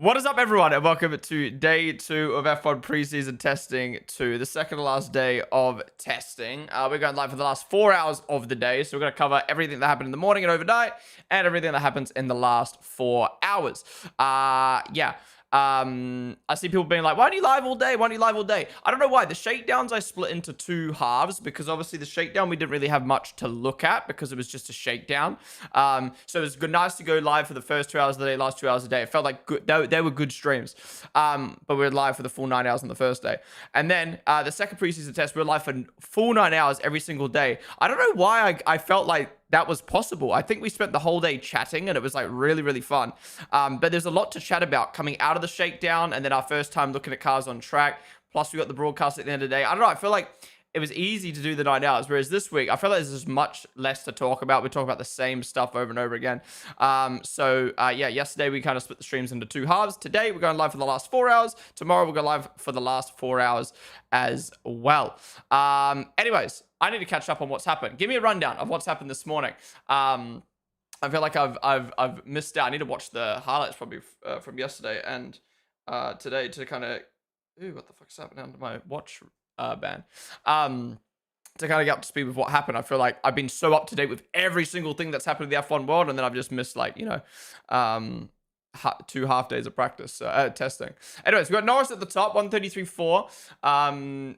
What is up, everyone, and welcome to day 2 of F1 preseason testing 2, the second to last day of testing. We're going live for the last 4 hours of the day, so we're going to cover everything that happened in the morning and overnight, and everything that happens in the last 4 hours. I see people being like, why don't you live all day? Why don't you live all day? I don't know why. The shakedowns I split into 2 halves because obviously the shakedown we didn't really have much to look at because it was just a shakedown. So it was nice to go live for the first 2 hours of the day, last 2 hours of the day. It felt like good. They were good streams. But we were live for the full 9 hours on the first day. And then the second preseason test, we were live for full 9 hours every single day. I don't know why I felt like that was possible. I think we spent the whole day chatting and it was like really, really fun. But there's a lot to chat about coming out of the shakedown and then our first time looking at cars on track. Plus we got the broadcast at the end of the day. I don't know. I feel like it was easy to do the 9 hours. Whereas this week, I feel like there's much less to talk about. We talk about the same stuff over and over again. Yesterday we kind of split the streams into 2 halves. Today we're going live for the last 4 hours. Tomorrow we'll go live for the last 4 hours as well. Anyways, I need to catch up on what's happened. Give me a rundown of what's happened this morning. I feel like I've missed out. I need to watch the highlights probably from yesterday and today to kind of... Ooh, what the fuck's happening to my watch band? To kind of get up to speed with what happened. I feel like I've been so up to date with every single thing that's happened in the F1 world, and then I've just missed, like, 2 half days of practice testing. Anyways, we got Norris at the top, 133.4.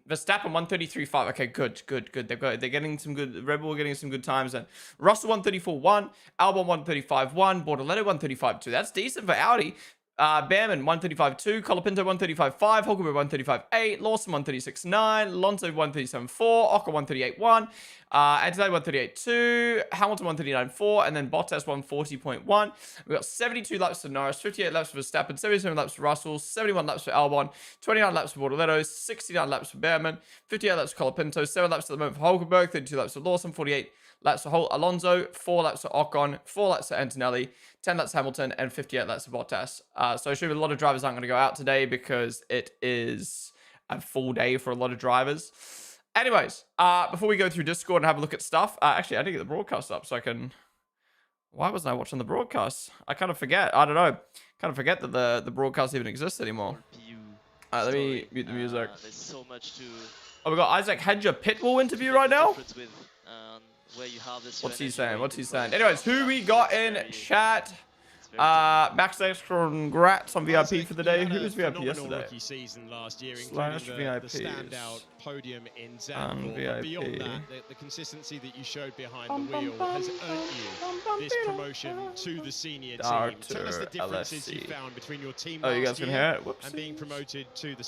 Verstappen 133.5. Okay, good. They're getting some good. Red Bull getting some good times. And Russell 134.1, Albon 135.1, Bortoleto 135.2. That's decent for Audi. Behrman 135.2, Colapinto 135.5, Hulkenberg 135.8, Lawson 136.9, Alonso 137.4, Ocon 138.1, Antonelli 138.2, Hamilton 139.4, and then Bottas 140.1. We got 72 laps for Norris, 58 laps for Verstappen, 77 laps for Russell, 71 laps for Albon, 29 laps for Bortoleto, 69 laps for Behrman, 58 laps for Colapinto, 7 laps at the moment for Hulkenberg, 32 laps for Lawson, 48 laps for Alonso, 4 laps for Ocon, 4 laps for Antonelli, 10 laps for Hamilton, and 58 laps for Bottas. So I assume a lot of drivers aren't going to go out today because it is a full day for a lot of drivers. Anyways, before we go through Discord and have a look at stuff, actually, I didn't get the broadcast up so I can... Why wasn't I watching the broadcast? I kind of forget. I don't know. Kind of forget that the broadcast even exists anymore. Let me mute the music. There's so much to... Oh, we got Isaac Hedger Pitbull interview right now. Where you have this What's he saying? What's he saying? Anyways, who we got in chat? Max X, congrats on VIP for the day. Who was VIP yesterday? Slash VIP. Podium in Zandvoort. Beyond that, the consistency that you showed behind the wheel has earned you this promotion to the senior team. Tell us the differences you found between your team last year and being promoted to the...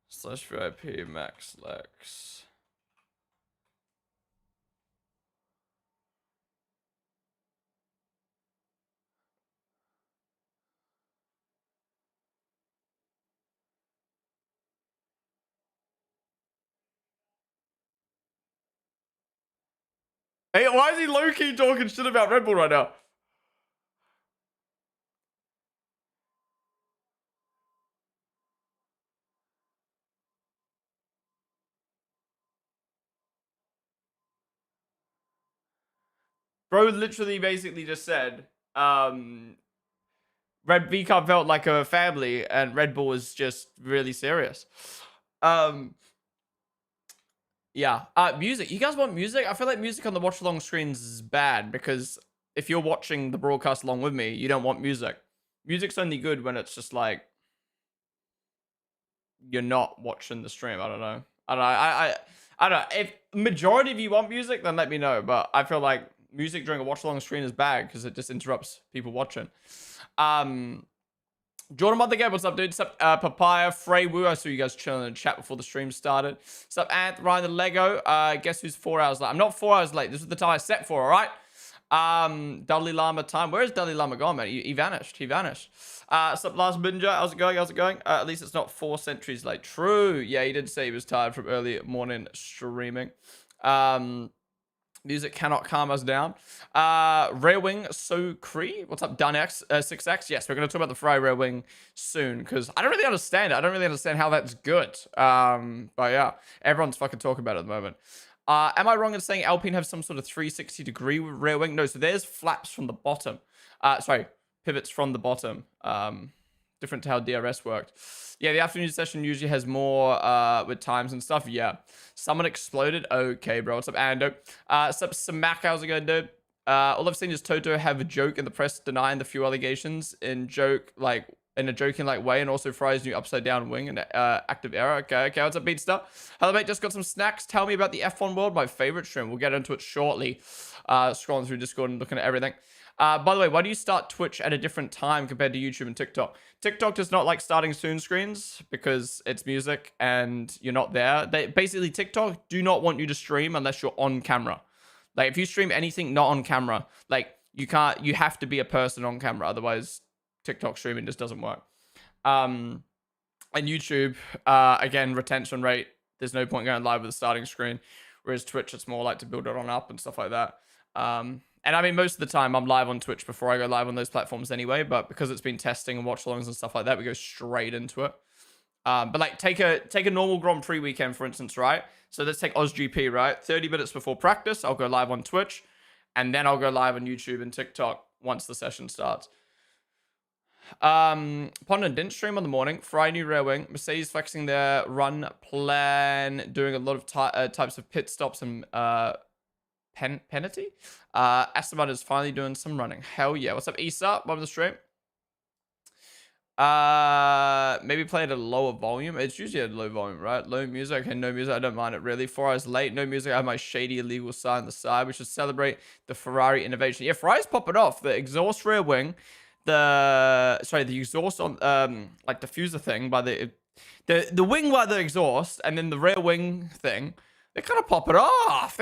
Slash VIP Max Lex. Hey, why is he low-key talking shit about Red Bull right now? Bro literally basically just said, Red V-Cup felt like a family and Red Bull was just really serious. Yeah. Music. You guys want music? I feel like music on the watch along screens is bad because if you're watching the broadcast along with me, you don't want music. Music's only good when it's just like you're not watching the stream. I don't know. I don't know. If majority of you want music, then let me know. But I feel like music during a watch along screen is bad because it just interrupts people watching. Jordan Mother Gab, what's up, dude? What's up, Papaya, Frey Wu? I saw you guys chilling in the chat before the stream started. What's up, Ant, Ryan the Lego? Guess who's 4 hours late? I'm not 4 hours late. This is the time I set for, all right? Dudley Llama time. Where is Dudley Llama gone, man? He vanished. He vanished. What's up, Last Binger? How's it going? How's it going? At least it's not 4 centuries late. True. Yeah, he did say he was tired from early morning streaming. Music cannot calm us down. Railwing So Cree. What's up, Dunx 6X? Yes, we're going to talk about the Ferrari Railwing soon because I don't really understand it. I don't really understand how that's good. But yeah, everyone's fucking talking about it at the moment. Am I wrong in saying Alpine have some sort of 360-degree rear wing? No, so there's flaps from the bottom. Sorry, pivots from the bottom. Different to how DRS worked. Yeah, the afternoon session usually has more with times and stuff. Yeah. Someone exploded. Okay, bro. What's up, Ando? What's up, Smack? How's it going, dude? All I've seen is Toto have a joke in the press denying the few allegations in a joking like way, and also Fry's new upside down wing and active error. Okay, what's up, Beatstar? Hello, mate. Just got some snacks. Tell me about the F1 world, my favorite stream. We'll get into it shortly. Scrolling through Discord and looking at everything. By the way, why do you start Twitch at a different time compared to YouTube and TikTok? TikTok does not like starting soon screens because it's music and you're not there. Basically, TikTok do not want you to stream unless you're on camera. Like, if you stream anything not on camera, like, you have to be a person on camera. Otherwise, TikTok streaming just doesn't work. And YouTube, again, retention rate. There's no point going live with a starting screen. Whereas Twitch, it's more like to build it on up and stuff like that. And I mean, most of the time I'm live on Twitch before I go live on those platforms anyway, but because it's been testing and watch alongs and stuff like that, we go straight into it. But like take a normal Grand Prix weekend, for instance, right? So let's take OzGP, right? 30 minutes before practice, I'll go live on Twitch, and then I'll go live on YouTube and TikTok once the session starts. Ponden didn't stream on the morning. Fry new rear wing. Mercedes flexing their run plan, doing a lot of types of pit stops and penalty. Esteban is finally doing some running. Hell yeah. What's up, Issa? Welcome to the stream. Maybe play at a lower volume. It's usually at a low volume, right? Low music. Okay, no music. I don't mind it really. 4 hours late. No music. I have my shady illegal sign on the side. We should celebrate the Ferrari innovation. Yeah, Ferrari's popping off. The exhaust rear wing. The exhaust on like diffuser thing by the wing by the exhaust, and then the rear wing thing. They kind of pop it off.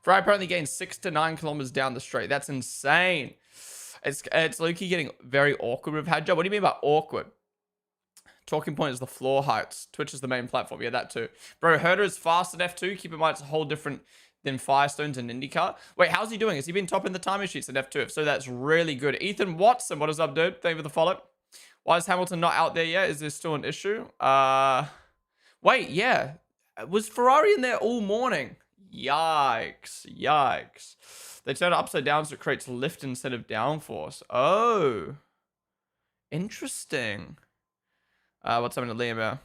Ferrari apparently gained 6 to 9 kilometers down the straight. That's insane. It's low-key getting very awkward with Hadja. What do you mean by awkward? Talking point is the floor heights. Twitch is the main platform. Yeah, that too. Bro, Herder is fast in F2. Keep in mind, it's a whole different than Firestones and IndyCar. Wait, how's he doing? Has he been top in the timing sheets in F2? If so, that's really good. Ethan Watson, what is up, dude? Thank you for the follow. Why is Hamilton not out there yet? Is there still an issue? Wait, yeah. Was Ferrari in there all morning? Yikes. They turn it upside down so it creates lift instead of downforce. Oh. Interesting. What's happening to Liam here?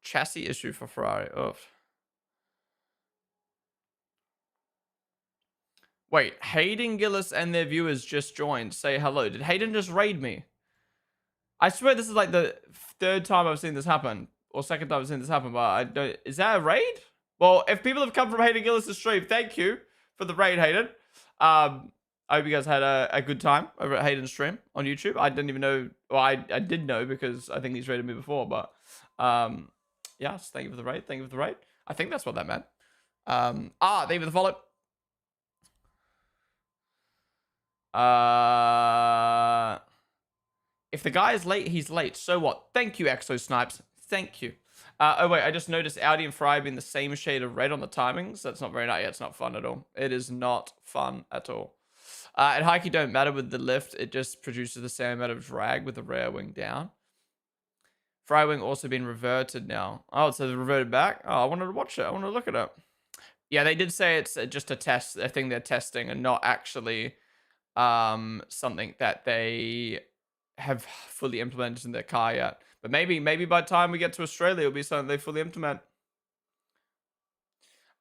Chassis issue for Ferrari. Oof. Wait, Hayden Gillis and their viewers just joined. Say hello. Did Hayden just raid me? I swear this is like the 3rd time I've seen this happen. Or 2nd time I've seen this happen, but I don't... Is that a raid? Well, if people have come from Hayden Gillis' stream, thank you for the raid, Hayden. I hope you guys had a good time over at Hayden's stream on YouTube. I didn't even know... Well, I did know because I think he's raided me before, but... yes, thank you for the raid. Thank you for the raid. I think that's what that meant. Thank you for the follow. If the guy is late, he's late. So what? Thank you, Exo Snipes. Thank you. Oh, wait. I just noticed Audi and Ferrari being the same shade of red on the timings. That's not very nice. Yeah, it's not fun at all. It is not fun at all. And Heike don't matter with the lift. It just produces the same amount of drag with the rear wing down. Ferrari wing also been reverted now. Oh, so they reverted back? Oh, I wanted to watch it. I wanted to look at it. Yeah, they did say it's just a test, a thing they're testing and not actually something that they have fully implemented in their car yet. But maybe by the time we get to Australia, it'll be something they fully implement.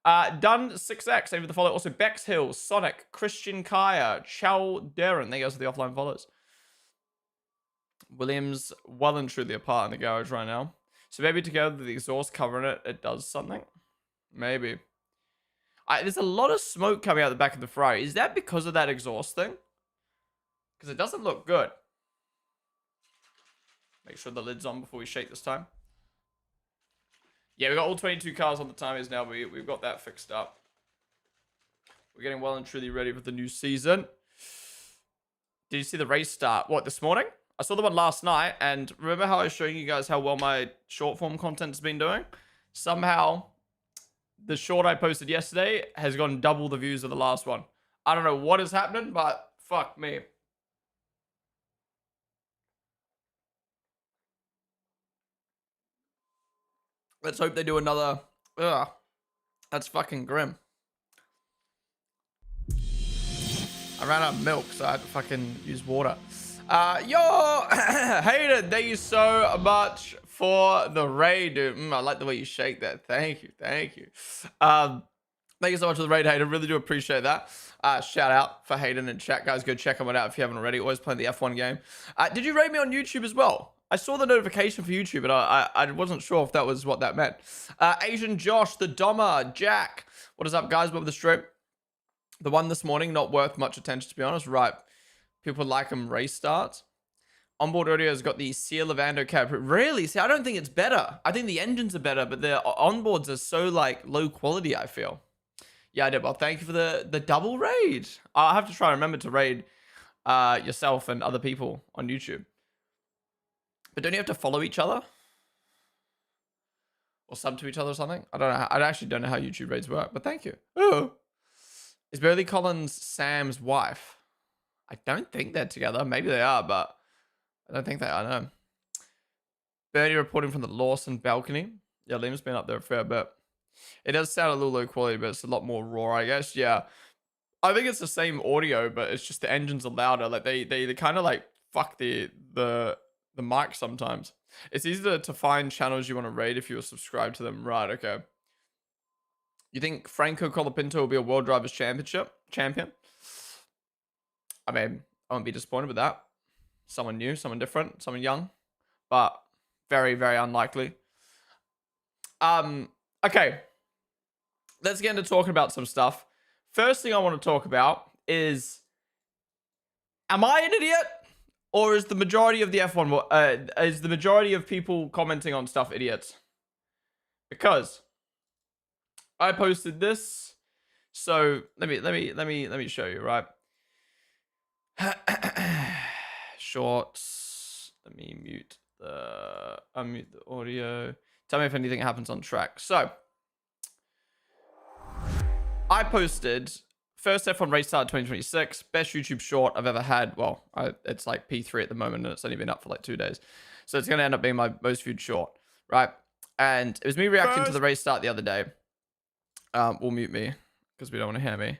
Done 6x over the follow. Also, Bex Hill, Sonic, Christian Kaya, Chow Darren. There goes the offline follows. Williams well and truly apart in the garage right now. So maybe together with the exhaust covering it, it does something. Maybe. There's a lot of smoke coming out the back of the Ferrari. Is that because of that exhaust thing? Because it doesn't look good. Make sure the lid's on before we shake this time. Yeah, we got all 22 cars on the timers now. We've got that fixed up. We're getting well and truly ready for the new season. Did you see the race start? What, this morning? I saw the one last night, and remember how I was showing you guys how well my short form content's been doing? Somehow, the short I posted yesterday has gotten double the views of the last one. I don't know what is happening, but fuck me. Let's hope they do another. Ugh. That's fucking grim. I ran out of milk, so I had to fucking use water. Yo, Hayden, thank you so much for the raid, dude. I like the way you shake that. Thank you, thank you. Thank you so much for the raid, Hayden. Really do appreciate that. Shout out for Hayden in chat, guys. Go check him out if you haven't already. Always playing the F1 game. Did you raid me on YouTube as well? I saw the notification for YouTube, but I wasn't sure if that was what that meant. Asian Josh, the Dommer, Jack. What is up, guys? Welcome to the stream. The one this morning, not worth much attention, to be honest. Right. People like them race starts. Onboard audio has got the Seal Lavando cap. Really? See, I don't think it's better. I think the engines are better, but the onboards are so, like, low quality, I feel. Yeah, I did. Well, thank you for the double raid. I'll have to try and remember to raid yourself and other people on YouTube. But don't you have to follow each other? Or sub to each other or something? I don't know. I actually don't know how YouTube raids work, but thank you. Oh. Is Burley Collins Sam's wife? I don't think they're together. Maybe they are, but I don't think they are, no. Birdie reporting from the Lawson balcony. Yeah, Liam's been up there a fair bit. It does sound a little low quality, but it's a lot more raw, I guess. Yeah. I think it's the same audio, but it's just the engines are louder. Like they kind of like fuck the mic sometimes. It's easier to find channels you want to raid if you're subscribed to them. Right, okay. You think Franco Colapinto will be a World Drivers' champion? I mean, I won't be disappointed with that. Someone new, someone different, someone young, but very, very unlikely. Okay. Let's get into talking about some stuff. First thing I want to talk about is, am I an idiot? Or is the majority of the F1, is the majority of people commenting on stuff idiots? Because I posted this. So let me show you, right? Shorts. Let me unmute the audio. Tell me if anything happens on track. So I posted first F1 race start 2026, best YouTube short I've ever had. Well, it's like P3 at the moment, and it's only been up for like 2 days. So it's going to end up being my most viewed short, right? And it was me reacting to the race start the other day. We'll mute me because we don't want to hear me.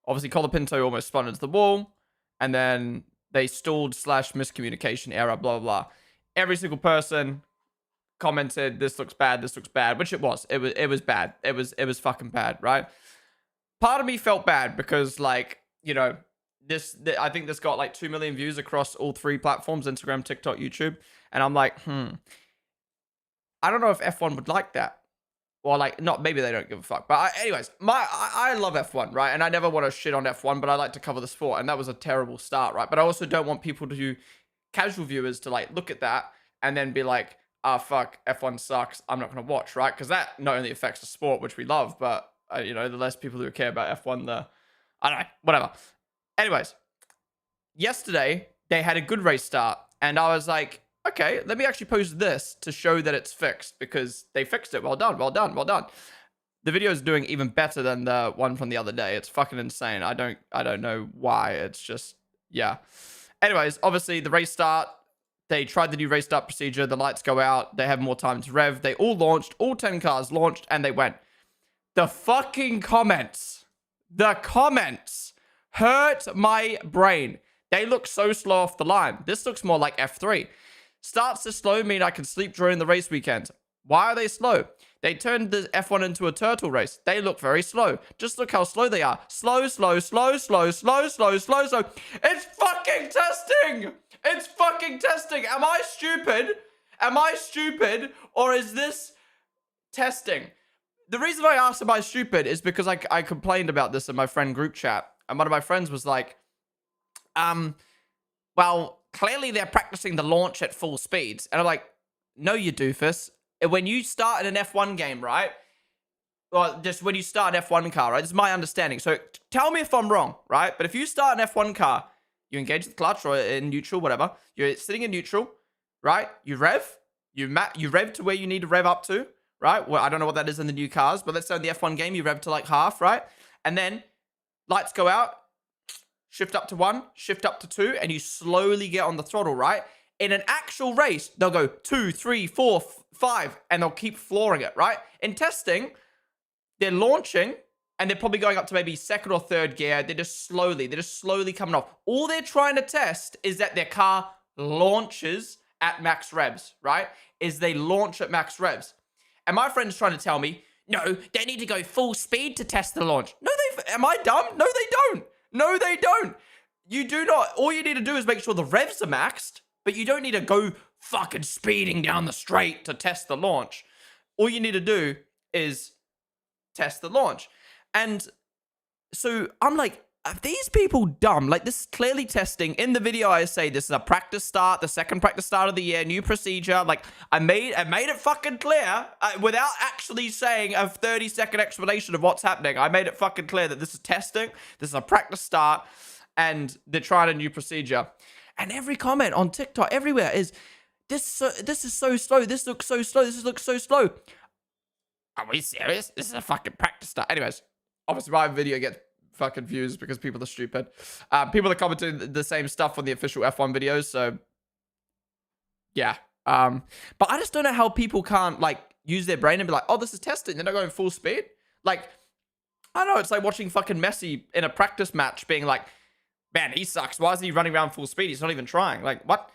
Obviously, Colapinto almost spun into the wall, and then they stalled / miscommunication error, blah, blah, blah. Every single person commented, this looks bad, which it was. It was bad. It was fucking bad, right? Part of me felt bad because, like, you know, I think this got like 2 million views across all 3 platforms, Instagram, TikTok, YouTube. And I'm like, I don't know if F1 would like that. Or like, not, maybe they don't give a fuck. But anyways, I love F1, right? And I never want to shit on F1, but I like to cover the sport. And that was a terrible start, right? But I also don't want people to, casual viewers, to like look at that and then be like, fuck, F1 sucks, I'm not going to watch, right? Because that not only affects the sport, which we love, but, you know, the less people who care about F1, I don't know, whatever. Anyways, yesterday, they had a good race start. And I was like, okay, let me actually post this to show that it's fixed, because they fixed it. Well done, well done, well done. The video is doing even better than the one from the other day. It's fucking insane. I don't know why. It's just, yeah. Anyways, obviously the race start, they tried the new race start procedure. The lights go out. They have more time to rev. They all launched. All 10 cars launched, and they went. The fucking comments. The comments hurt my brain. They look so slow off the line. This looks more like F3. Starts to slow mean I can sleep during the race weekend. Why are they slow? They turned the F1 into a turtle race. They look very slow. Just look how slow they are. Slow, slow, slow, slow, slow, slow, slow, slow. It's fucking testing! It's fucking testing! Am I stupid? Am I stupid? Or is this testing? The reason I asked am I stupid is because I complained about this in my friend group chat. And one of my friends was like, well, clearly they're practicing the launch at full speeds. And I'm like, no, you doofus. When you start in an F1 game, right? Well, just when you start an F1 car, right? This is my understanding. So tell me if I'm wrong, right? But if you start an F1 car, you engage the clutch or in neutral, whatever. You're sitting in neutral, right? You rev. You rev to where you need to rev up to, right? Well, I don't know what that is in the new cars, but let's say in the F1 game, you rev to like half, right? And then lights go out. Shift up to 1, shift up to 2, and you slowly get on the throttle, right? In an actual race, they'll go 2, 3, 4, 5, and they'll keep flooring it, right? In testing, they're launching, and they're probably going up to maybe second or third gear. They're just slowly coming off. All they're trying to test is that their car launches at max revs, right? Is they launch at max revs. And my friend's trying to tell me, no, they need to go full speed to test the launch. No, am I dumb? No, they don't. No, they don't. You do not. All you need to do is make sure the revs are maxed, but you don't need to go fucking speeding down the straight to test the launch. All you need to do is test the launch. And so I'm like, are these people dumb? Like, this is clearly testing. In the video, I say this is a practice start, the second practice start of the year, new procedure. Like, I made it fucking clear without actually saying a 30-second explanation of what's happening. I made it fucking clear that this is testing, this is a practice start, and they're trying a new procedure. And every comment on TikTok, everywhere, is, this is so slow, this looks so slow, this looks so slow. Are we serious? This is a fucking practice start. Anyways, obviously my video gets fucking views because people are stupid. People are commenting the same stuff on the official F1 videos, so yeah. But I just don't know how people can't, like, use their brain and be like, oh, this is testing, they're not going full speed. Like, I don't know, it's like watching fucking Messi in a practice match being like, man, he sucks, why isn't he running around full speed? He's not even trying. Like, what?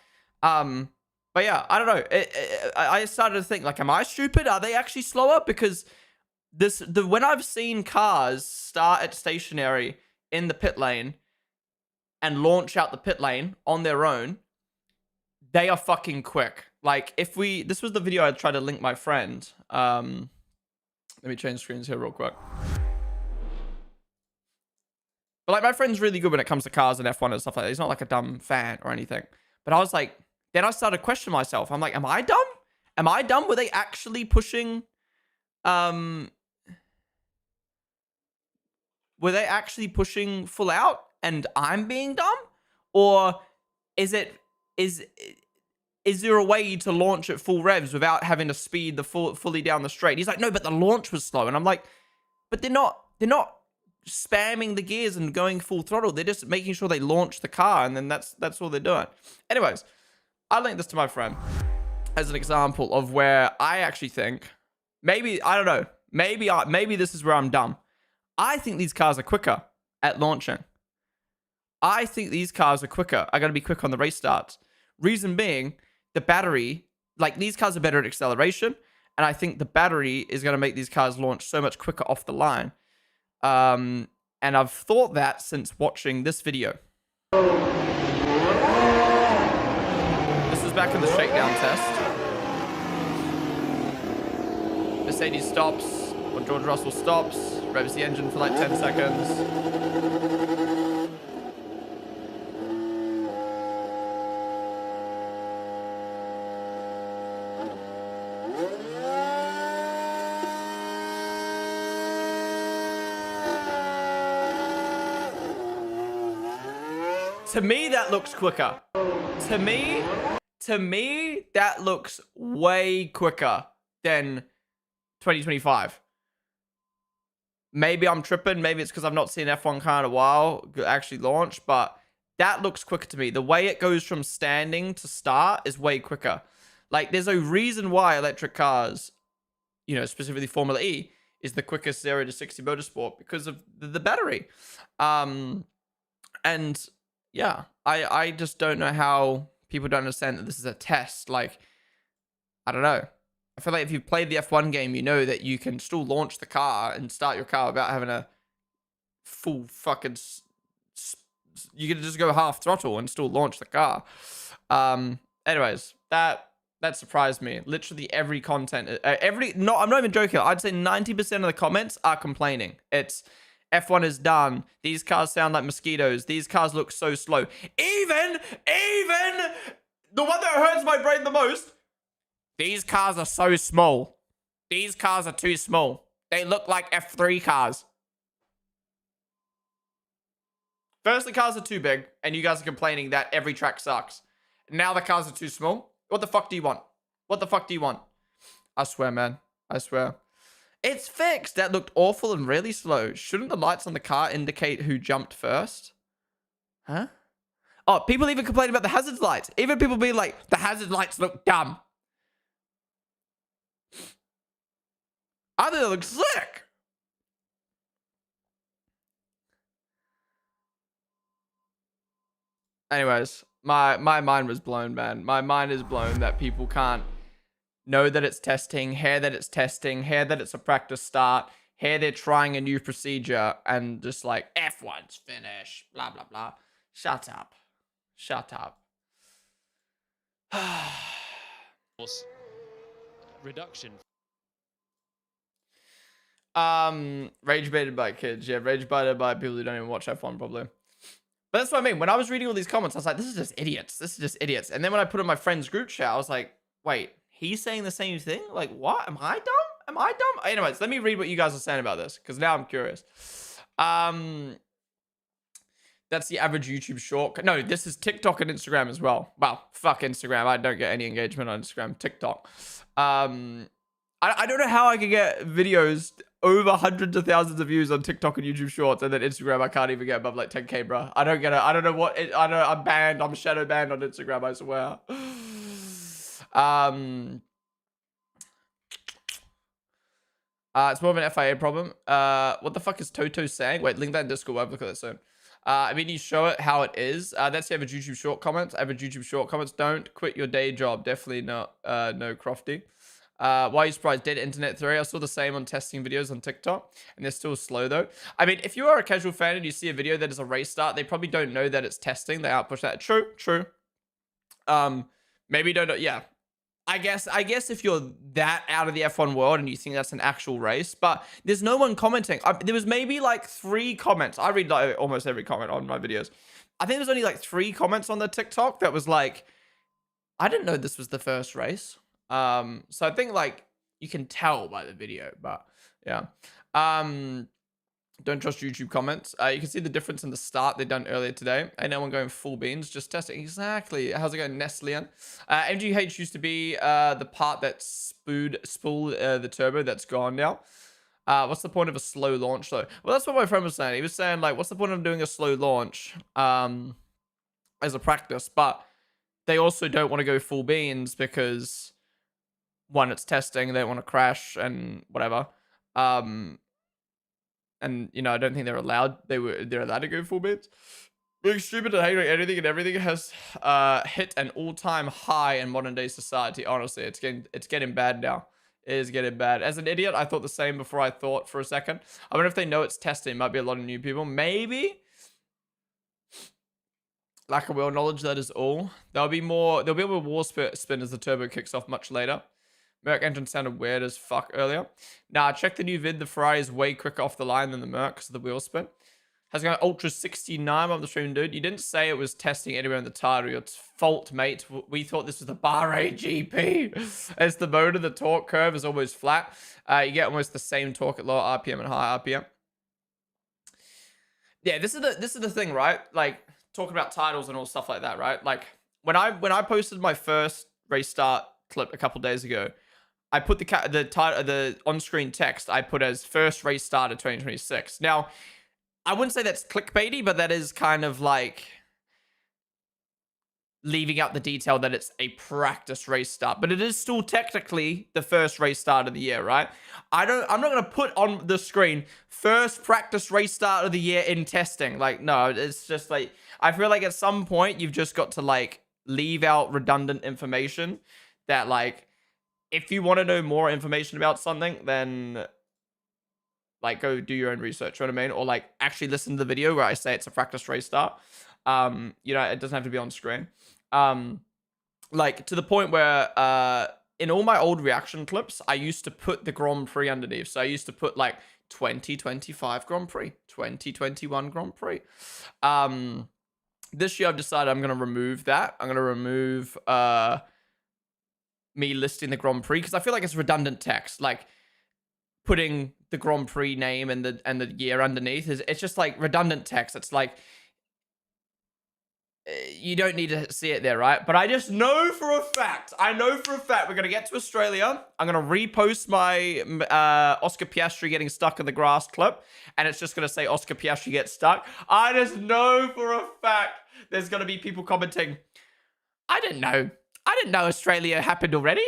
But yeah, I don't know. I started to think, like, am I stupid? Are they actually slower? Because when I've seen cars start at stationary in the pit lane and launch out the pit lane on their own, they are fucking quick. Like, this was the video I tried to link my friend. Let me change screens here real quick. But like, my friend's really good when it comes to cars and F1 and stuff like that. He's not like a dumb fan or anything. But I was like, then I started questioning myself. I'm like, am I dumb? Am I dumb? Were they actually pushing, were they actually pushing full out and I'm being dumb? Or is there a way to launch at full revs without having to speed fully down the straight? He's like, no, but the launch was slow. And I'm like, but they're not spamming the gears and going full throttle. They're just making sure they launch the car, and then that's all they're doing. Anyways, I linked this to my friend as an example of where I actually think, maybe, I don't know, maybe this is where I'm dumb. I think these cars are quicker at launching. I think these cars are quicker. I gotta be quick on the race starts. Reason being, the battery, like, these cars are better at acceleration, and I think the battery is gonna make these cars launch so much quicker off the line. And I've thought that since watching this video. This is back in the shakedown test. Mercedes stops, or George Russell stops, revs the engine for like 10 seconds. To me, that looks quicker. To me, that looks way quicker than 2025. Maybe I'm tripping. Maybe it's because I've not seen F1 car in a while actually launch, but that looks quicker to me. The way it goes from standing to start is way quicker. Like, there's a reason why electric cars, you know, specifically Formula E, is the quickest 0 to 60 motorsport because of the battery. And yeah, I just don't know how people don't understand that this is a test. Like, I don't know. I feel like if you've played the F1 game, you know that you can still launch the car and start your car without having a full fucking... You can just go half throttle and still launch the car. Anyways, that surprised me. Literally every content... I'm not even joking. I'd say 90% of the comments are complaining. It's... F1 is done. These cars sound like mosquitoes. These cars look so slow. Even the one that hurts my brain the most. These cars are so small. These cars are too small. They look like F3 cars. First, the cars are too big, and you guys are complaining that every track sucks. Now the cars are too small. What the fuck do you want? What the fuck do you want? I swear, man. I swear. It's fixed. That looked awful and really slow. Shouldn't the lights on the car indicate who jumped first? Huh? Oh, people even complain about the hazard lights. Even people being like, the hazard lights look dumb. I think they look sick. Anyways, my mind was blown, man. My mind is blown that people can't know that it's testing, hear that it's testing, hear that it's a practice start, hear they're trying a new procedure, and just like, F1's finish, blah, blah, blah. Shut up. Shut up. Reduction. Rage baited by kids. Yeah, rage baited by people who don't even watch F1 probably. But that's what I mean. When I was reading all these comments, I was like, this is just idiots. This is just idiots. And then when I put in my friend's group chat, I was like, wait, he's saying the same thing? Like, what? Am I dumb? Am I dumb? Anyways, let me read what you guys are saying about this, because now I'm curious. That's the average YouTube short. No, this is TikTok and Instagram as well. Well, fuck Instagram. I don't get any engagement on Instagram. TikTok. I don't know how I can get videos over hundreds of thousands of views on TikTok and YouTube Shorts, and then Instagram I can't even get above like 10K, bro. I don't get it. I don't know what. I'm banned. I'm shadow banned on Instagram. I swear. It's more of an FIA problem. What the fuck is Toto saying? Wait, link that in Discord. We'll have a look at that soon. I mean, you show it how it is. That's the average YouTube short comments. Average YouTube short comments. Don't quit your day job. Definitely not. No Crofty. Why are you surprised? Dead internet theory. I saw the same on testing videos on TikTok, and they're still slow though. I mean, if you are a casual fan and you see a video that is a race start, they probably don't know that it's testing. They outpush that. True. Maybe don't. Yeah. I guess if you're that out of the F1 world and you think that's an actual race, but there's no one commenting. There was maybe like 3 comments. I read like almost every comment on my videos. I think there's only like 3 comments on the TikTok that was like, I didn't know this was the first race. So I think like you can tell by the video, but yeah. Don't trust YouTube comments. You can see the difference in the start they done earlier today. Ain't no one going full beans, just testing. Exactly. How's it going, Nestlean? MGH used to be the part that spooled the turbo. That's gone now. What's the point of a slow launch though? Well, that's what my friend was saying. He was saying like, what's the point of doing a slow launch as a practice? But they also don't want to go full beans because one, it's testing. They don't want to crash and whatever. And you know, I don't think they're allowed. They're allowed to go full beans. Being stupid and hating anything and everything has hit an all-time high in modern day society. Honestly, it's getting bad now. It is getting bad. As an idiot, I thought the same before I thought for a second. I wonder if they know it's testing. Might be a lot of new people. Maybe. Lack of well knowledge, that is all. There'll be a wall spin as the turbo kicks off much later. Merc engine sounded weird as fuck earlier. Nah, check the new vid. The Ferrari is way quicker off the line than the Merc because of the wheel spin. How's it going? Ultra 69 on the stream, dude. You didn't say it was testing anywhere in the title. It's fault, mate. We thought this was the Bahrain GP. As the motor, the torque curve is almost flat. You get almost the same torque at lower RPM and higher RPM. Yeah, this is the thing, right? Like talking about titles and all stuff like that, right? Like when I posted my first race start clip a couple days ago, I put the on-screen text I put as first race start of 2026. Now, I wouldn't say that's clickbaity, but that is kind of like leaving out the detail that it's a practice race start, but it is still technically the first race start of the year, right? I'm not going to put on the screen first practice race start of the year in testing. Like, no, it's just like, I feel like at some point you've just got to like leave out redundant information that like, if you want to know more information about something, then like go do your own research, you know what I mean? Or like actually listen to the video where I say it's a practice race start. You know, it doesn't have to be on screen. Like to the point where in all my old reaction clips, I used to put the Grand Prix underneath. So I used to put like 2025 Grand Prix, 2021 Grand Prix. This year I've decided I'm going to remove that. I'm going to remove me listing the Grand Prix because I feel like it's redundant text. Like putting the Grand Prix name and the year underneath it's just like redundant text. It's like you don't need to see it there, right? But I just know for a fact, we're gonna get to Australia. I'm gonna repost my Oscar Piastri getting stuck in the grass clip, and it's just gonna say Oscar Piastri gets stuck. I just know for a fact there's gonna be people commenting, I didn't know Australia happened already.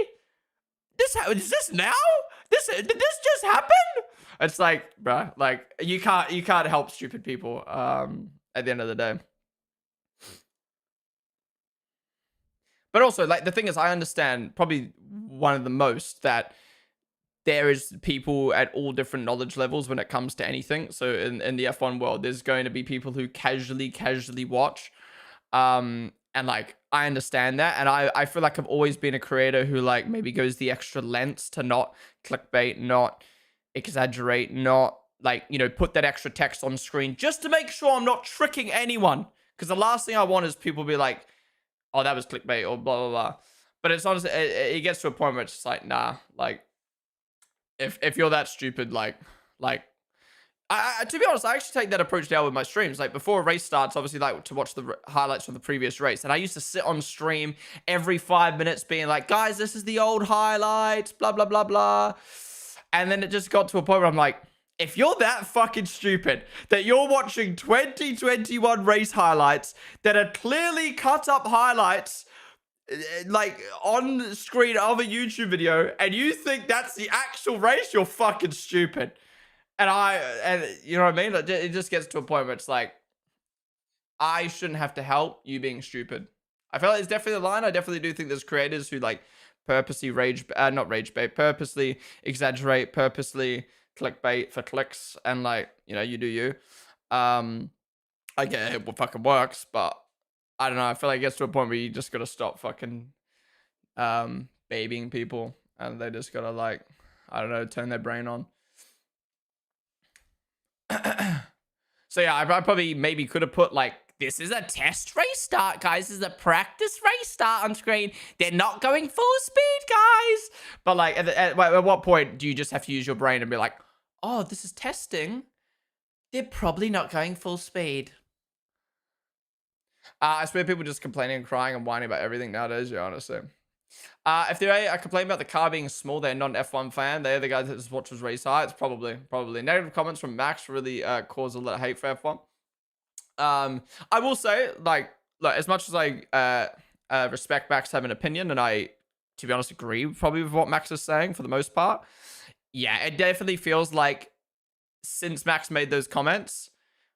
Is this now? Did this just happen? It's like, bruh, like you can't help stupid people at the end of the day. But also, like, the thing is, I understand probably one of the most that there is people at all different knowledge levels when it comes to anything. So in the F1 world, there's going to be people who casually watch. And like, I understand that. And I feel like I've always been a creator who like maybe goes the extra lengths to not clickbait, not exaggerate, not like, you know, put that extra text on screen just to make sure I'm not tricking anyone. Because the last thing I want is people be like, oh, that was clickbait or blah, blah, blah. But it's honestly, it gets to a point where it's just like, nah, like, if you're that stupid, like, to be honest, I actually take that approach now with my streams. Like, before a race starts, obviously, like, to watch the highlights from the previous race. And I used to sit on stream every 5 minutes being like, guys, this is the old highlights, blah, blah, blah, blah. And then it just got to a point where I'm like, if you're that fucking stupid that you're watching 2021 race highlights that are clearly cut up highlights like on screen of a YouTube video and you think that's the actual race, you're fucking stupid. And you know what I mean? It just gets to a point where it's like, I shouldn't have to help you being stupid. I feel like it's definitely the line. I definitely do think there's creators who like purposely purposely exaggerate, purposely clickbait for clicks, and like, you know, you do you. I get it fucking works, but I don't know. I feel like it gets to a point where you just gotta stop fucking babying people, and they just gotta, like, I don't know, turn their brain on. So yeah, I probably maybe could have put like, this is a test race start, guys. This is a practice race start on screen. They're not going full speed, guys. But like, at what point do you just have to use your brain and be like, oh, this is testing. They're probably not going full speed. I swear people just complaining and crying and whining about everything nowadays, yeah, honestly. If they're complaining about the car being small, they're not an F1 fan. They're the guys that just watches race highlights. Probably. Negative comments from Max really cause a lot of hate for F1. I will say, like, look, as much as I respect Max having an opinion, and I, to be honest, agree probably with what Max is saying for the most part. Yeah, it definitely feels like since Max made those comments,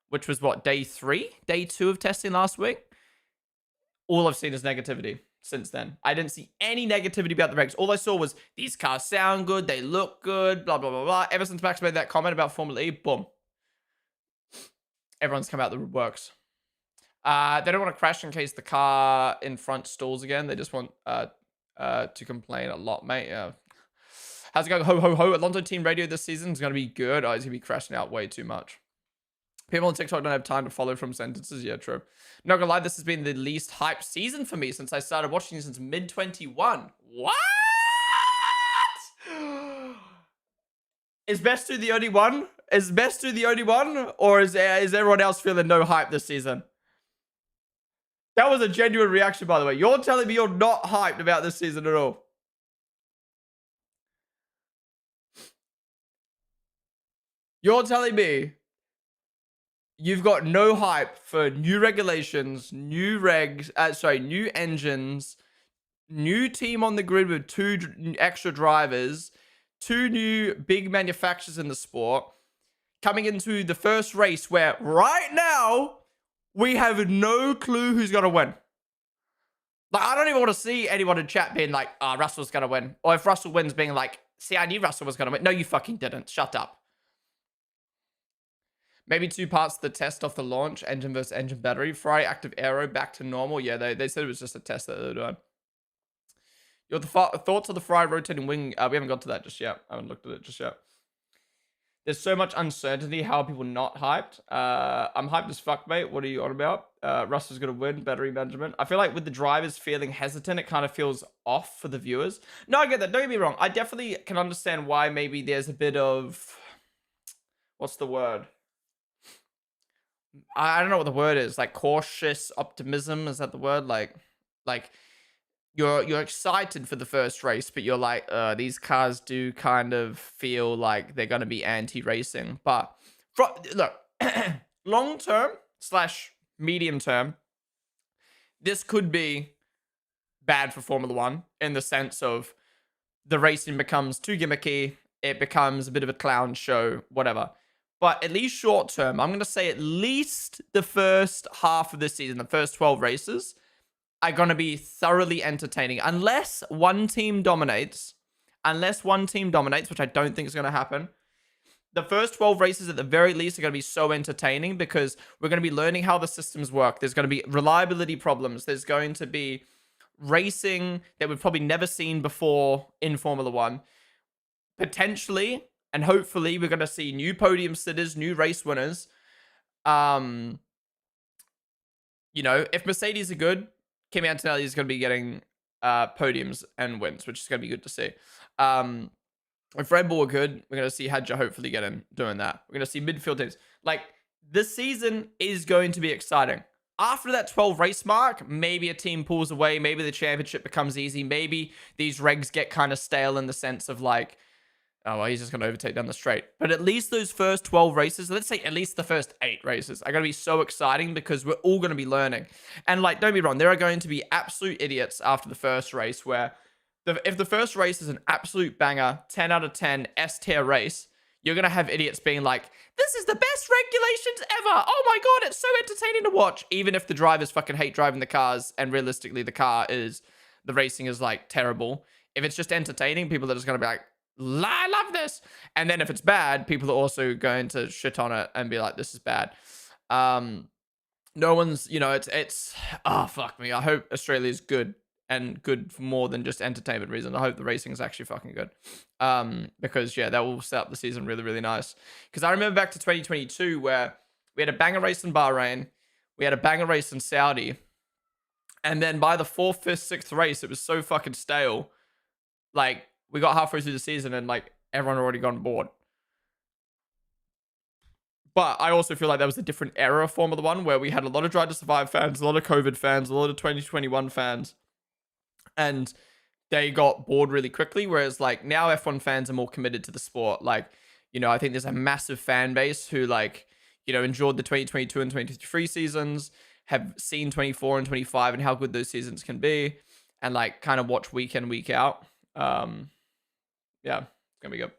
which was what, day 2 of testing last week, all I've seen is negativity since then. I didn't see any negativity about the regs. All I saw was these cars sound good, they look good, blah, blah, blah, blah. Ever since Max made that comment about Formula E, boom. Everyone's come out the works. They don't want to crash in case the car in front stalls again. They just want to complain a lot, mate. Yeah. How's it going? Ho, ho, ho. Alonso Team Radio this season is going to be good. Oh, he's going to be crashing out way too much. People on TikTok don't have time to follow from sentences. Yeah, true. Not gonna lie, this has been the least hyped season for me since I started watching since mid-21. What? Is Best 2 the only one? Is Best 2 the only one? Or is everyone else feeling no hype this season? That was a genuine reaction, by the way. You're telling me you're not hyped about this season at all. You're telling me you've got no hype for new regulations, new regs, new engines, new team on the grid with 2 extra drivers, 2 new big manufacturers in the sport, coming into the first race where right now we have no clue who's going to win. Like, I don't even want to see anyone in chat being like, Russell's going to win. Or if Russell wins, being like, see, I knew Russell was going to win. No, you fucking didn't. Shut up. Maybe 2 parts of the test off the launch, engine versus engine battery. Ferrari active aero back to normal. Yeah, they said it was just a test that they were doing. Your thoughts on the Ferrari rotating wing? We haven't got to that just yet. I haven't looked at it just yet. There's so much uncertainty. How are people not hyped? I'm hyped as fuck, mate. What are you on about? Russell's going to win. Battery management. I feel like with the drivers feeling hesitant, it kind of feels off for the viewers. No, I get that. Don't get me wrong. I definitely can understand why maybe there's a bit of... What's the word? I don't know what the word is. Like cautious optimism. Is that the word? Like you're excited for the first race, but you're like, these cars do kind of feel like they're going to be anti-racing. But look, long term / medium term, this could be bad for Formula One in the sense of the racing becomes too gimmicky. It becomes a bit of a clown show, whatever. But at least short term, I'm going to say at least the first half of this season, the first 12 races, are going to be thoroughly entertaining. Unless one team dominates, which I don't think is going to happen, the first 12 races at the very least are going to be so entertaining because we're going to be learning how the systems work. There's going to be reliability problems. There's going to be racing that we've probably never seen before in Formula One. Potentially, and hopefully, we're going to see new podium sitters, new race winners. You know, if Mercedes are good, Kimi Antonelli is going to be getting podiums and wins, which is going to be good to see. If Red Bull are good, we're going to see Hadja hopefully get in doing that. We're going to see midfield teams. Like, this season is going to be exciting. After that 12 race mark, maybe a team pulls away. Maybe the championship becomes easy. Maybe these regs get kind of stale in the sense of like, oh, well, he's just going to overtake down the straight. But at least those first 12 races, let's say at least the first 8 races, are going to be so exciting because we're all going to be learning. And like, don't be wrong, there are going to be absolute idiots after the first race where if the first race is an absolute banger, 10 out of 10, S-tier race, you're going to have idiots being like, this is the best regulations ever. Oh my God, it's so entertaining to watch. Even if the drivers fucking hate driving the cars and realistically the racing is like terrible. If it's just entertaining, people are just going to be like, I love this. And then if it's bad, people are also going to shit on it and be like, this is bad. No one's, you know, it's, oh, fuck me. I hope Australia's good. And good for more than just entertainment reasons. I hope the racing is actually fucking good. Because, yeah, that will set up the season really, really nice. Because I remember back to 2022 where we had a banger race in Bahrain. We had a banger race in Saudi. And then by the 4th, 5th, 6th race, it was so fucking stale. Like, we got halfway through the season and, like, everyone had already gone bored. But I also feel like that was a different era of Formula One where we had a lot of Drive to Survive fans, a lot of COVID fans, a lot of 2021 fans. And they got bored really quickly. Whereas like now F1 fans are more committed to the sport. Like, you know, I think there's a massive fan base who like, you know, enjoyed the 2022 and 2023 seasons, have seen 24 and 25 and how good those seasons can be. And like kind of watch week in, week out. Yeah, it's going to be good.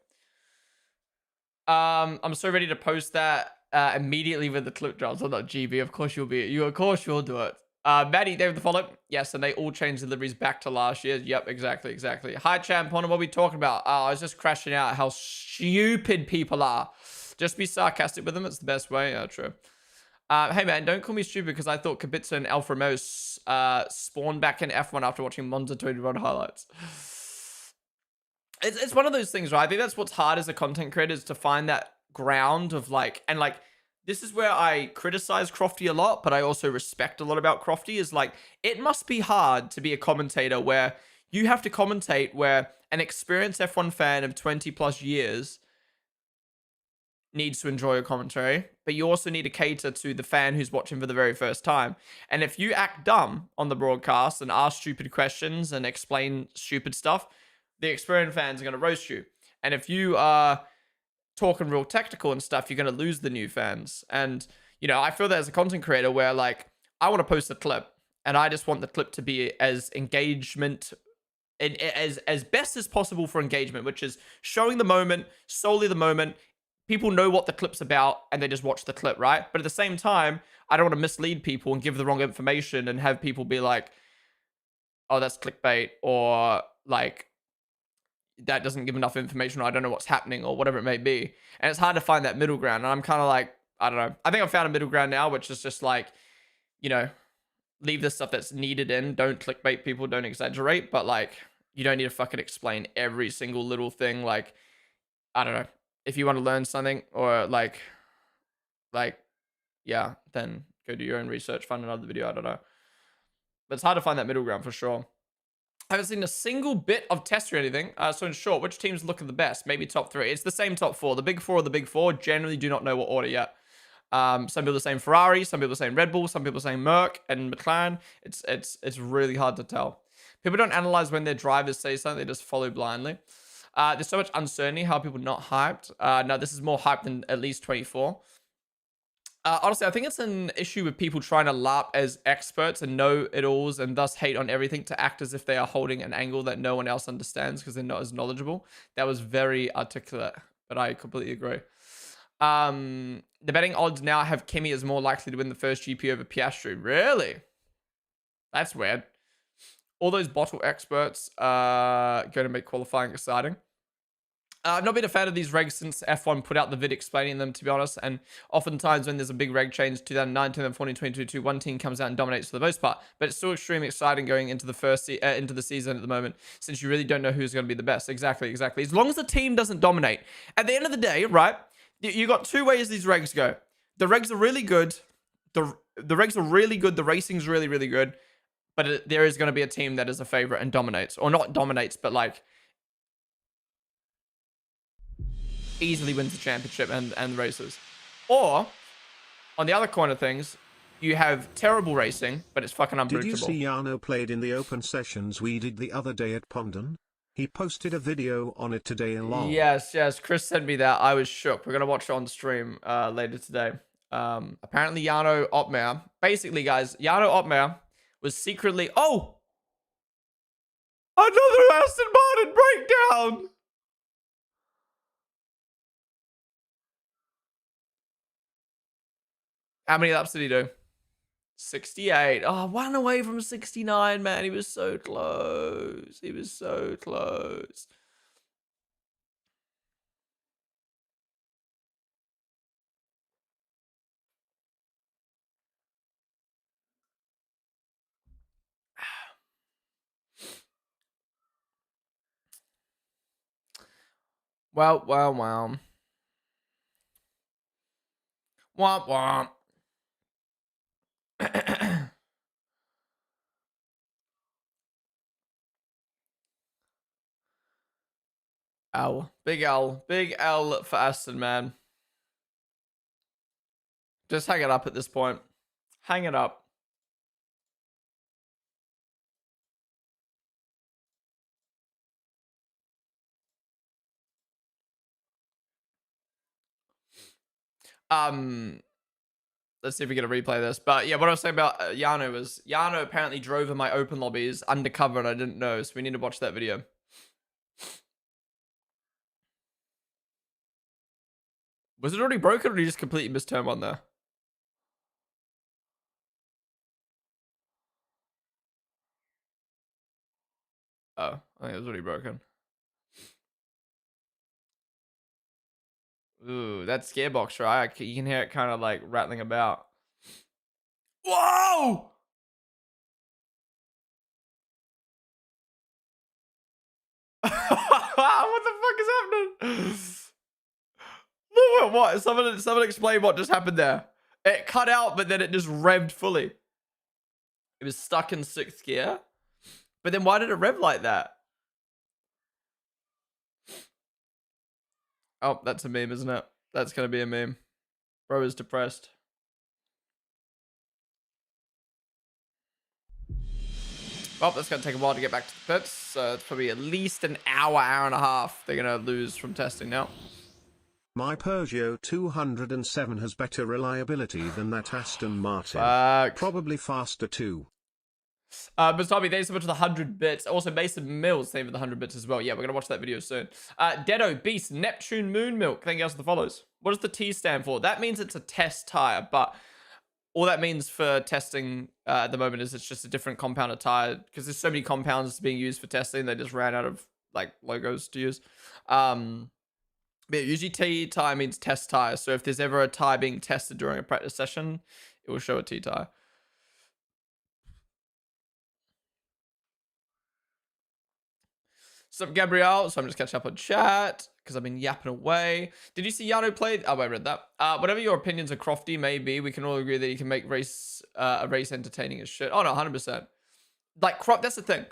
I'm so ready to post that immediately with the clip drops. I'm not GB. Of course you'll be. Of course you'll do it. Maddie, they have the follow. Yes, and they all changed deliveries back to last year. Yep, exactly. Hi, Champ. What are we talking about? I was just crashing out how stupid people are. Just be sarcastic with them. It's the best way. Yeah, true. Hey, man, don't call me stupid because I thought Kubica and Alfa Romeo spawned back in F1 after watching Monza 21 highlights. It's one of those things, right? I think that's what's hard as a content creator is to find that ground of like, and like, this is where I criticize Crofty a lot, but I also respect a lot about Crofty is like, it must be hard to be a commentator where you have to commentate where an experienced F1 fan of 20 plus years needs to enjoy a commentary, but you also need to cater to the fan who's watching for the very first time. And if you act dumb on the broadcast and ask stupid questions and explain stupid stuff, the experienced fans are going to roast you. And if you are talking real technical and stuff, you're going to lose the new fans. And, you know, I feel that as a content creator where like, I want to post a clip and I just want the clip to be as engagement, as best as possible for engagement, which is showing the moment, solely the moment. People know what the clip's about and they just watch the clip, right? But at the same time, I don't want to mislead people and give the wrong information and have people be like, oh, that's clickbait, or like, that doesn't give enough information, or I don't know what's happening, or whatever it may be. And it's hard to find that middle ground. And I'm kind of like, I don't know. I think I've found a middle ground now, which is just like, you know, leave the stuff that's needed in. Don't clickbait people. Don't exaggerate. But like, you don't need to fucking explain every single little thing. Like, I don't know. If you want to learn something or like, yeah, then go do your own research, find another video. I don't know. But it's hard to find that middle ground for sure. I haven't seen a single bit of test or anything. So in short, which teams look the best? Maybe top 3. It's the same top 4. The big 4 are the big 4. Generally do not know what order yet. Some people are saying Ferrari, some people are saying Red Bull, some people are saying Merc and McLaren. It's really hard to tell. People don't analyze when their drivers say something. They just follow blindly. There's so much uncertainty. How are people not hyped? No, this is more hyped than at least 24. Honestly, I think it's an issue with people trying to LARP as experts and know-it-alls and thus hate on everything to act as if they are holding an angle that no one else understands because they're not as knowledgeable. That was very articulate, but I completely agree. The betting odds now have Kimi as more likely to win the first GP over Piastri. Really? That's weird. all those bottle experts are going to make qualifying exciting. I've not been a fan of these regs since F1 put out the vid explaining them, to be honest. And oftentimes when there's a big reg change, 2019 and 2022, one team comes out and dominates for the most part. But it's still extremely exciting going into the into the season at the moment, since you really don't know who's going to be the best. Exactly. As long as the team doesn't dominate. At the end of the day, right? You got two ways these regs go. The regs are really good. The regs are really good. The racing's really, really good. But there is going to be a team that is a favorite and dominates, or not dominates, but like easily wins the championship and the races. Or, on the other corner of things, you have terrible racing, but it's fucking unpredictable. Did you see Jarno played in the open sessions we did the other day at Ponden? He posted a video on it today along. Yes. Chris sent me that. I was shook. We're going to watch it on stream later today. Apparently, Jarno Opmeer. Basically, guys, Jarno Opmeer was secretly... Oh! Another Aston Martin breakdown! How many laps did he do? 68. Oh, 1 away from 69, man. He was so close. He was so close. Wow. Womp womp. L. Big L. Big L for Aston, man. Just hang it up at this point. Hang it up. Let's see if we get a replay of this. But yeah, what I was saying about Jarno was Jarno apparently drove in my open lobbies undercover and I didn't know, so we need to watch that video. Was it already broken or did he just completely miss turn 1 there? Oh, I think it was already broken. Ooh, that's gearbox, right? You can hear it kind of like rattling about. Whoa! What the fuck is happening? What? Someone explain what just happened there. It cut out, but then it just revved fully. It was stuck in 6th gear. But then why did it rev like that? Oh, that's a meme, isn't it? That's going to be a meme. Bro is depressed. Well, that's going to take a while to get back to the pits. So it's probably at least an hour, hour and a half they're going to lose from testing now. My Peugeot 207 has better reliability than that Aston Martin. Probably faster too. But Tommy, thanks so much for the 100 bits. Also, Mason Mills, thank you for the 100 bits as well. Yeah, we're going to watch that video soon. Dedo, Beast, Neptune, Moon Milk. Thank you guys for the follows. What does the T stand for? That means it's a test tire, but all that means for testing at the moment is it's just a different compound of tire because there's so many compounds being used for testing. They just ran out of like logos to use. But usually T tire means test tire. So if there's ever a tire being tested during a practice session, it will show a T tire. What's up, Gabrielle? So I'm just catching up on chat because I've been yapping away. Did you see Jarno play? Oh, I read that. Whatever your opinions of Crofty may be, we can all agree that he can make a race entertaining as shit. Oh, no, 100%. Like, that's the thing.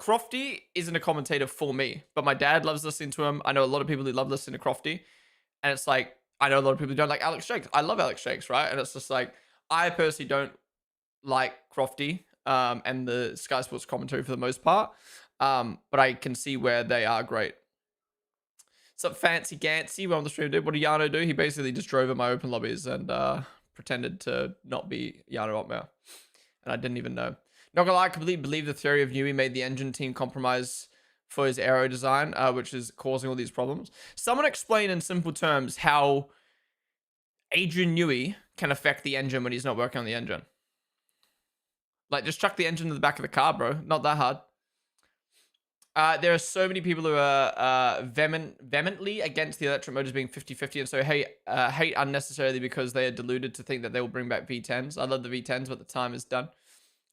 Crofty isn't a commentator for me, but my dad loves listening to him. I know a lot of people who love listening to Crofty. And it's like, I know a lot of people who don't like Alex Shakes. I love Alex Shakes, right? And it's just like, I personally don't like Crofty and the Sky Sports commentary for the most part. But I can see where they are great. What's up, Fancy Gancy? Well, on the stream, dude. What did Jarno do? He basically just drove in my open lobbies and pretended to not be Jarno Opmeer. And I didn't even know. Not gonna lie, I completely believe the theory of Newey made the engine team compromise for his aero design, which is causing all these problems. Someone explain in simple terms how Adrian Newey can affect the engine when he's not working on the engine. Like, just chuck the engine to the back of the car, bro. Not that hard. There are so many people who are vehemently against the electric motors being 50-50, and so hate unnecessarily because they are deluded to think that they will bring back V10s. I love the V10s, but the time is done.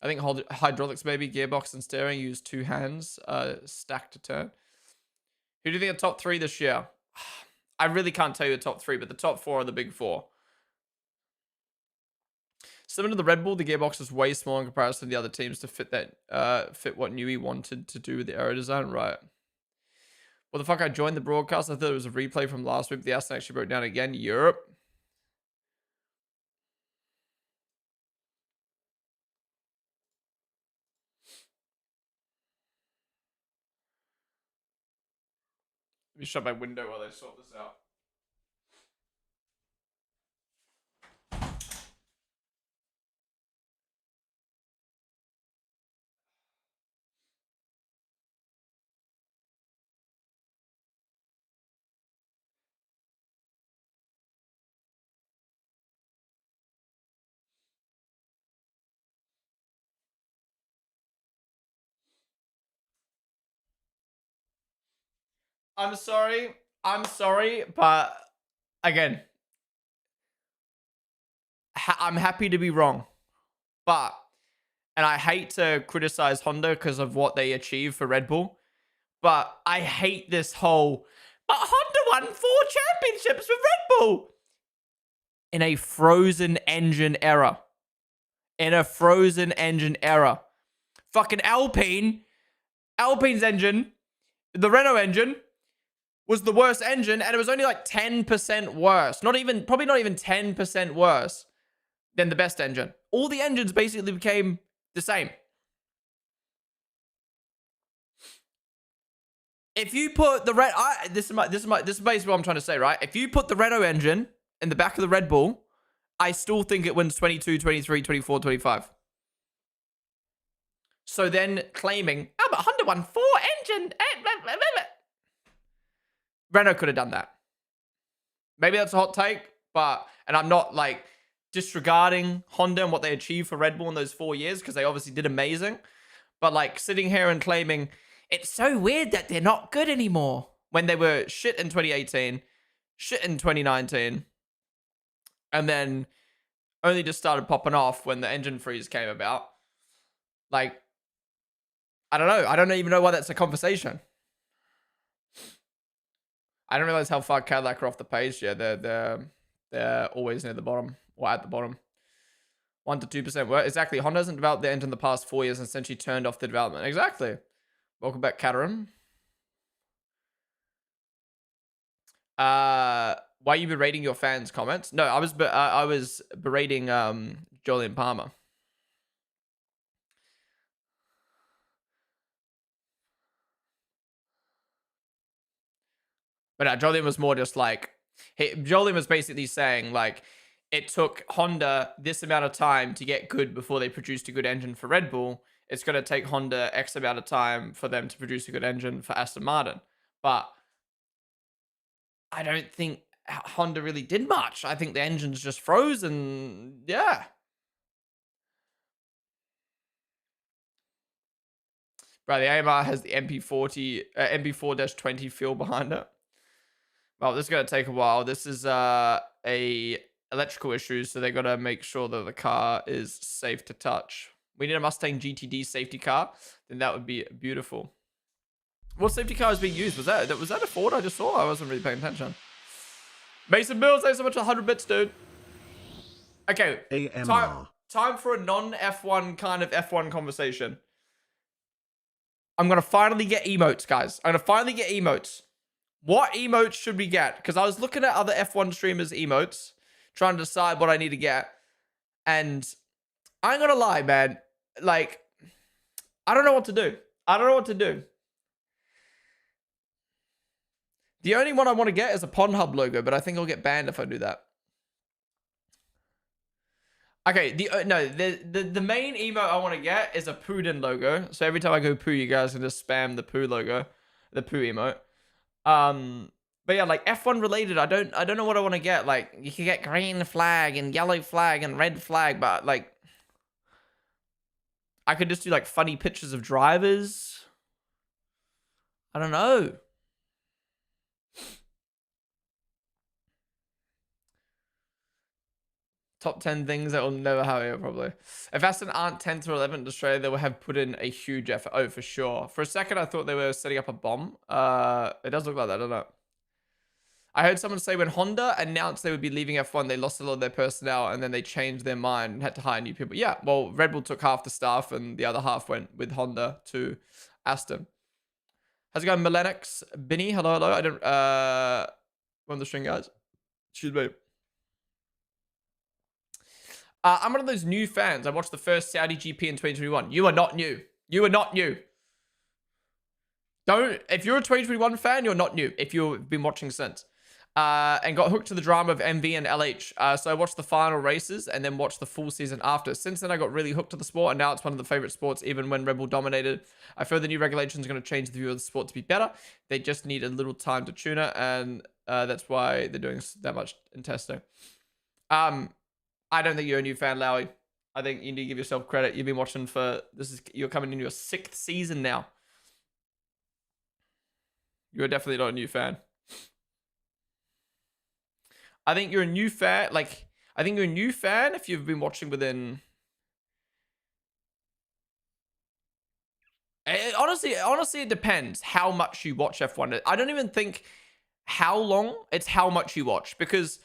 I think hydraulics, maybe, gearbox and steering use 2 hands stacked to turn. Who do you think are top 3 this year? I really can't tell you the top 3, but the top 4 are the big 4. Similar to the Red Bull, the gearbox is way smaller in comparison to the other teams to fit what Newey wanted to do with the aero design. Right. Well, the fuck, I joined the broadcast. I thought it was a replay from last week. The Aston actually broke down again. Europe. Let me shut my window while they sort this out. I'm sorry, but again, I'm happy to be wrong, and I hate to criticize Honda because of what they achieved for Red Bull, but I hate this whole, but Honda won 4 championships with Red Bull in a frozen engine era. Fucking Alpine's engine, the Renault engine, was the worst engine, and it was only like 10% worse. Probably not even 10% worse than the best engine. All the engines basically became the same. If you put the this is basically what I'm trying to say, right? If you put the Renault engine in the back of the Red Bull, I still think it wins 22, 23, 24, 25. So then claiming, oh, but Honda won 4 engine. Renault could have done that. Maybe that's a hot take, and I'm not like disregarding Honda and what they achieved for Red Bull in those 4 years, because they obviously did amazing. But like sitting here and claiming it's so weird that they're not good anymore when they were shit in 2018, shit in 2019, and then only just started popping off when the engine freeze came about. Like, I don't know. I don't even know why that's a conversation. I didn't realize how far Cadillac are off the page. Yeah, they're always near the bottom or at the bottom. 1 to 2%. Well, exactly. Honda hasn't developed their engine in the past 4 years and essentially turned off the development. Exactly. Welcome back, Caterham. Why are you berating your fans' comments? No, I was berating Jolyon Palmer. But Jolyon was more just like, Jolyon was basically saying, like, it took Honda this amount of time to get good before they produced a good engine for Red Bull. It's going to take Honda X amount of time for them to produce a good engine for Aston Martin. But I don't think Honda really did much. I think the engine's just froze, and yeah. Bro, the AMR has the MP4-20 feel behind it. Well, this is going to take a while. This is a electrical issue, so they got to make sure that the car is safe to touch. We need a Mustang GTD safety car, then that would be beautiful. What safety car is being used? Was that a Ford I just saw? I wasn't really paying attention. Mason Mills, thanks so much for 100 bits, dude. Okay, time for a non-F1 kind of F1 conversation. I'm going to finally get emotes, guys. I'm going to finally get emotes. What emotes should we get? Because I was looking at other F1 streamers' emotes, trying to decide what I need to get. And I ain't going to lie, man. Like, I don't know what to do. The only one I want to get is a Pornhub logo, but I think I'll get banned if I do that. Okay, the main emote I want to get is a Ponden logo. So every time I go poo, you guys can just spam the poo logo, the poo emote. But yeah, like F1 related, I don't know what I want to get. Like, you can get green flag and yellow flag and red flag, but like, I could just do like funny pictures of drivers. I don't know. Top 10 things that will never happen, probably. If Aston aren't 10th or 11th in Australia, they will have put in a huge effort. Oh, for sure. For a second, I thought they were setting up a bomb. It does look like that. I don't know. I heard someone say when Honda announced they would be leaving F1, they lost a lot of their personnel and then they changed their mind and had to hire new people. Yeah, well, Red Bull took half the staff and the other half went with Honda to Aston. How's it going, Milenix? Binny, hello, hello. I don't, on the string, guys. Excuse me. I'm one of those new fans. I watched the first Saudi GP in 2021. You are not new. You are not new. If you're a 2021 fan, you're not new. If you've been watching since. And got hooked to the drama of MV and LH. So I watched the final races and then watched the full season after. Since then, I got really hooked to the sport, and now it's one of the favorite sports, even when Red Bull dominated. I feel the new regulations are going to change the view of the sport to be better. They just need a little time to tune it, and that's why they're doing that much in testing. I don't think you're a new fan, Lowy. I think you need to give yourself credit. You've been watching for you're coming into your 6th season now. You're definitely not a new fan. I think you're a new fan. Like, I think you're a new fan if you've been watching within. Honestly, it depends how much you watch F1. I don't even think how long. It's how much you watch, because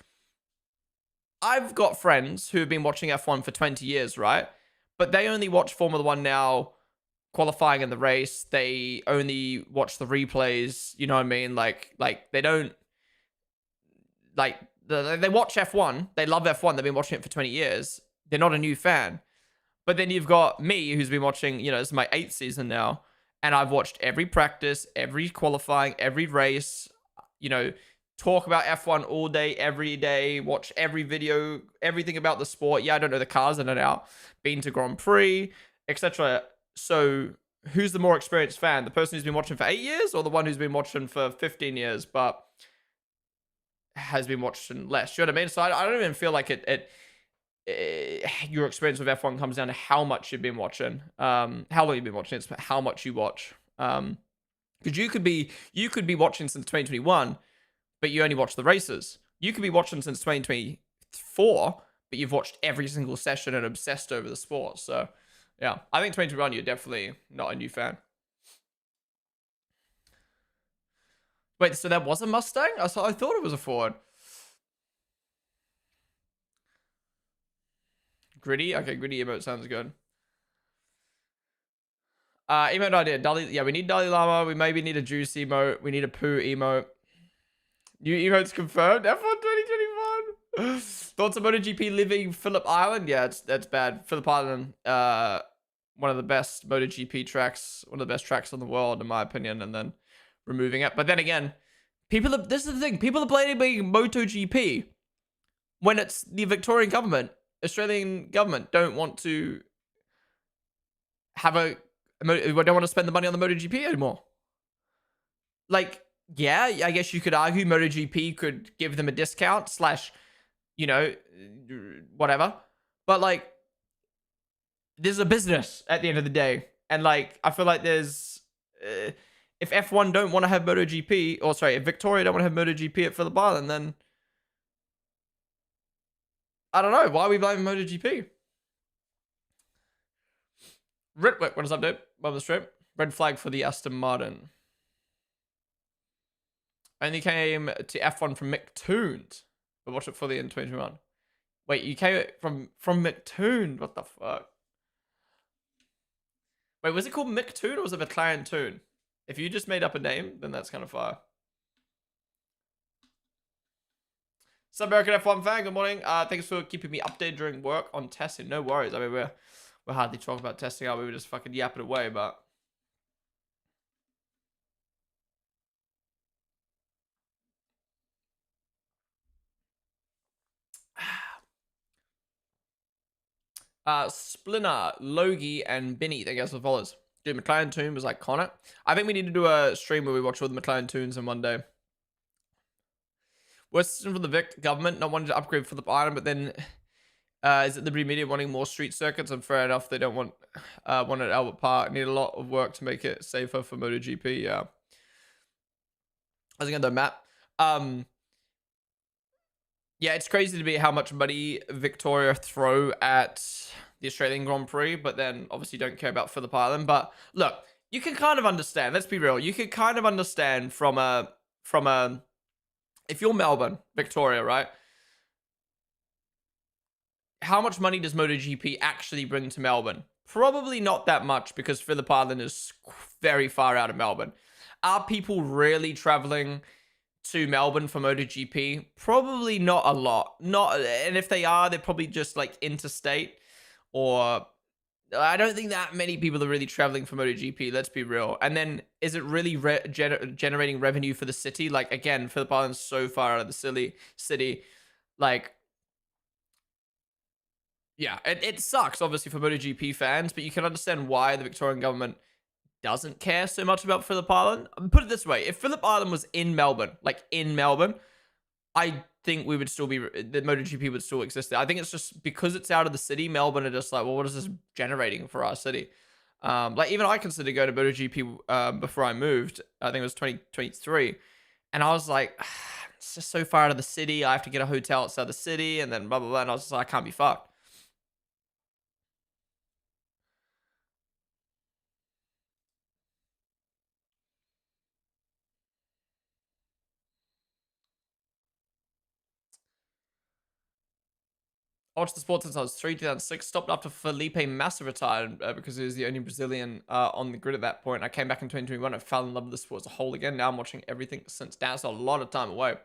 I've got friends who have been watching F1 for 20 years, right? But they only watch Formula 1 now, qualifying in the race. They only watch the replays, you know what I mean? Like they don't, like, they watch F1. They love F1. They've been watching it for 20 years. They're not a new fan. But then you've got me, who's been watching, you know, this is my 8th season now, and I've watched every practice, every qualifying, every race, you know, talk about F1 all day, every day, watch every video, everything about the sport. Yeah, I don't know the cars in and out. Been to Grand Prix, etc. So who's the more experienced fan? The person who's been watching for 8 years, or the one who's been watching for 15 years but has been watching less? You know what I mean? So I don't even feel like your experience with F1 comes down to how much you've been watching, how long you've been watching. It's how much you watch. Because you could be watching since 2021, but you only watch the races. You could be watching since 2024, but you've watched every single session and obsessed over the sport. So, yeah, I think 2021, you're definitely not a new fan. Wait, so that was a Mustang? I thought it was a Ford. Gritty? Okay, gritty emote sounds good. Emote idea. Yeah, we need Dalai Lama. We maybe need a Juice emote. We need a Poo emote. New emotes confirmed. F1 2021. Thoughts on MotoGP leaving Phillip Island? Yeah, that's bad. Phillip Island, one of the best MotoGP tracks, one of the best tracks in the world, in my opinion, and then removing it. But then again, this is the thing. People are blaming MotoGP when it's the Victorian government, Australian government, don't want to have don't want to spend the money on the MotoGP anymore. Like, yeah, I guess you could argue MotoGP could give them a discount / you know, whatever. But, like, this is a business at the end of the day. And, like, I feel like there's... if F1 don't want to have MotoGP... Or, sorry, if Victoria don't want to have MotoGP at Phillip Island, then... I don't know. Why are we blaming MotoGP? Wait, what is up, dude? Welcome to the stream. Red flag for the Aston Martin. Only came to F1 from McTooned, but watched it fully in 2021. Wait, you came from McTooned? What the fuck? Wait, was it called McToon or was it McLaren Toon? If you just made up a name, then that's kind of fire. What's up, American F1 fan? Good morning. Thanks for keeping me updated during work on testing. No worries. I mean, we're hardly talking about testing out. We were just fucking yapping away, but... Splinter, Logie, and Binny, I guess, the followers. Dude, McLaren Toon was iconic. I think we need to do a stream where we watch all the McLaren Toons in one day. Worst decision for the Vic government, not wanting to upgrade for the item, but then Is it Liberty Media wanting more street circuits? And fair enough, they don't want one at Albert Park. Need a lot of work to make it safer for MotoGP. Yeah. How's it going though, Matt? Yeah, it's crazy to me how much money Victoria throw at the Australian Grand Prix, but then obviously don't care about Phillip Island. But look, you can kind of understand. Let's be real. You can kind of understand from a if you're Melbourne, Victoria, right? How much money does MotoGP actually bring to Melbourne? Probably not that much because Phillip Island is very far out of Melbourne. Are people really traveling to Melbourne for MotoGP? Probably not a lot. And if they are, they're probably just like interstate, or I don't think that many people are really traveling for MotoGP. Let's be real. And then is it really generating revenue for the city? Like again, Phillip Island's so far out of the city, like. Yeah, it sucks, obviously, for MotoGP fans, but you can understand why the Victorian government doesn't care so much about Phillip Island. Put it this way, if Phillip Island was in Melbourne, I think we would still be, the MotoGP would still exist there. I think it's just because it's out of the city, Melbourne are just like, well, what is this generating for our city? Like, even I considered going to MotoGP before I moved. I think it was 2023. And I was like, it's just so far out of the city. I have to get a hotel outside the city, and then blah, blah, blah. And I was just like, I can't be fucked. I watched the sport since I was 3, 2006. Stopped after Felipe Massa retired because he was the only Brazilian on the grid at that point. I came back in 2021 and fell in love with the sport as a whole again. Now I'm watching everything since. That's a lot of time away.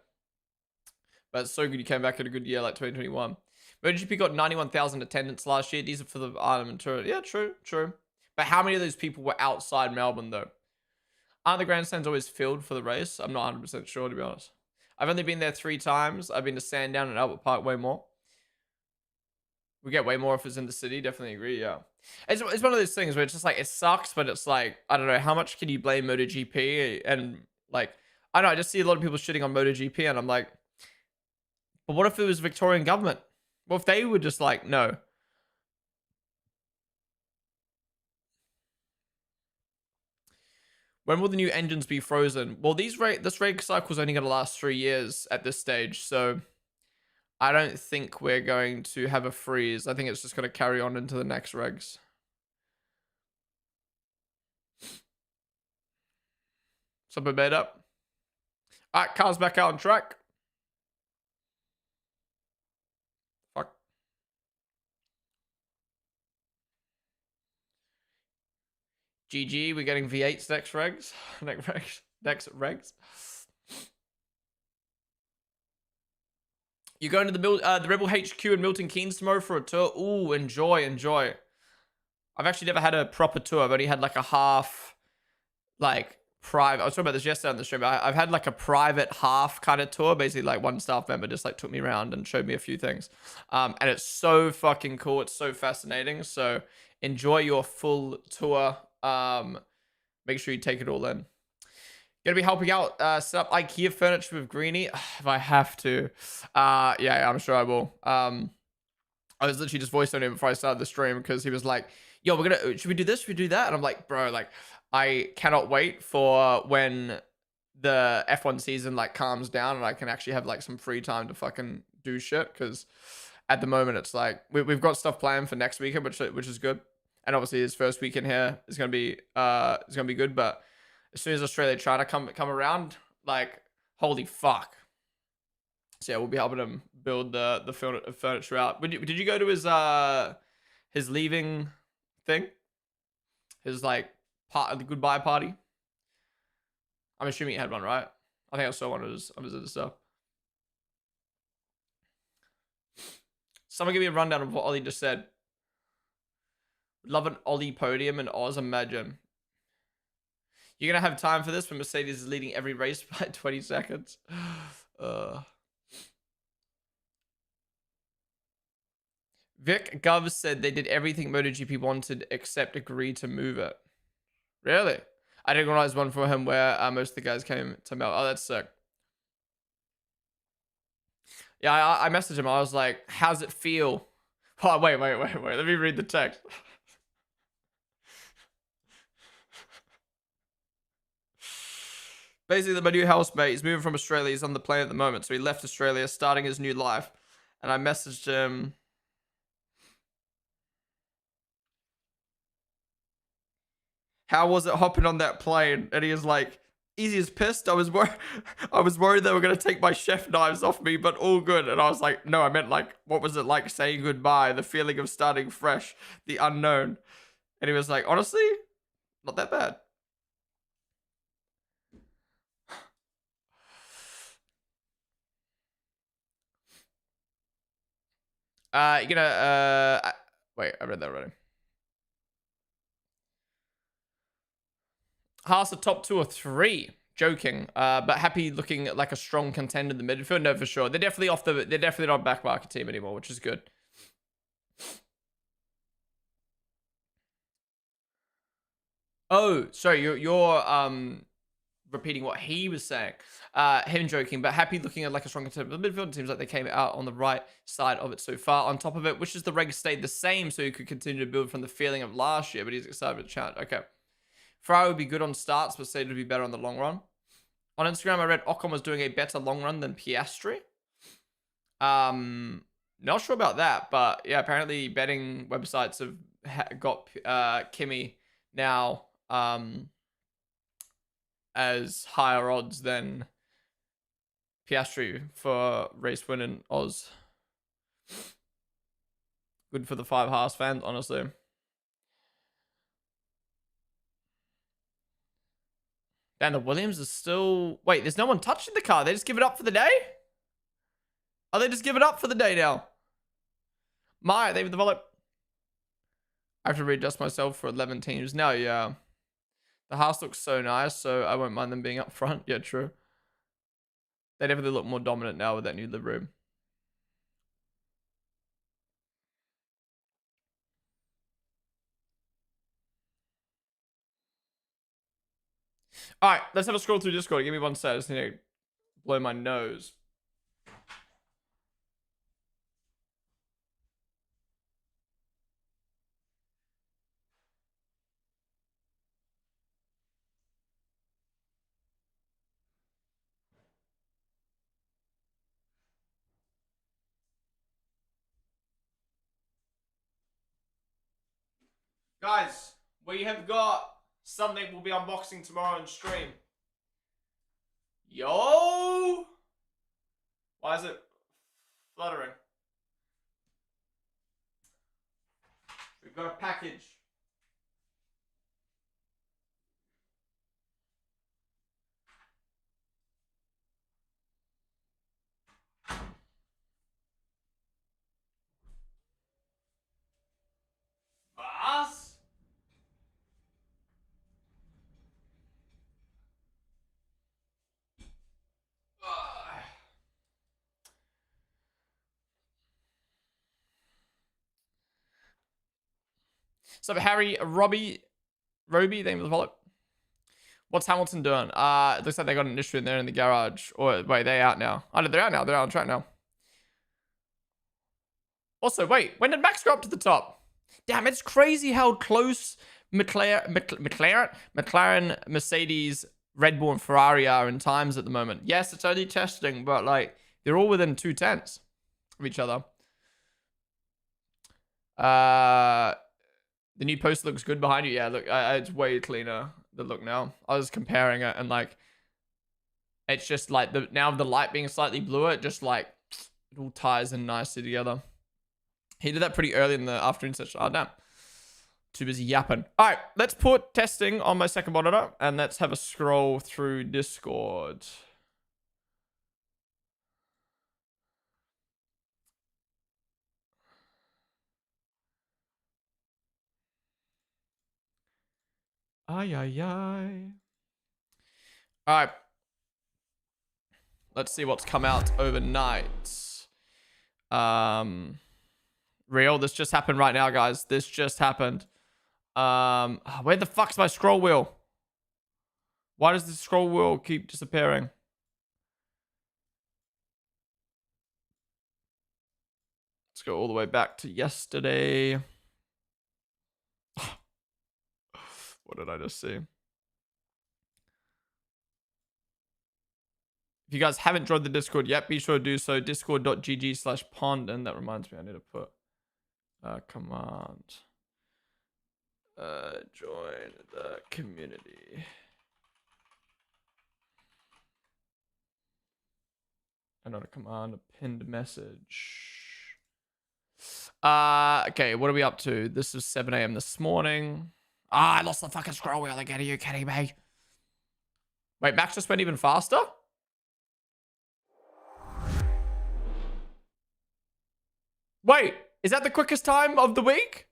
But it's so good you came back in a good year like 2021. MotoGP got 91,000 attendance last year. These are for the Ironman Tour. Yeah, true. But how many of those people were outside Melbourne though? Aren't the grandstands always filled for the race? I'm not 100% sure, to be honest. I've only been there 3 times. I've been to Sandown and Albert Park way more. We get way more if it's in the city. Definitely agree. Yeah, it's one of those things where it's just like it sucks, but it's like I don't know how much can you blame MotoGP, and like I don't know, I just see a lot of people shitting on MotoGP, and I'm like, but what if it was Victorian government? Well, if they were just like no. When will the new engines be frozen? Well, this race cycle is only going to last 3 years at this stage, so I don't think we're going to have a freeze. I think it's just going to carry on into the next regs. Something made up. All right, car's back out on track. Fuck. GG, we're getting V8s next regs. Next regs. You're going to the Rebel HQ in Milton Keynes tomorrow for a tour. Ooh, enjoy. I've actually never had a proper tour. I've only had like a half, like private. I was talking about this yesterday on the stream. I've had like a private half kind of tour. Basically, like one staff member just like took me around and showed me a few things. And it's so fucking cool. It's so fascinating. So enjoy your full tour. Make sure you take it all in. Gonna be helping out set up IKEA furniture with Greenie if I have to. Yeah, I'm sure I will. I was literally just voice noting him before I started the stream because he was like, yo, should we do this? Should we do that? And I'm like, bro, like I cannot wait for when the F1 season like calms down and I can actually have like some free time to fucking do shit, because at the moment it's like we've got stuff planned for next weekend, which is good. And obviously his first weekend here is gonna be good, but as soon as Australia China come around, like holy fuck. So yeah, we'll be helping him build the furniture out. Did you go to his leaving thing? His like the goodbye party? I'm assuming he had one, right? I think I saw one of his other stuff. Someone give me a rundown of what Ollie just said. Love an Ollie podium in Oz, imagine. You're going to have time for this when Mercedes is leading every race by 20 seconds. Vic Gov said they did everything MotoGP wanted except agree to move it. Really? I didn't realize one for him where most of the guys came to Mel. Oh, that's sick. Yeah, I messaged him. I was like, how's it feel Oh, wait. Let me read the text. Basically, my new housemate is moving from Australia. He's on the plane at the moment, so he left Australia, starting his new life. And I messaged him. How was it hopping on that plane? And he was like, easy as pissed. I was worried they were gonna take my chef knives off me, but all good. And I was like, no, I meant like, what was it like saying goodbye? The feeling of starting fresh, the unknown. And he was like, honestly, not that bad. You're gonna wait, I read that already. Haas a top 2 or 3. Joking. But happy looking like a strong contender in the midfield. No, for sure. They're definitely not a back market team anymore, which is good. Oh, sorry, you're repeating what he was saying. Him joking, but happy looking at like a strong contender. The midfield seems like they came out on the right side of it so far. On top of it, which is the reg stayed the same, so he could continue to build from the feeling of last year, but he's excited with the challenge. Okay. Ferrari would be good on starts, but said to be better on the long run. On Instagram, I read Ocon was doing a better long run than Piastri. Not sure about that, but yeah, apparently betting websites have got Kimi now as higher odds than Piastri for race win in Oz. Good for the 5 Haas fans, honestly. And the Williams is still... Wait, there's no one touching the car. They just give it up for the day? Oh, they just give it up for the day now? My, they've developed... I have to readjust myself for 11 teams. No, yeah. The Haas looks so nice, so I won't mind them being up front. Yeah, true. They definitely look more dominant now with that new livery. All right, let's have a scroll through Discord. Give me one sec. I just need to blow my nose. Guys, we have got something we'll be unboxing tomorrow on stream. Yo! Why is it fluttering? We've got a package. Was? So Harry, Roby, the name of the wallet. What's Hamilton doing? It looks like they got an issue in there in the garage. Or wait, they out now. Oh, no, they're out now. They're out on track now. Also, wait, when did Max go up to the top? Damn, it's crazy how close McLaren, Mercedes, Red Bull, and Ferrari are in times at the moment. Yes, it's only testing, but like they're all within 2/10 of each other. The new post looks good behind you. Yeah, look, it's way cleaner. The look now. I was comparing it, and like, it's just like now the light being slightly bluer, it just like it all ties in nicely together. He did that pretty early in the afternoon session. Oh damn, too busy yapping. All right, let's put testing on my second monitor, and let's have a scroll through Discord. Ay, ay, ay. All right. Let's see what's come out overnight. Real, this just happened right now, guys. This just happened. Where the fuck's my scroll wheel? Why does the scroll wheel keep disappearing? go all the way back to yesterday. What did I just see? If you guys haven't joined the Discord yet, be sure to do so. Discord.gg/Ponden. That reminds me, I need to put command. Join the community. And not a command, a pinned message. Okay, what are we up to? This is 7 a.m. this morning. I lost the fucking scroll wheel again. Are you kidding me? Wait, Max just went even faster? Wait, is that the quickest time of the week?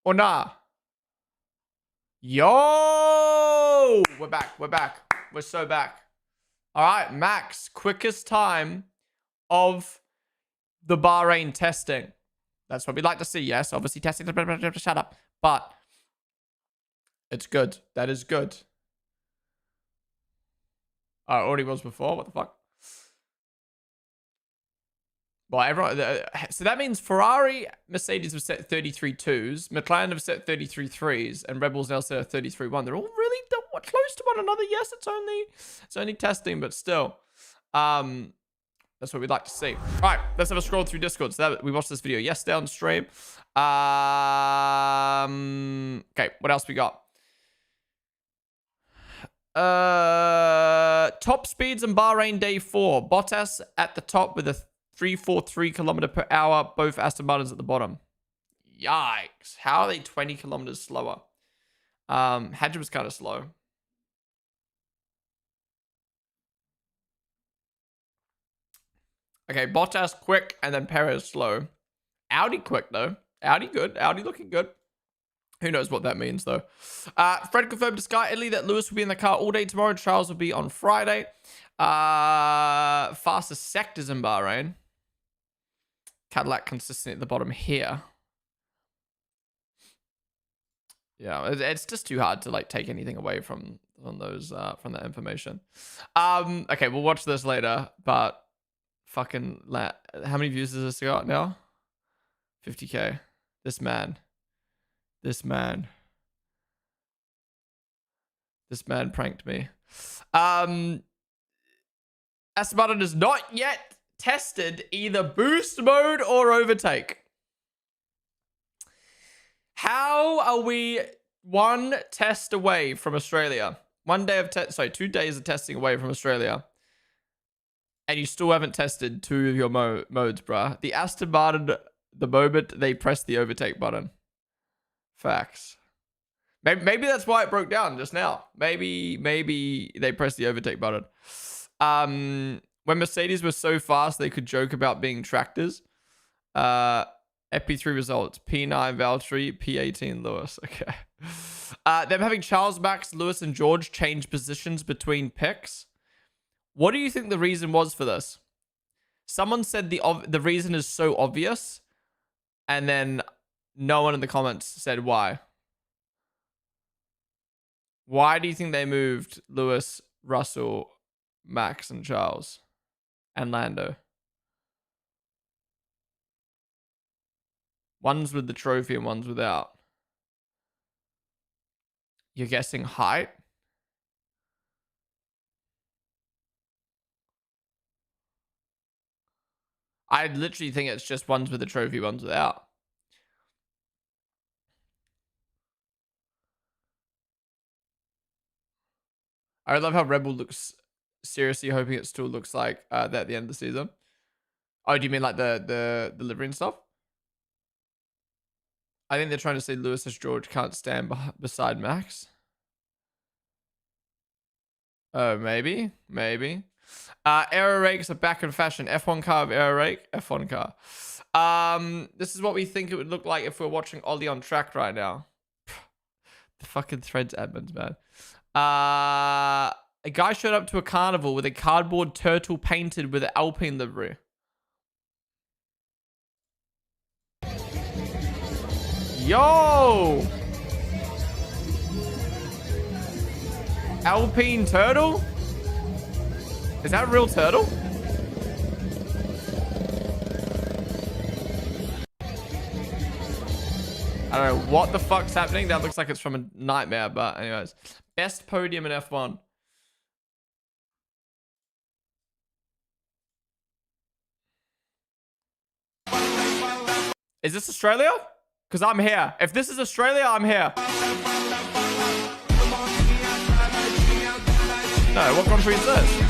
Or nah? Yo! We're back. We're back. We're so back. All right, Max, quickest time of the Bahrain testing. That's what we'd like to see, yes. Obviously, testing. Shut up. But it's good. That is good. Oh, it already was before. What the fuck? Well, everyone. So that means Ferrari, Mercedes have set 33.2s, McLaren have set 33.3s, and Red Bull's now set a 33.1. They're all really close to one another. Yes, it's only testing, but still, that's what we'd like to see. All right, let's have a scroll through Discord. So we watched this video yesterday on stream. Okay, what else we got? Top speeds in Bahrain day 4. Bottas at the top with a 343 km/h. Both Aston Martins at the bottom. Yikes! How are they 20 kilometers slower? Hadji was kind of slow. Okay, Bottas quick and then Perez slow. Audi quick though. Audi good. Audi looking good. Who knows what that means though. Fred confirmed to Sky Italy that Lewis will be in the car all day tomorrow. Charles will be on Friday. Fastest sectors in Bahrain. Cadillac consistent at the bottom here. Yeah, it's just too hard to like take anything away from those from that information. Okay, we'll watch this later, but fucking how many views has this got now? 50k. This man pranked me. Aston Martin is not yet tested either boost mode or overtake. How are we one test away from Australia? 2 days of testing away from Australia. And you still haven't tested 2 of your modes, bruh. The Aston Martin, the moment they press the overtake button. Facts. Maybe that's why it broke down just now. Maybe they pressed the overtake button. When Mercedes was so fast, they could joke about being tractors. FP3 results. P9 Valtteri, P18 Lewis. Okay. Them having Charles, Max, Lewis, and George change positions between picks. What do you think the reason was for this? Someone said the reason is so obvious. And then no one in the comments said why. Why do you think they moved Lewis, Russell, Max, and Charles? And Lando? One's with the trophy and one's without. You're guessing height? I literally think it's just one's with the trophy, one's without. I love how Red Bull looks, seriously hoping it still looks like that at the end of the season. Oh, do you mean like the livery and stuff? I think they're trying to say Lewis as George can't stand beside Max. Oh, maybe. Aero rakes are back in fashion. F1 car of aero rake. F1 car. This is what we think it would look like if we're watching Ollie on track right now. The fucking Threads admins, man. A guy showed up to a carnival with a cardboard turtle painted with an Alpine livery. Yo! Alpine turtle? Is that a real turtle? I don't know what the fuck's happening. That looks like it's from a nightmare, but anyways. Best podium in F1. Is this Australia? Because I'm here. If this is Australia, I'm here. No, what country is this?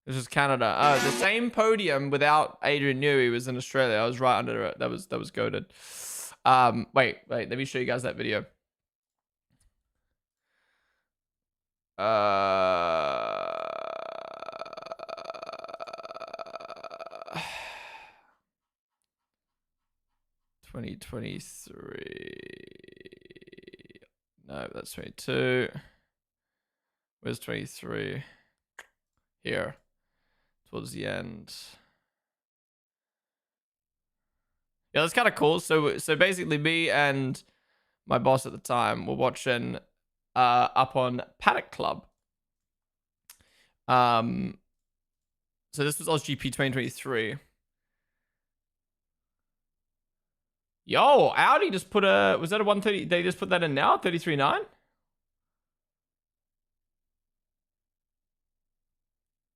This is Canada. The same podium without Adrian Newey was in Australia. I was right under it. That was goated. Wait. Let me show you guys that video. 2023. No, that's 22. Where's 23? Here. Towards the end. Yeah, that's kind of cool. So basically me and my boss at the time were watching up on Paddock Club. So this was OzGP 2023. Yo, Audi just put a, was that a 130? They just put that in now? 33.9?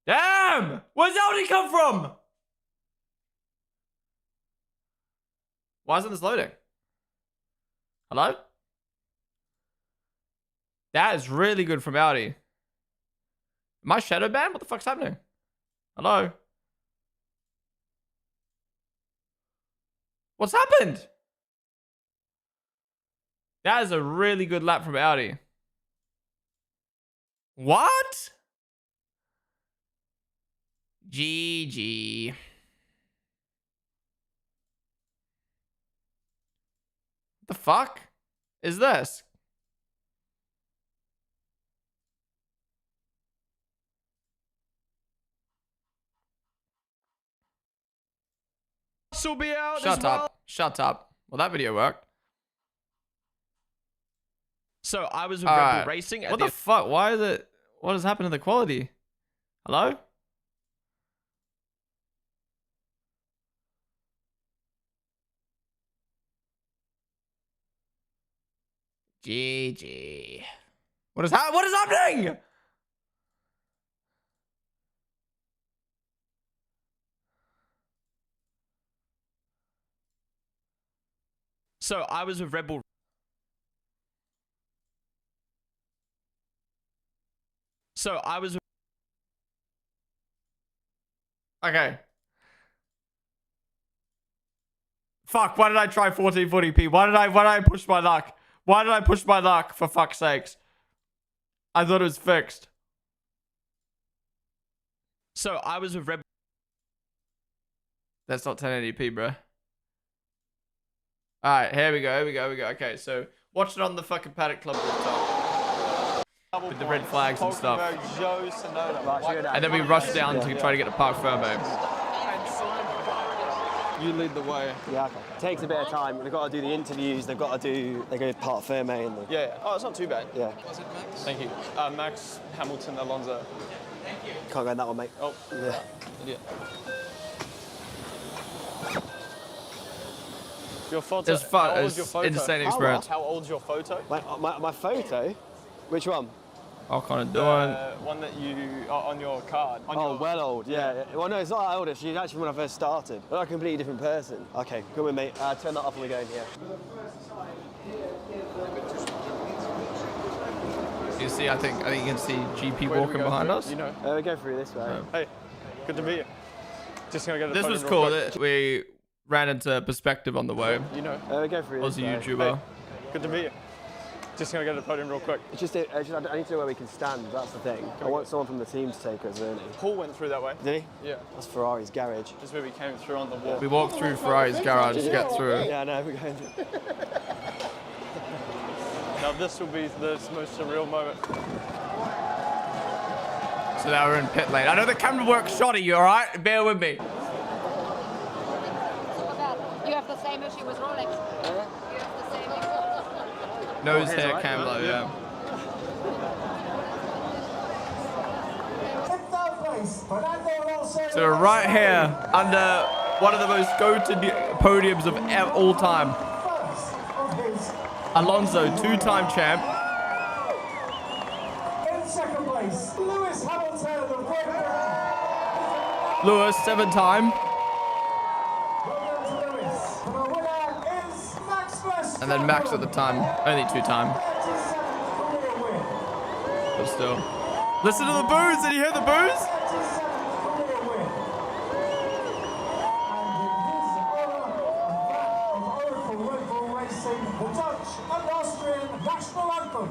Damn! Where's Audi come from? Why isn't this loading? Hello? That is really good from Audi. Am I shadow banned? What the fuck's happening? Hello? What's happened? That is a really good lap from Audi. What? GG. What the fuck is this? Will be out. Shut up. Shut up. Well, that video worked. So I was with Red Bull Racing. What the fuck? Why is it? What has happened to the quality? Hello? GG. What is happening? So I was with Red Bull. So I was. Okay. Fuck, why did I try 1440p? Why did I push my luck? Why did I push my luck, for fuck's sakes? I thought it was fixed. So I was with Red Bull. That's not 1080p, bro. Alright, here we go. Okay, so watch it on the fucking Paddock Club rooftop. With the red flags and stuff. And then we rush down to try to get to Park Fermo. You lead the way. Yeah, okay. Takes a bit of time. They've got to do the interviews. They go to Park Ferme. And Yeah. Oh, it's not too bad. yeah. Thank you. Max, Hamilton, Alonso. Can't go in that one, mate. Oh, Yeah. idiot. Your photo. It's How fun. old's your It's photo? insane experience. How old's your photo? My photo? Which one? All kind of doing. One that you on your card. On Oh, your, well old, yeah. Well, no, it's not that old. She's actually when I first started. But I'm a completely different person. Okay, come with me. Turn that off and we're going here. You see, I think you can see GP Where do we walking go behind through? us. You know. We go through this way. Hey, good to meet you. Just gonna go to the This podium was real cool. quick. We ran into Perspective on the way. You know. We go through this Aussie way. YouTuber. Hey, good to meet you. Just gonna go to the podium real quick. It's just, I need to know where we can stand. That's the thing. I want someone from the team to take us, really. Paul went through that way. Did he? Yeah. That's Ferrari's garage. This is where we came through on the wall. We walked through Ferrari's garage to get through. Yeah, no, we're going. Now this will be the most surreal moment. So now we're in pit lane. I know the camera works shoddy, you alright? Bear with me. You have the same issue with Rolex. You have the same issue. Nose hair cam low, yeah. So right here, under one of the most go-to podiums of all time. Alonso, two-time champ. In second place, Lewis Hamilton of Great Britain. Lewis, seven-time. And then Max at the time, only two-time. But still. Listen to the boos. Did you hear the boos?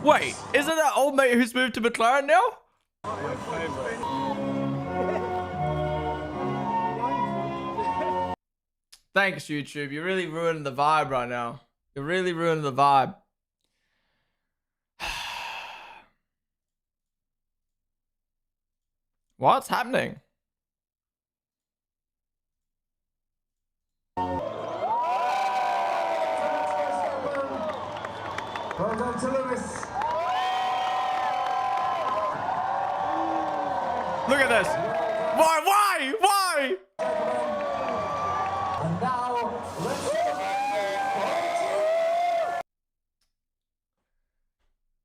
Wait, isn't that old mate who's moved to McLaren now? Thanks, YouTube. You're really ruining the vibe right now. You're really ruining the vibe. What's happening? Well done to Lewis. Look at this. Why? And now, let's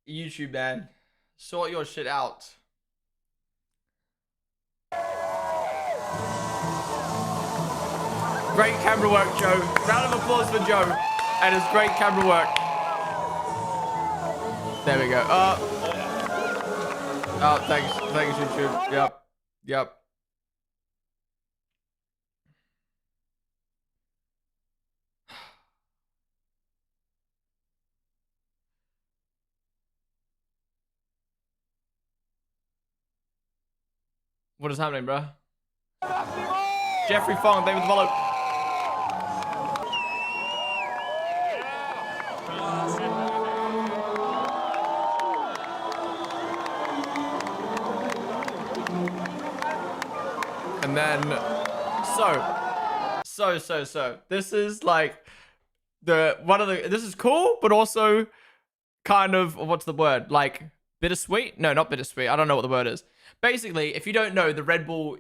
YouTube, man. Sort your shit out. Great camera work, Joe. Round of applause for Joe and his great camera work. There we go. Oh, thanks, YouTube. Yep. What is happening, bro? Jeffrey Fong, thank you for the follow. And then, so, this is like this is cool, but also kind of, what's the word? Like bittersweet? No, not bittersweet. I don't know what the word is. Basically, if you don't know, the Red Bull,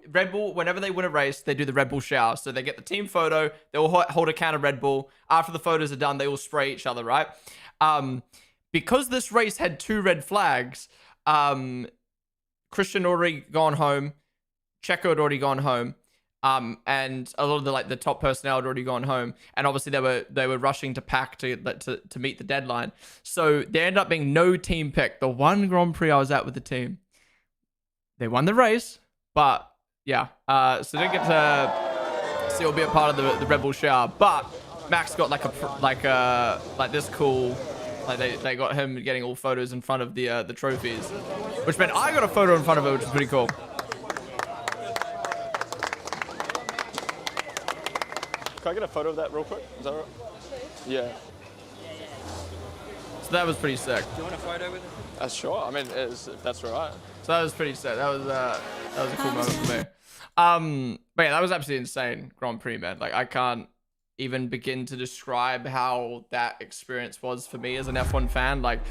whenever they win a race, they do the Red Bull shower. So they get the team photo, they will hold a can of Red Bull. After the photos are done, they all spray each other, right? Because this race had 2 red flags, Christian already gone home, Checo had already gone home, and a lot of the top personnel had already gone home, and obviously they were rushing to pack to meet the deadline. So there ended up being no team pick. The one Grand Prix I was at with the team, they won the race, but yeah, so didn't get to still be a part of the Red Bull shower. But Max got like this cool. Like they got him getting all photos in front of the trophies, which meant I got a photo in front of it, which is pretty cool. Can I get a photo of that real quick? Is that right? Yeah. So that was pretty sick. Do you want a photo with him? Sure. I mean, if that's all right. So that was pretty sick. That was a cool moment for me. But yeah, that was absolutely insane Grand Prix, man. Like I can't even begin to describe how that experience was for me as an F1 fan. Like,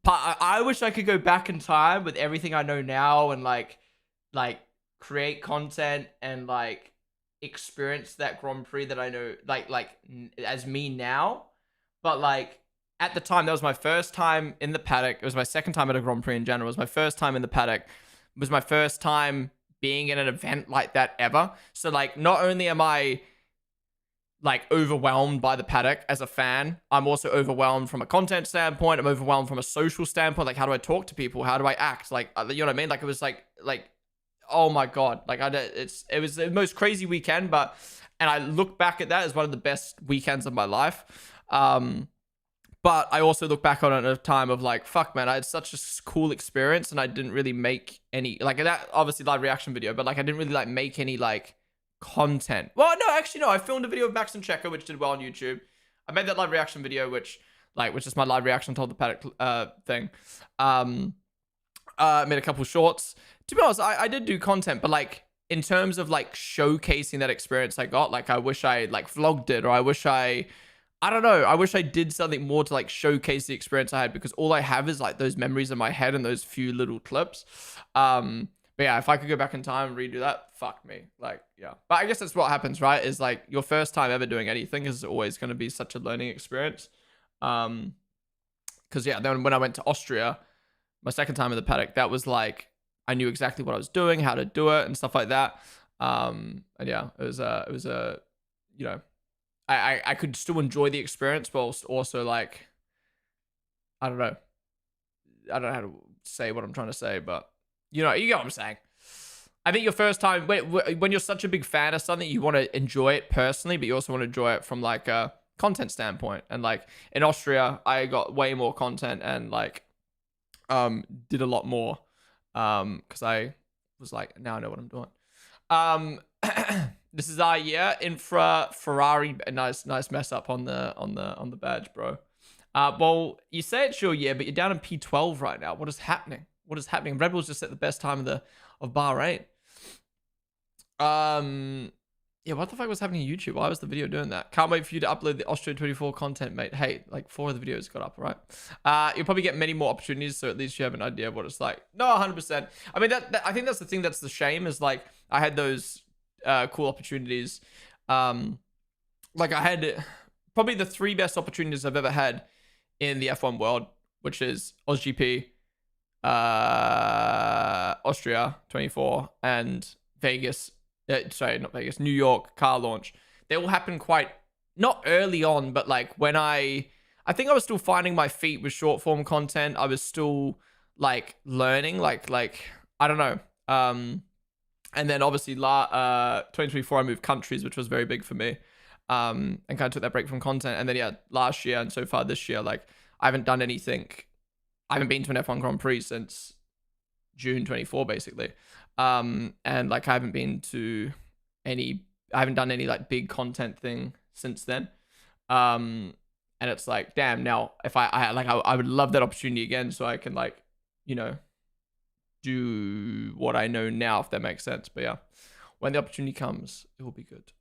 I wish I could go back in time with everything I know now and like create content and like experience that Grand Prix that I know like as me now. But like at the time, that was my first time in the paddock. It was my second time at a Grand Prix in general. It was my first time in the paddock. It was my first time being in an event like that ever. So like not only am I like overwhelmed by the paddock as a fan, I'm also overwhelmed from a content standpoint. I'm overwhelmed from a social standpoint. Like how do I talk to people? How do I act? Like, you know what I mean? Like it was like oh my God. Like it was the most crazy weekend, and I look back at that as one of the best weekends of my life. But I also look back on it at a time of like, fuck man, I had such a cool experience and I didn't really make any, like that obviously live reaction video, but like I didn't really like make any like content. Well, no, actually no, I filmed a video of Max and Checo, which did well on YouTube. I made that live reaction video, which is my live reaction to the paddock thing. Made a couple shorts. To be honest, I did do content, but like in terms of like showcasing that experience I got, like I wish I like vlogged it, or I wish I don't know. I wish I did something more to like showcase the experience I had, because all I have is like those memories in my head and those few little clips. But But yeah, if I could go back in time and redo that, fuck me. Like, yeah. But I guess that's what happens, right? Is like your first time ever doing anything is always going to be such a learning experience. Because yeah, then when I went to Austria, my second time in the paddock, that was like I knew exactly what I was doing, how to do it, and stuff like that. And yeah, it was a you know, I could still enjoy the experience, whilst also like I don't know how to say what I'm trying to say, but you know what I'm saying. I think your first time, when you're such a big fan of something, you want to enjoy it personally, but you also want to enjoy it from like a content standpoint. And like in Austria, I got way more content and like did a lot more because I was like, now I know what I'm doing. This is our year infra Ferrari. Nice mess up on the badge, bro. Well, you say it's your year, but you're down in P12 right now. What is happening? What is happening? Red Bull's just at the best time of Bahrain. Yeah, what the fuck was happening on YouTube? Why was the video doing that? Can't wait for you to upload the Austria 24 content, mate. Hey, like 4 of the videos got up, right? You'll probably get many more opportunities, so at least you have an idea of what it's like. No, 100%. I mean, I think that's the thing that's the shame is like I had those cool opportunities. Like I had probably the 3 best opportunities I've ever had in the F1 world, which is AusGP, Austria 24, and Vegas. Sorry, not Vegas, New York car launch. They all happened quite, not early on, but like when I think I was still finding my feet with short form content. I was still like learning, like I don't know. And then obviously 2024 I moved countries, which was very big for me. And kind of took that break from content. And then yeah, last year and so far this year, like I haven't done anything. I haven't been to an F1 Grand Prix since June 24 basically. And like I haven't done any like big content thing since then. And it's like, damn, now if I would love that opportunity again so I can like, you know, do what I know now, if that makes sense. But yeah, when the opportunity comes, it will be good.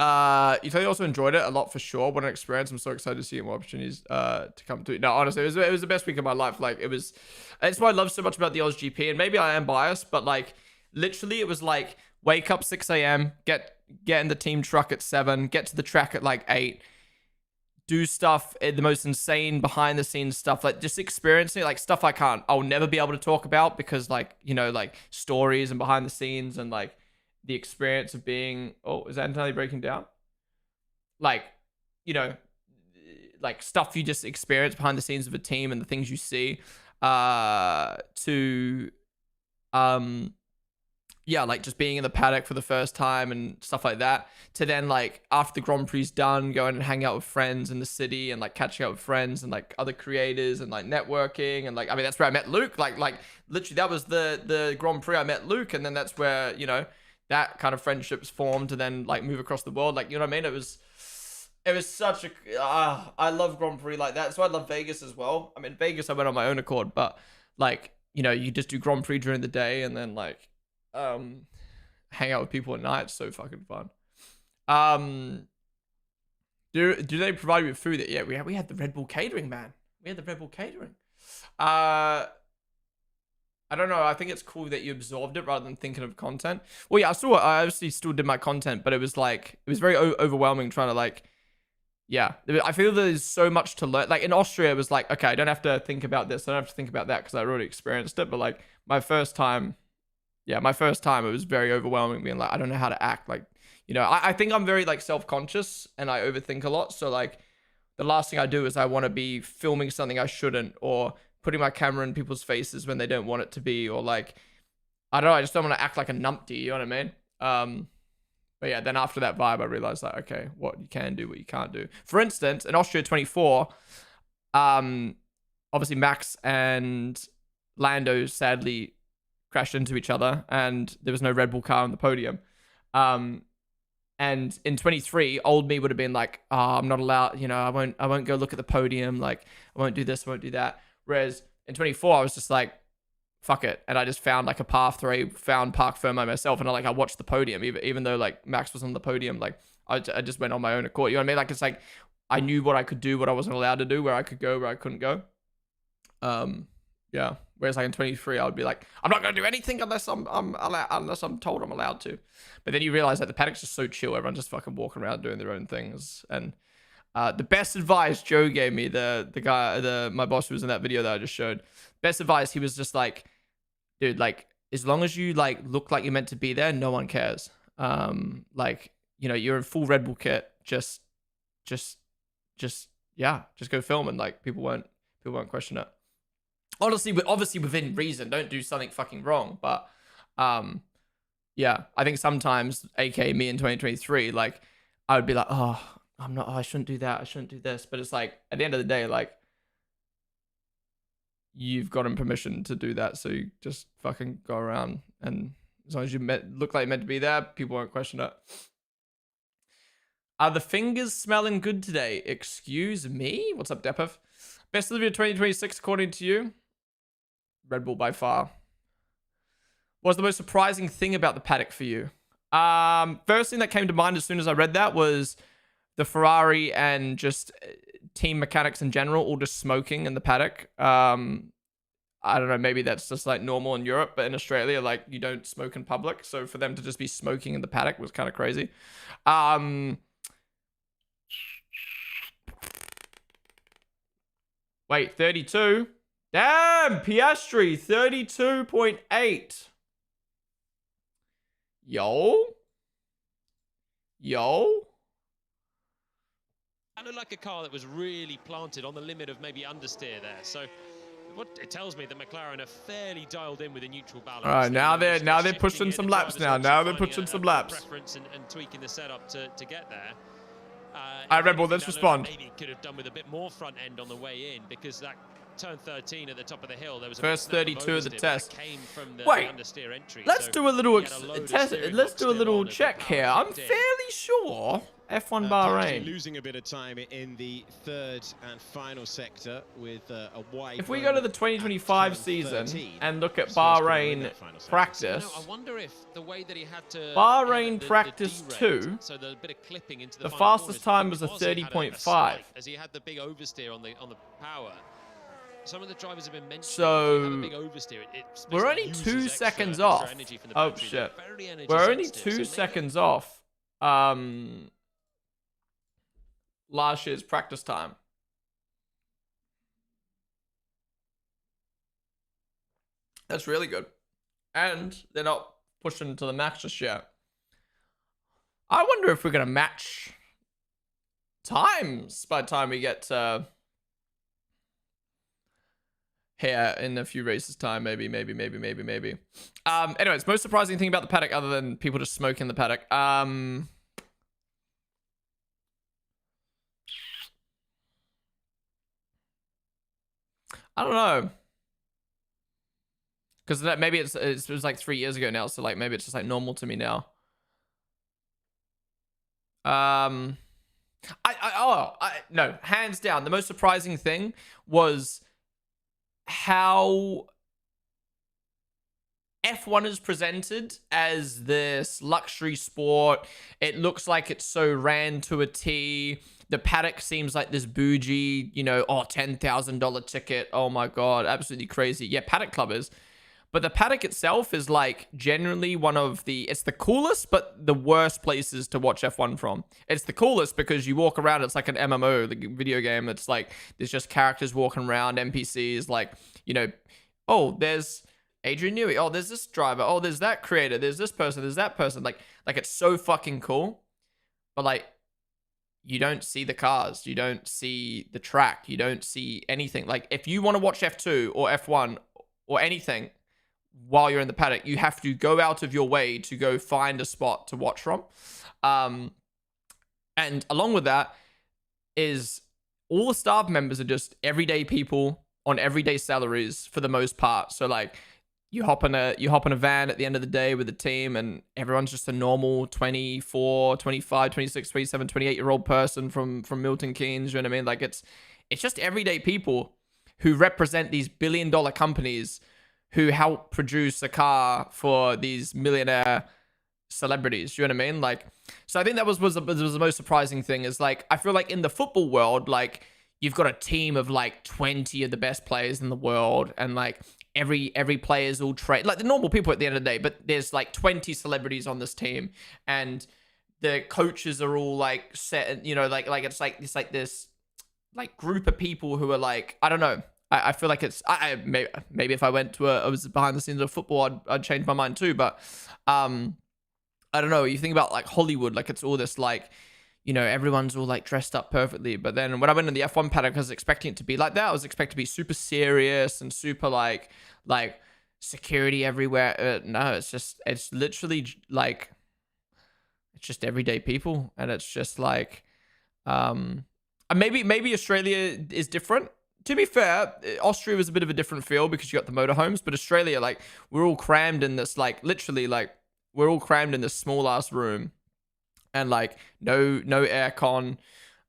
You also enjoyed it a lot for sure. What an experience. I'm so excited to see more opportunities to come to. No, honestly, it was the best week of my life. Like it's what I love so much about the AusGP, and maybe I am biased, but like literally it was like wake up 6 a.m, get in the team truck at 7, get to the track at like 8, do stuff, the most insane behind the scenes stuff, like just experiencing like stuff I'll never be able to talk about because like, you know, like stories and behind the scenes and like the experience of being, oh, is that entirely breaking down? Like, you know, like stuff you just experience behind the scenes of a team and the things you see, yeah, like just being in the paddock for the first time and stuff like that, to then like after the Grand Prix done, going and hang out with friends in the city and like catching up with friends and like other creators and like networking and like, I mean, that's where I met Luke. Like literally that was the Grand Prix I met Luke, and then that's where, you know, that kind of friendships formed to then like move across the world. Like, you know what I mean? It was such a, I love Grand Prix like that. So I love Vegas as well. I mean, Vegas I went on my own accord, but like, you know, you just do Grand Prix during the day and then like, hang out with people at night. It's so fucking fun. Do they provide you with food? Yeah, we had the Red Bull catering, man. We had the Red Bull catering. I don't know. I think it's cool that you absorbed it rather than thinking of content. Well, yeah, I obviously still did my content, but it was very overwhelming trying to like, yeah. I feel there's so much to learn. Like in Austria, it was like, okay, I don't have to think about this. I don't have to think about that because I already experienced it. But like my first time, it was very overwhelming being like, I don't know how to act. Like, you know, I think I'm very like self-conscious and I overthink a lot. So like the last thing I do is I want to be filming something I shouldn't, or putting my camera in people's faces when they don't want it to be, or like, I don't know, I just don't want to act like a numpty, you know what I mean? But yeah, then after that vibe, I realized like, okay, what you can do, what you can't do. For instance, in Austria 24, obviously Max and Lando sadly crashed into each other and there was no Red Bull car on the podium. And in 23, old me would have been like, oh, I'm not allowed, you know, I won't go look at the podium. Like, I won't do this, I won't do that. Whereas in 24, I was just like, fuck it. And I just found like a path where I found park firm by myself. And I watched the podium, even though like Max was on the podium. Like I just went on my own accord. You know what I mean? Like, it's like, I knew what I could do, what I wasn't allowed to do, where I could go, where I couldn't go. Yeah, Whereas like in 23, I would be like, I'm not going to do anything unless I'm told I'm allowed to. But then you realize that the paddock's just so chill. Everyone's just fucking walking around doing their own things. And the best advice Joe gave me, my boss who was in that video that I just showed, best advice, he was just like, dude, like, as long as you like look like you're meant to be there, no one cares. Like, you know, you're in full Red Bull kit, just go film, and like people won't question it. Honestly, but obviously within reason, don't do something fucking wrong. But yeah, I think sometimes, aka me in 2023, like I would be like, oh, I shouldn't do that, I shouldn't do this. But it's like at the end of the day, like you've gotten permission to do that, so you just fucking go around, and as long as you look like you're meant to be there, people won't question it. Are the fingers smelling good today? Excuse me? What's up, Depov? Best delivery of 2026 according to you? Red Bull by far. What's the most surprising thing about the paddock for you? First thing that came to mind as soon as I read that was the Ferrari and just team mechanics in general all just smoking in the paddock. I don't know, maybe that's just like normal in Europe, but in Australia, like you don't smoke in public. So for them to just be smoking in the paddock was kind of crazy. Wait, 32? Damn, Piastri, 32.8. Yo. That looked like a car that was really planted on the limit of maybe understeer there. So what it tells me that McLaren are fairly dialed in with a neutral balance. All right, now they're pushing some laps now. Now they're pushing some laps. Preference and tweaking the setup to get there. Red Bull, let's respond. Maybe could have done with a bit more front end on the way in, because that turn 13 at the top of the hill, there was a first 32 of the test. Came from the Wait, understeer entry, let's so do a little test. let's do a little check here. I'm fairly sure F1 Bahrain. Losing a bit of time in the third and final sector with a wide. If we go to the 2025 season and look at Bahrain practice, I wonder if the way that he had to Bahrain practice 2, so the bit of clipping into the fastest time was a 30.5. As he had the big oversteer on the power. Some of the drivers have been mentioned. So big overstear. we're only 2 seconds off. Oh shit, we're only 2 seconds off. Last year's practice time. That's really good. And they're not pushing to the max just yet. I wonder if we're going to match times by the time we get to here in a few races time. Maybe. Anyways, most surprising thing about the paddock other than people just smoking the paddock. I don't know, because maybe it was like 3 years ago now, so like maybe it's just like normal to me now. No, hands down, the most surprising thing was how F1 is presented as this luxury sport. It looks like it's so ran to a T. The paddock seems like this bougie, you know, $10,000 ticket. Oh my God, absolutely crazy. Yeah, Paddock Club is. But the paddock itself is like generally it's the coolest, but the worst places to watch F1 from. It's the coolest because you walk around, it's like an MMO, the video game. It's like, there's just characters walking around, NPCs, like, you know, oh, there's Adrian Newey. Oh, there's this driver. Oh, there's that creator. There's this person. There's that person. Like it's so fucking cool. But like, you don't see the cars. You don't see the track. You don't see anything. Like, if you want to watch F2 or F1 or anything while you're in the paddock, you have to go out of your way to go find a spot to watch from. And along with that is all the staff members are just everyday people on everyday salaries for the most part. So like, you hop in a van at the end of the day with the team, and everyone's just a normal 24, 25, 26, 27, 28-year-old person from Milton Keynes. You know what I mean? Like, it's just everyday people who represent these billion-dollar companies who help produce a car for these millionaire celebrities. You know what I mean? Like, so I think that was the most surprising thing is, like, I feel like in the football world, like, you've got a team of like 20 of the best players in the world, and like every player's all trained, like the normal people at the end of the day, but there's like 20 celebrities on this team, and the coaches are all like set, you know, like it's like this like group of people who are like, I don't know. I feel like it's maybe if I went to I was behind the scenes of football, I'd change my mind too. But I don't know. You think about like Hollywood, like it's all this like, you know, everyone's all like dressed up perfectly. But then when I went in the F1 paddock, I was expecting it to be like that. I was expecting to be super serious and super like security everywhere. No, it's literally like, it's just everyday people, and it's just like, maybe Australia is different. To be fair, Austria was a bit of a different feel because you got the motorhomes, but Australia, like, we're all crammed in this, like, literally, like, we're all crammed in this small ass room, and like no aircon.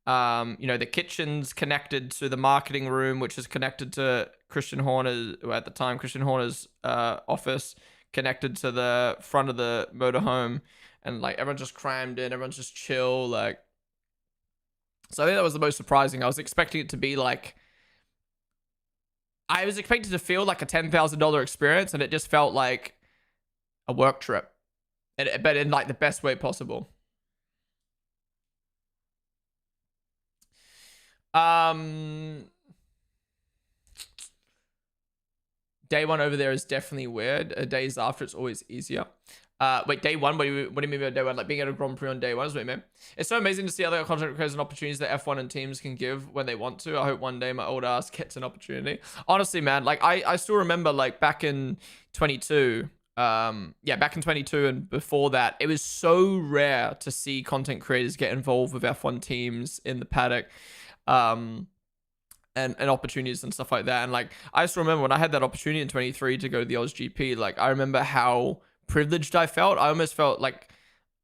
You know, the kitchen's connected to the marketing room, which is connected to Christian Horner's, at the time, Christian Horner's office, connected to the front of the motorhome, and like everyone's just crammed in, everyone's just chill, like. So I think that was the most surprising. I was expecting it to be like, I was expecting to feel like a $10,000 experience, and it just felt like a work trip, but in like the best way possible. Day one over there is definitely weird. Days after, it's always easier. Wait, day one? What do you mean by day one? Like being at a Grand Prix on day one is what you mean? It's so amazing to see other content creators and opportunities that F1 and teams can give when they want to. I hope one day my old ass gets an opportunity. Honestly, man, like I still remember like back in 22, back in 22 and before that, it was so rare to see content creators get involved with F1 teams in the paddock. And opportunities and stuff like that. And like, I just remember when I had that opportunity in 23 to go to the Oz GP, like I remember how privileged I felt. I almost felt like,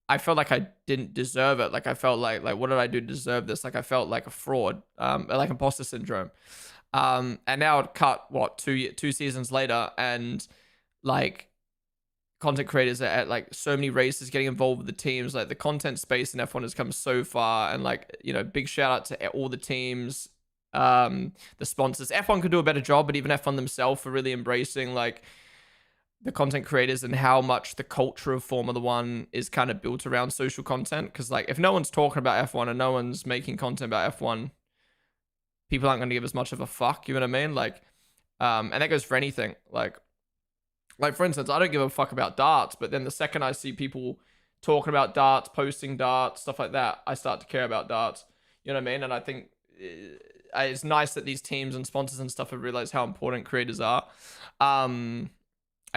I didn't deserve it. Like I felt like what did I do to deserve this? Like I felt like a fraud, like imposter syndrome. And now it cut, what, two seasons later, and like content creators are at like so many races, getting involved with the teams. Like the content space in F1 has come so far, and like, you know, big shout out to all the teams, the sponsors. F1 could do a better job, but even F1 themselves are really embracing like the content creators and how much the culture of Formula One is kind of built around social content. Because like, if no one's talking about F1 and no one's making content about F1, people aren't going to give as much of a fuck. You know what I mean? Like, and that goes for anything. Like for instance, I don't give a fuck about darts, but then the second I see people talking about darts, posting darts, stuff like that, I start to care about darts. You know what I mean? And I think it's nice that these teams and sponsors and stuff have realized how important creators are. And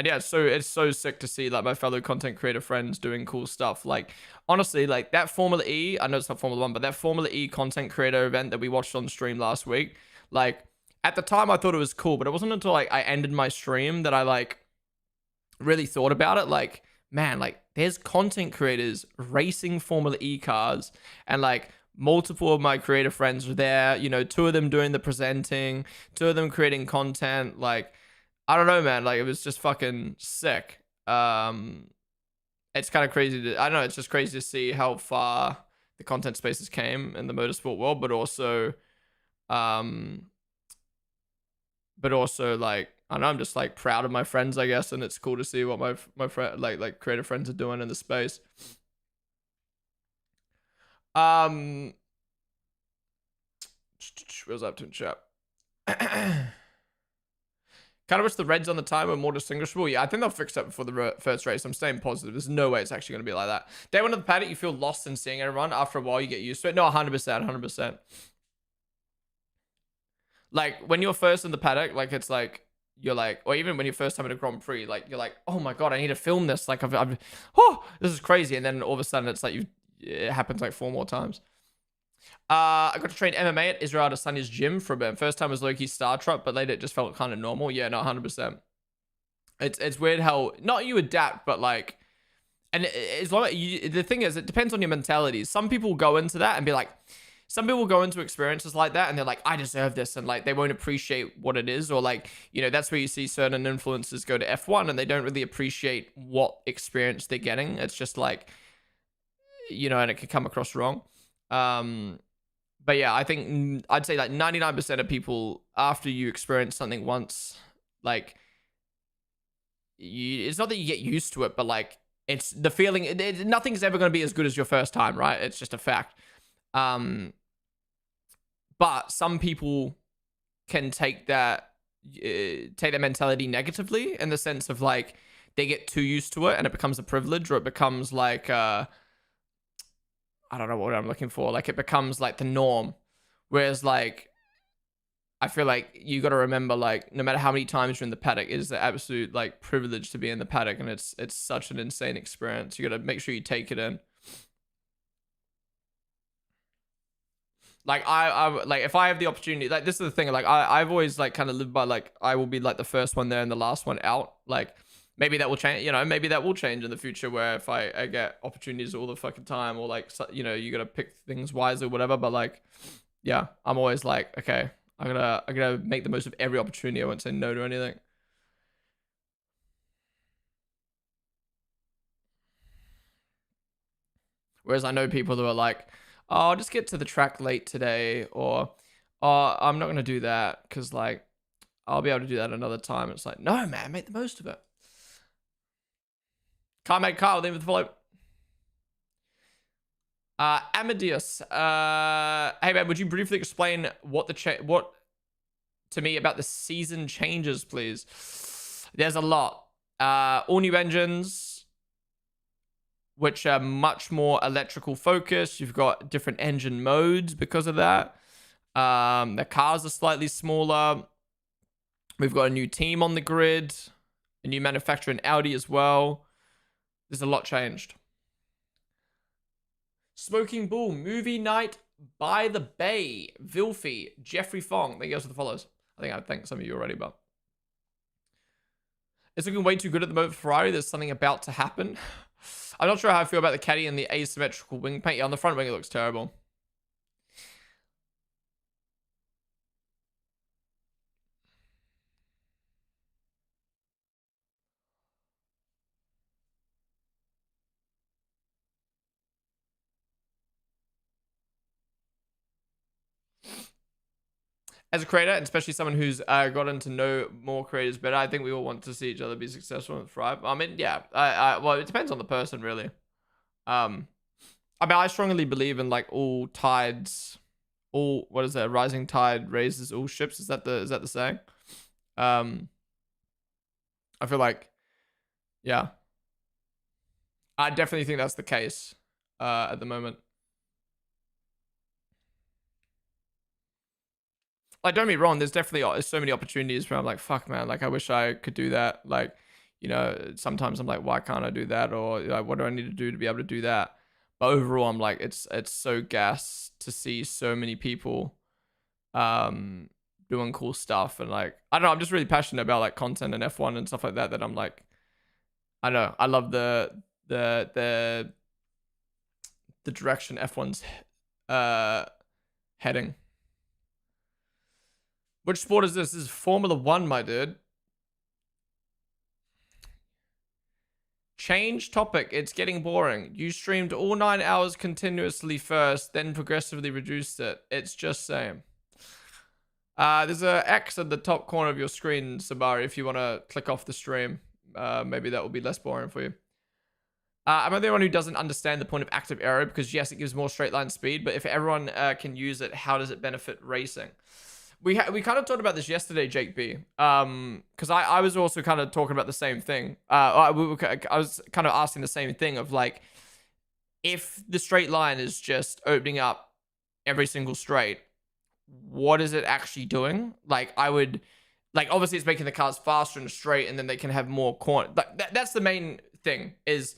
yeah, it's so sick to see like my fellow content creator friends doing cool stuff. Like honestly, like that Formula E, I know it's not Formula One, but that Formula E content creator event that we watched on stream last week, like at the time I thought it was cool, but it wasn't until like I ended my stream that I like really thought about it. Like, man, like there's content creators racing Formula E cars, and like multiple of my creator friends were there, you know, 2 of them doing the presenting, 2 of them creating content. Like, I don't know, man, like it was just fucking sick. It's kind of crazy I don't know, it's just crazy to see how far the content spaces came in the motorsport world, but also like, I don't know, I'm just like proud of my friends, I guess, and it's cool to see what my friend like creative friends are doing in the space. What was up to in chat? Kind of wish the reds on the time were more distinguishable. Yeah, I think they'll fix that before the first race. I'm staying positive. There's no way it's actually going to be like that. Day one of the paddock, you feel lost in seeing everyone. After a while, you get used to it. No, 100%, 100%. Like, when you're first in the paddock, like, it's like, you're like, or even when you're first time at a Grand Prix, like, you're like, oh my God, I need to film this. Like, oh, this is crazy. And then all of a sudden, it's like, it happens like 4 more times. I got to train MMA at Israel Adesanya's gym for a bit. First time was low-key Star Trek, but later it just felt kind of normal. Yeah, no, 100%. It's weird how, not you adapt, but like, and as long as the thing is, it depends on your mentality. Some people go into that and be like, some people go into experiences like that and they're like, I deserve this, and like they won't appreciate what it is, or like, you know, that's where you see certain influencers go to F1 and they don't really appreciate what experience they're getting. It's just like, you know, and it could come across wrong. But yeah, I think I'd say like 99% of people, after you experience something once, like it's not that you get used to it, but like it's the feeling. Nothing's ever going to be as good as your first time, right? It's just a fact. But some people can take that mentality negatively, in the sense of like they get too used to it and it becomes a privilege, or it becomes like I don't know what I'm looking for. Like it becomes like the norm. Whereas like I feel like you got to remember, like, no matter how many times you're in the paddock, it is the absolute like privilege to be in the paddock, and it's such an insane experience. You got to make sure you take it in. Like I like, if I have the opportunity, like, this is the thing, like I've always like kind of lived by like, I will be like the first one there and the last one out. Like maybe that will change, you know, maybe that will change in the future, where if I get opportunities all the fucking time, or like, you know, you got to pick things wise or whatever. But like, yeah, I'm always like, okay, I'm gonna make the most of every opportunity. I won't say no to anything. Whereas I know people who are like, oh, I'll just get to the track late today, or oh, I'm not gonna do that because like I'll be able to do that another time. It's like, no, man, make the most of it. Can't make Kyle with the follow. Amadeus, hey man, would you briefly explain what to me about the season changes, please? There's a lot. All new engines, which are much more electrical focused. You've got different engine modes because of that. The cars are slightly smaller. We've got a new team on the grid, a new manufacturer in Audi as well. There's a lot changed. Smoking Bull, movie night by the bay. Vilfy, Jeffrey Fong. Thank you guys for the follows. I think I thanked some of you already, but it's looking way too good at the moment for Ferrari. There's something about to happen. I'm not sure how I feel about the caddy and the asymmetrical wing paint. Yeah, on the front wing, it looks terrible. As a creator, and especially someone who's gotten to know more creators better, I think we all want to see each other be successful and thrive. I mean, yeah, well, it depends on the person, really. I mean, I strongly believe in like all tides, what is that? Rising tide raises all ships. Is that the saying? I feel like, yeah, I definitely think that's the case at the moment. Like, don't get me wrong, there's definitely so many opportunities where I'm like, fuck, man, like, I wish I could do that. Like, you know, sometimes I'm like, why can't I do that? Or like, what do I need to do to be able to do that? But overall, I'm like, it's so gas to see so many people doing cool stuff. And like, I don't know, I'm just really passionate about like content and F1 and stuff like that, that I'm like, I don't know, I love the direction F1's heading. Which sport is this? This is Formula 1, my dude. Change topic. It's getting boring. You streamed all 9 hours continuously first, then progressively reduced it. It's just same. There's a X at the top corner of your screen, Sabari, if you want to click off the stream. Maybe that will be less boring for you. I'm the only one who doesn't understand the point of active aero, because yes, it gives more straight line speed, but if everyone can use it, how does it benefit racing? We kind of talked about this yesterday, Jake B. Because I was also kind of talking about the same thing. I was kind of asking the same thing of like, if the straight line is just opening up every single straight, what is it actually doing? Like, I would, like, obviously it's making the cars faster and straight, and then they can have more corner. Like, that's the main thing, is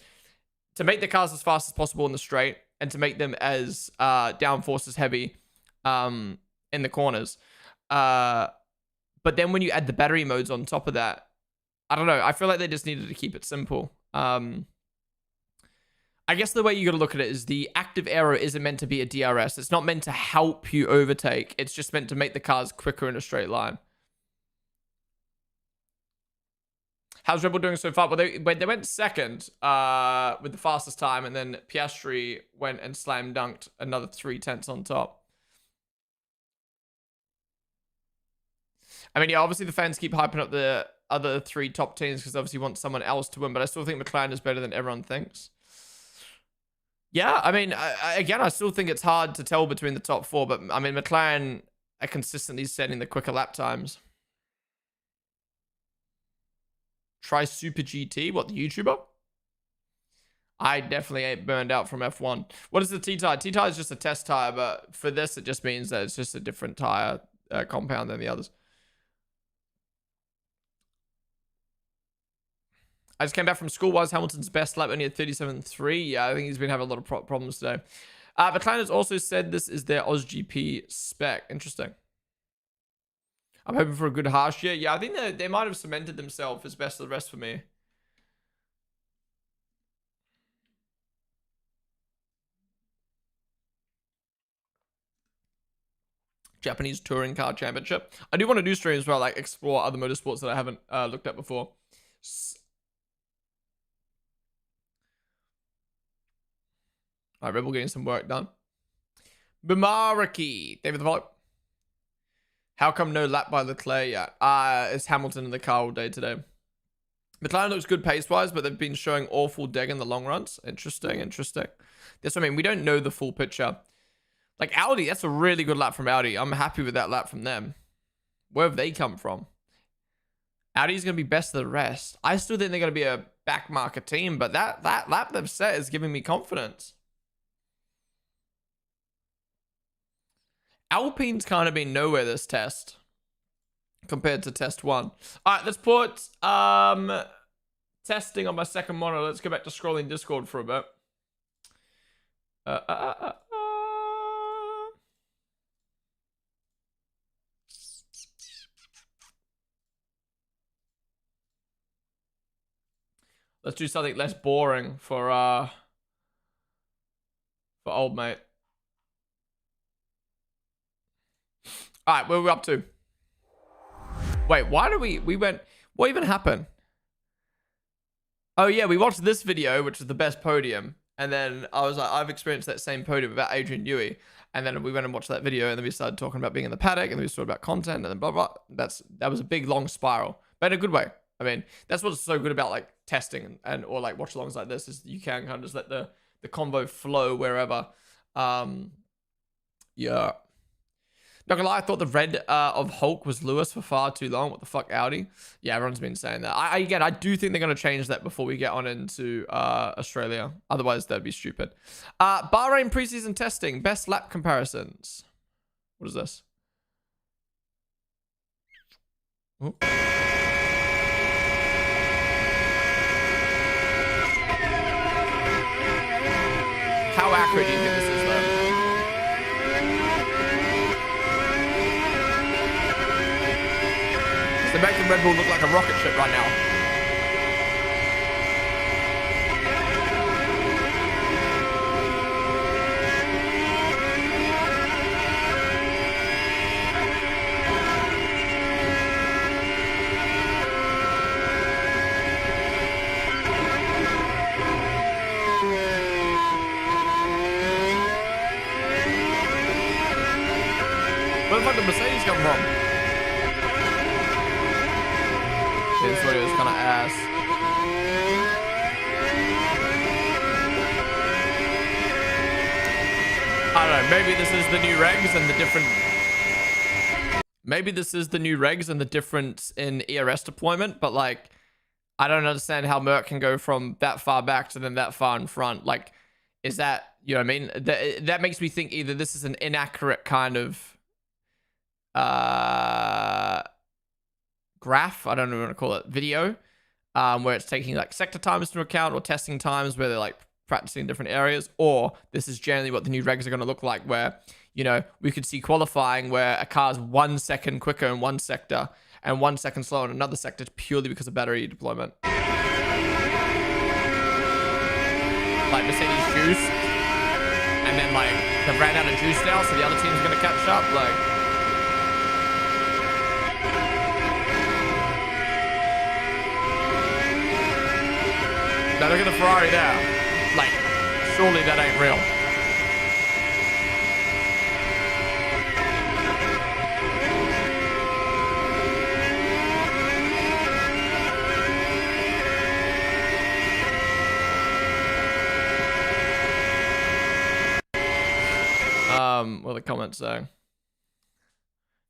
to make the cars as fast as possible in the straight, and to make them as downforce as heavy in the corners. But then when you add the battery modes on top of that, I don't know. I feel like they just needed to keep it simple. I guess the way you got to look at it is the active aero isn't meant to be a DRS. It's not meant to help you overtake. It's just meant to make the cars quicker in a straight line. How's Red Bull doing so far? Well, they went second with the fastest time, and then Piastri went and slam dunked another 3/10 on top. I mean, yeah, obviously the fans keep hyping up the other 3 top teams because obviously you want someone else to win. But I still think McLaren is better than everyone thinks. Yeah, I mean, again, I still think it's hard to tell between the top 4. But, I mean, McLaren are consistently setting the quicker lap times. Try Super GT. What, the YouTuber? I definitely ain't burned out from F1. What is the T-tire? T-tire is just a test tire, but for this, it just means that it's just a different tire compound than the others. I just came back from school. Was Hamilton's best lap only at 37.3? Yeah, I think he's been having a lot of problems today. McLaren has also said this is their AusGP spec. Interesting. I'm hoping for a good harsh year. Yeah, I think they might have cemented themselves as best of the rest for me. Japanese Touring Car Championship. I do want to do streams where I like explore other motorsports that I haven't looked at before. Alright, Rebel getting some work done. Bimaraki. David the Volley. How come no lap by Leclerc yet? It's Hamilton in the car all day today. McLaren looks good pace-wise, but they've been showing awful deg in the long runs. Interesting, interesting. That's what I mean. We don't know the full picture. Like Audi, that's a really good lap from Audi. I'm happy with that lap from them. Where have they come from? Audi's going to be best of the rest. I still think they're going to be a backmarker team, but that lap they've set is giving me confidence. Alpine's kind of been nowhere this test compared to test 1. All right, let's put testing on my second monitor. Let's go back to scrolling Discord for a bit. Let's do something less boring for old mate. All right, where are we up to? Wait, why do we went? What even happened? Oh yeah, we watched this video, which was the best podium, and then I was like, I've experienced that same podium about Adrian Newey, and then we went and watched that video, and then we started talking about being in the paddock, and then we talked about content, and then blah blah. That was a big long spiral, but in a good way. I mean, that's what's so good about like testing and or like watch alongs like this is you can kind of just let the convo flow wherever. Yeah. Not gonna lie, I thought the red of Hulk was Lewis for far too long. What the fuck, Audi? Yeah, everyone's been saying that. Again, I do think they're gonna change that before we get on into Australia. Otherwise, that'd be stupid. Bahrain preseason testing, best lap comparisons. What is this? Ooh. How accurate do you think this is, though? They're making Red Bull look like a rocket ship right now. Where the fuck did Mercedes come from? This video is kind of ass. I don't know. Maybe this is the new regs and the different. Maybe this is the new regs and the difference in ERS deployment. But like, I don't understand how Merc can go from that far back to then that far in front. Like, is that, you know what I mean? That makes me think either this is an inaccurate kind of graph, I don't know what to call it, video, where it's taking like sector times into account or testing times where they're like practicing different areas, or this is generally what the new regs are going to look like where, you know, we could see qualifying where a car's 1 second quicker in one sector and 1 second slower in another sector purely because of battery deployment. Like Mercedes juice, and then like they've ran out of juice now, so the other team's going to catch up, like. Now look at the Ferrari there. Like, surely that ain't real. What are the comments saying?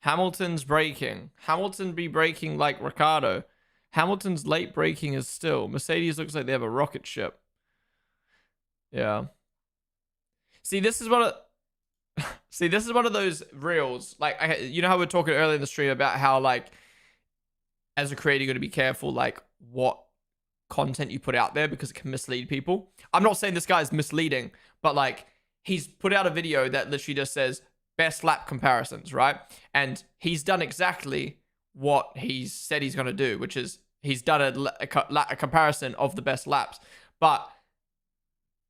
Hamilton's braking. Hamilton be braking like Ricardo. Hamilton's late braking is still. Mercedes looks like they have a rocket ship. Yeah. See, this is one of see, this is one of those reels. Like, you know how we were talking earlier in the stream about how, like, as a creator, you're going to be careful, like, what content you put out there because it can mislead people. I'm not saying this guy is misleading, but, like, he's put out a video that literally just says best lap comparisons, right? And he's done exactly what he said he's going to do, which is he's done a comparison of the best laps. But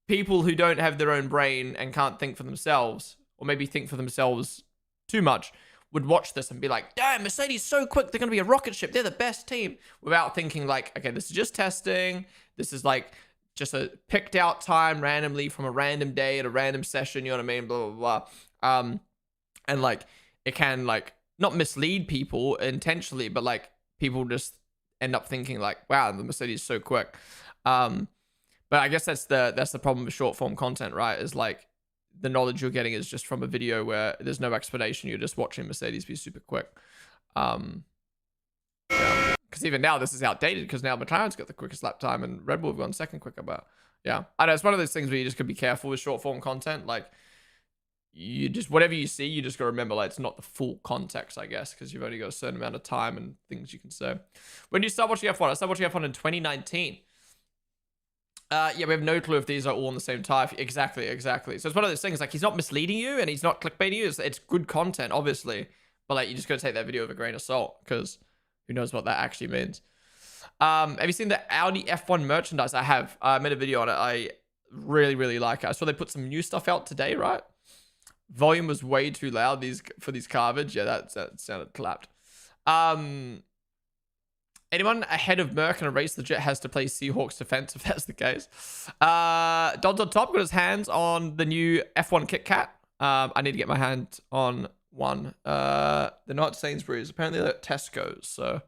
people who don't have their own brain and can't think for themselves, or maybe think for themselves too much, would watch this and be like, damn, Mercedes so quick, they're going to be a rocket ship, they're the best team, without thinking like, okay, this is just testing, this is like just a picked out time randomly from a random day at a random session, you know what I mean, blah, blah, blah. And like, it can like not mislead people intentionally, but like people just end up thinking like, wow, the Mercedes is so quick. But I guess that's the problem with short form content, right? Is like the knowledge you're getting is just from a video where there's no explanation. You're just watching Mercedes be super quick. Yeah. Because even now this is outdated because now McLaren's got the quickest lap time and Red Bull have gone second quicker. But yeah, I know it's one of those things where you just gotta be careful with short form content. Like, you just, whatever you see, you just gotta remember, like, it's not the full context, I guess, because you've only got a certain amount of time and things you can say. When do you start watching F1? I started watching F1 in 2019. Yeah, we have no clue if these are all on the same type. Exactly. So it's one of those things, like, he's not misleading you and he's not clickbaiting you. It's good content, obviously. But, like, you just gotta take that video with a grain of salt, because who knows what that actually means. Have you seen the Audi F1 merchandise? I have. I made a video on it. I really like it. I saw they put some new stuff out today, right? Volume was way too loud for these carvage. Yeah, that sounded clapped. Anyone ahead of Merc in a race legit has to play Seahawks defense if that's the case. Dodds on top got his hands on the new F1 Kit Kat. I need to get my hand on one. They're not Sainsbury's. Apparently they're at Tesco's. So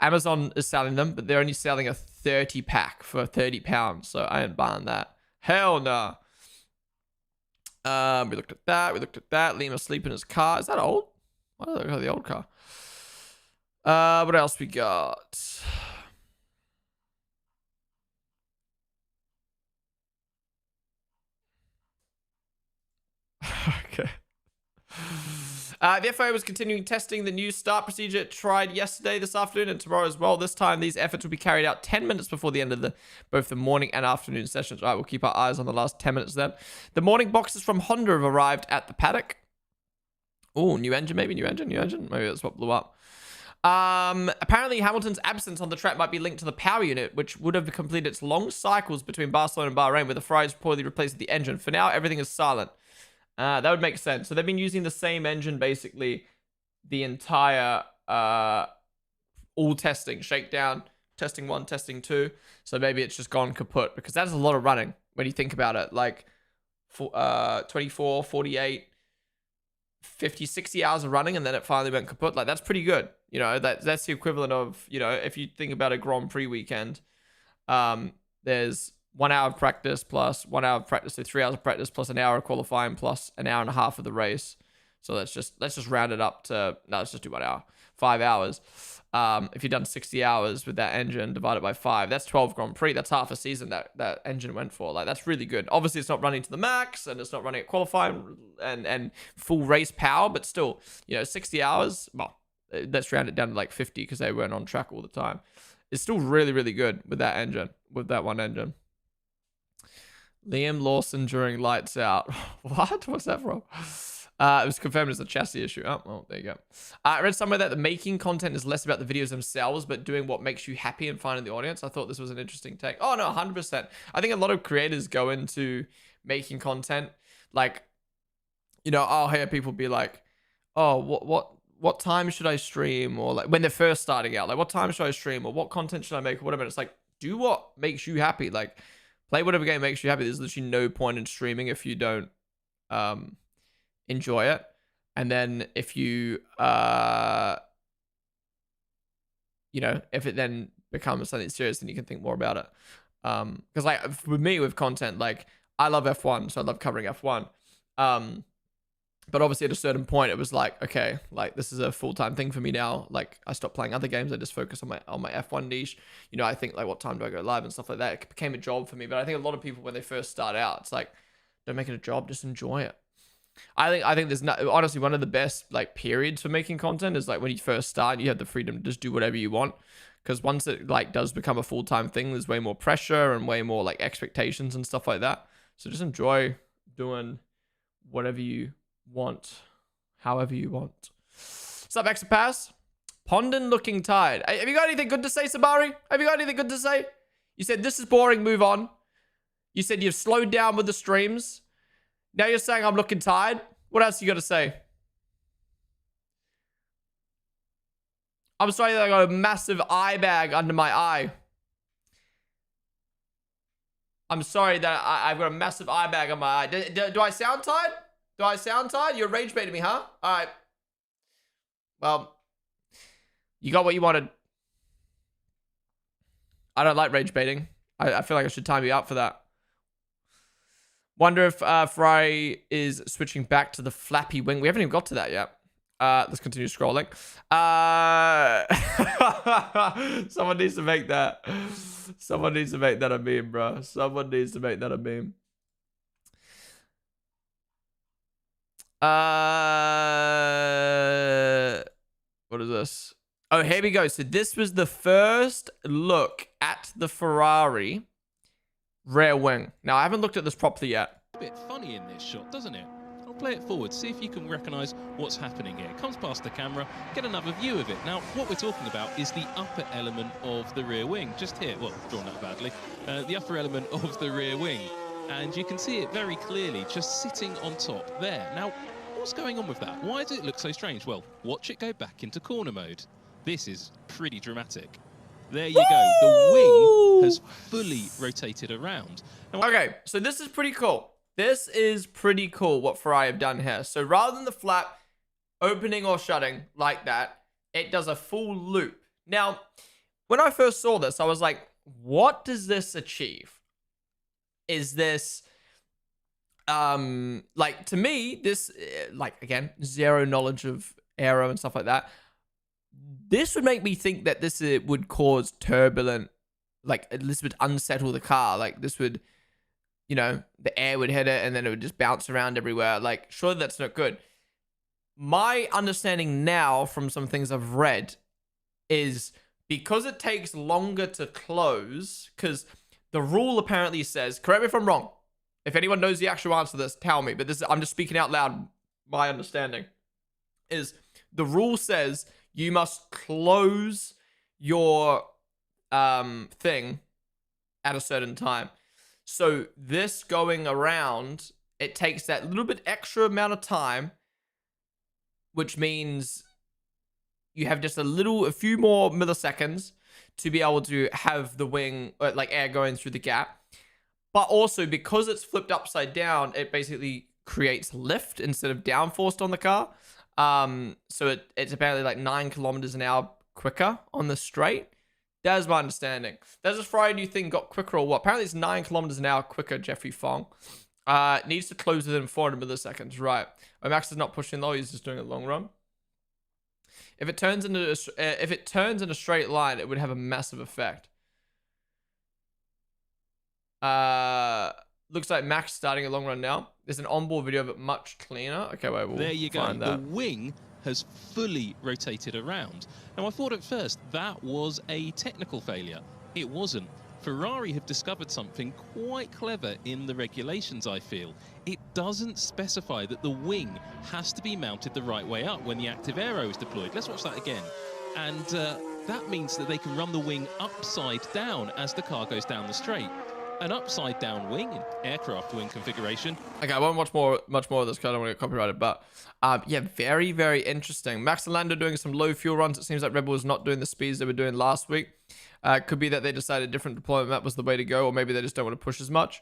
Amazon is selling them, but they're only selling a 30 pack for £30. So I ain't buying that. Hell no. We looked at that. Liam asleep in his car. Is that old? Why do they look like the old car? What else we got? Okay. The FIA was continuing testing the new start procedure it tried yesterday, this afternoon, and tomorrow as well. This time, these efforts will be carried out 10 minutes before the end of both the morning and afternoon sessions. All right, we'll keep our eyes on the last 10 minutes then. The morning boxes from Honda have arrived at the paddock. Oh, new engine, maybe? New engine? Maybe that's what blew up. Apparently, Hamilton's absence on the track might be linked to the power unit, which would have completed its long cycles between Barcelona and Bahrain, where the fries reportedly replaced the engine. For now, everything is silent. That would make sense. So they've been using the same engine basically the entire all testing, shakedown, testing 1, testing 2. So maybe it's just gone kaput, because that's a lot of running when you think about it. Like 24, 48, 50, 60 hours of running, and then it finally went kaput. Like, that's pretty good. You know, that's the equivalent of, you know, if you think about a Grand Prix weekend, there's 1 hour of practice plus 1 hour of practice, so 3 hours of practice plus an hour of qualifying plus an hour and a half of the race. So let's just round it up to, no, let's just do 1 hour, 5 hours. If you've done 60 hours with that engine divided by 5, that's 12 Grand Prix. That's half a season that engine went for. Like, that's really good. Obviously, it's not running to the max, and it's not running at qualifying and full race power, but still, you know, 60 hours, well, let's round it down to like 50 because they weren't on track all the time. It's still really good with that engine, with that one engine. Liam Lawson during lights out. What? What's that from? It was confirmed as a chassis issue. Oh, well, there you go. I read somewhere that the making content is less about the videos themselves, but doing what makes you happy and finding the audience. I thought this was an interesting take. Oh, no, 100%. I think a lot of creators go into making content. Like, you know, I'll hear people be like, oh, what time should I stream? Or like when they're first starting out, like, what time should I stream? Or what content should I make? Or whatever. And it's like, do what makes you happy. Like, play whatever game makes you happy. There's literally no point in streaming if you don't enjoy it. And then if you, you know, if it then becomes something serious, then you can think more about it. Because like with me with content, like I love F1, so I love covering F1. But obviously at a certain point, it was like, okay, like this is a full-time thing for me now. Like I stopped playing other games. I just focus on my F1 niche. You know, I think like what time do I go live and stuff like that. It became a job for me. But I think a lot of people when they first start out, it's like, don't make it a job, just enjoy it. I think there's not, honestly, one of the best like periods for making content is like when you first start, you have the freedom to just do whatever you want. Because once it like does become a full-time thing, there's way more pressure and way more like expectations and stuff like that. So just enjoy doing whatever you want, however you want. What's up, Extra Pass? Ponden looking tired. Have you got anything good to say, Sabari? Have you got anything good to say? You said this is boring, move on. You said you've slowed down with the streams. Now you're saying I'm looking tired. What else you got to say? I'm sorry that I got a massive eye bag under my eye. I'm sorry that I've got a massive eye bag on my eye. Do I sound tired? Do I sound tired? You're rage baiting me, huh? All right. Well, you got what you wanted. I don't like rage baiting. I feel like I should time you out for that. Wonder if Ferrari is switching back to the flappy wing. We haven't even got to that yet. Let's continue scrolling. Someone needs to make that. Someone needs to make that a meme, bro. Someone needs to make that a meme. What is this? Oh, here we go. So this was the first look at the Ferrari rear wing. Now, I haven't looked at this properly yet. A bit funny in this shot, doesn't it? I'll play it forward, see if you can recognize what's happening here. It comes past the camera, get another view of it. Now, what we're talking about is the upper element of the rear wing. Just here, well, drawn out badly. The upper element of the rear wing. And you can see it very clearly, just sitting on top there. Now, what's going on with that? Why does it look so strange? Well, watch it go back into corner mode. This is pretty dramatic. There you go. The wing has fully rotated around. Now, okay, so this is pretty cool. This is pretty cool what Ferrari have done here. So rather than the flap opening or shutting like that, it does a full loop. Now, when I first saw this, I was like, what does this achieve? Is this, like, to me, this, like, again, zero knowledge of aero and stuff like that. This would make me think that this would cause turbulent, like, this would unsettle the car. Like, this would, you know, the air would hit it and then it would just bounce around everywhere. Like, surely that's not good. My understanding now from some things I've read is because it takes longer to close, because the rule apparently says, correct me if I'm wrong. If anyone knows the actual answer to this, tell me. But this is, I'm just speaking out loud. My understanding is the rule says you must close your thing at a certain time. So this going around, it takes that little bit extra amount of time, which means you have just a few more milliseconds to be able to have the wing, like air going through the gap. But also because it's flipped upside down, it basically creates lift instead of downforce on the car. So it's apparently like 9 kilometers an hour quicker on the straight. That's my understanding. Does this Ferrari new thing got quicker or what? Apparently it's 9 kilometers an hour quicker, Jeffrey Fong. Needs to close within 400 milliseconds. Right. Oh, Max is not pushing low. He's just doing a long run. If it turns in a straight line, it would have a massive effect. Looks like Max starting a long run now. There's an onboard video of it much cleaner. Okay, wait, we'll there you go. find that. The wing has fully rotated around. Now, I thought at first that was a technical failure. It wasn't. Ferrari have discovered something quite clever in the regulations, I feel. It doesn't specify that the wing has to be mounted the right way up when the active aero is deployed. Let's watch that again. And that means that they can run the wing upside down as the car goes down the straight. An upside down wing in aircraft wing configuration. Okay, I won't watch much more of this because I don't want to get copyrighted, but yeah, very, very interesting. Max and Lando doing some low fuel runs. It seems like Red Bull is not doing the speeds they were doing last week. Could be that they decided a different deployment map was the way to go, or maybe they just don't want to push as much.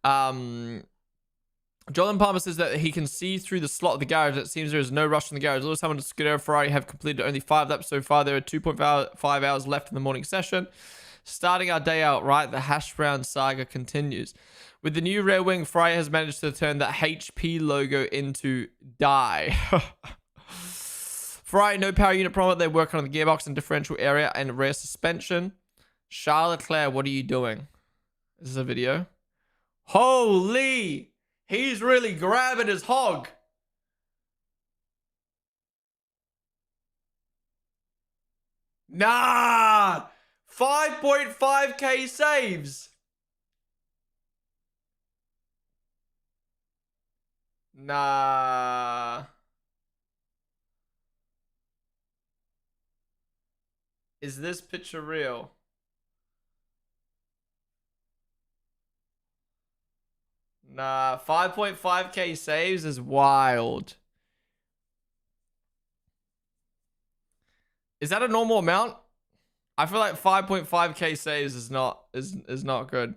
Jonathan Palmer says that he can see through the slot of the garage. It seems there is no rush in the garage. Lewis Hamilton and Scuderia Ferrari have completed only 5 laps so far. There are 2.5 hours left in the morning session. Starting our day out right, the hash brown saga continues. With the new rear wing, Ferrari has managed to turn the HP logo into die. Ferrari, no power unit problem. They're working on the gearbox and differential area and rear suspension. Charles Leclerc, what are you doing? This is a video. Holy! He's really grabbing his hog. Nah! 5.5k saves. Nah. Is this picture real? Nah, 5.5k saves is wild. Is that a normal amount? I feel like 5.5k saves is not good.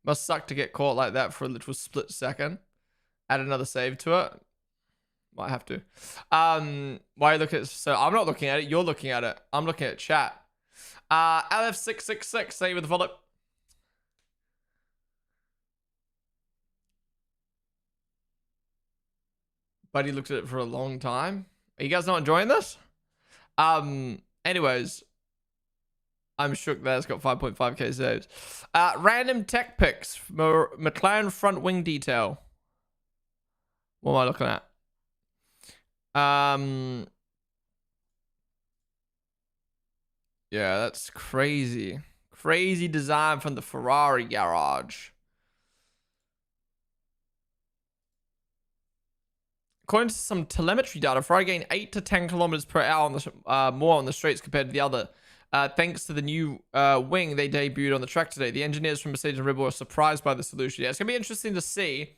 Must suck to get caught like that for a literal split second. Add another save to it. Might have to. Why are you looking at it? So I'm not looking at it. You're looking at it. I'm looking at chat. LF666, say with the follow. Buddy looked at it for a long time. Are you guys not enjoying this? Anyways, I'm shook that it's got 5.5k saves. Random tech picks. McLaren front wing detail. What am I looking at? Yeah, that's crazy. Crazy design from the Ferrari garage. According to some telemetry data, Ferrari gained 8 to 10 kilometers per hour on the more on the straights compared to the other. Thanks to the new wing they debuted on the track today. The engineers from Mercedes and Red Bull are surprised by the solution. Yeah, it's going to be interesting to see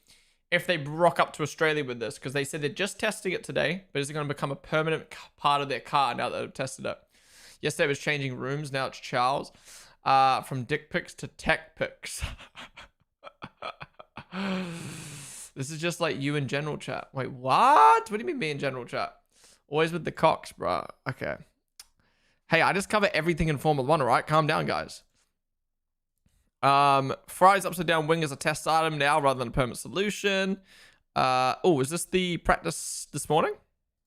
if they rock up to Australia with this, because they said they're just testing it today, but is it going to become a permanent part of their car now that they've tested it? Yesterday it was changing rooms. Now it's Charles. From dick pics to tech pics. This is just like you in general chat. Wait, what? What do you mean me in general chat? Always with the cocks, bro. Okay. Hey, I just cover everything in Formula 1, all right? Calm down, guys. Ferrari's upside down wing is a test item now rather than a permanent solution. Oh, is this the practice this morning?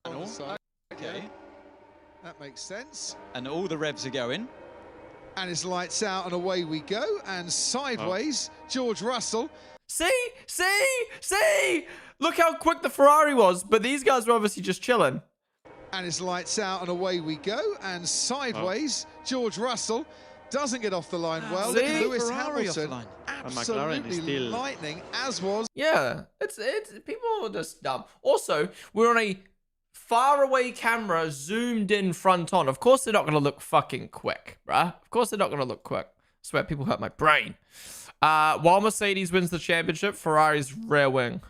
Okay. That makes sense. And all the revs are going. And it's lights out and away we go. And sideways, George Russell. See! Look how quick the Ferrari was, but these guys were obviously just chilling. And it's lights out and away we go. And sideways, George Russell doesn't get off the line well. Look at Lewis Hamilton, absolutely lightning, as was. Yeah, it's people are just dumb. Also, we're on a far away camera, zoomed in front on. Of course, they're not going to look fucking quick, bruh. Of course, they're not going to look quick. I swear, people hurt my brain. While Mercedes wins the championship, Ferrari's rear wing.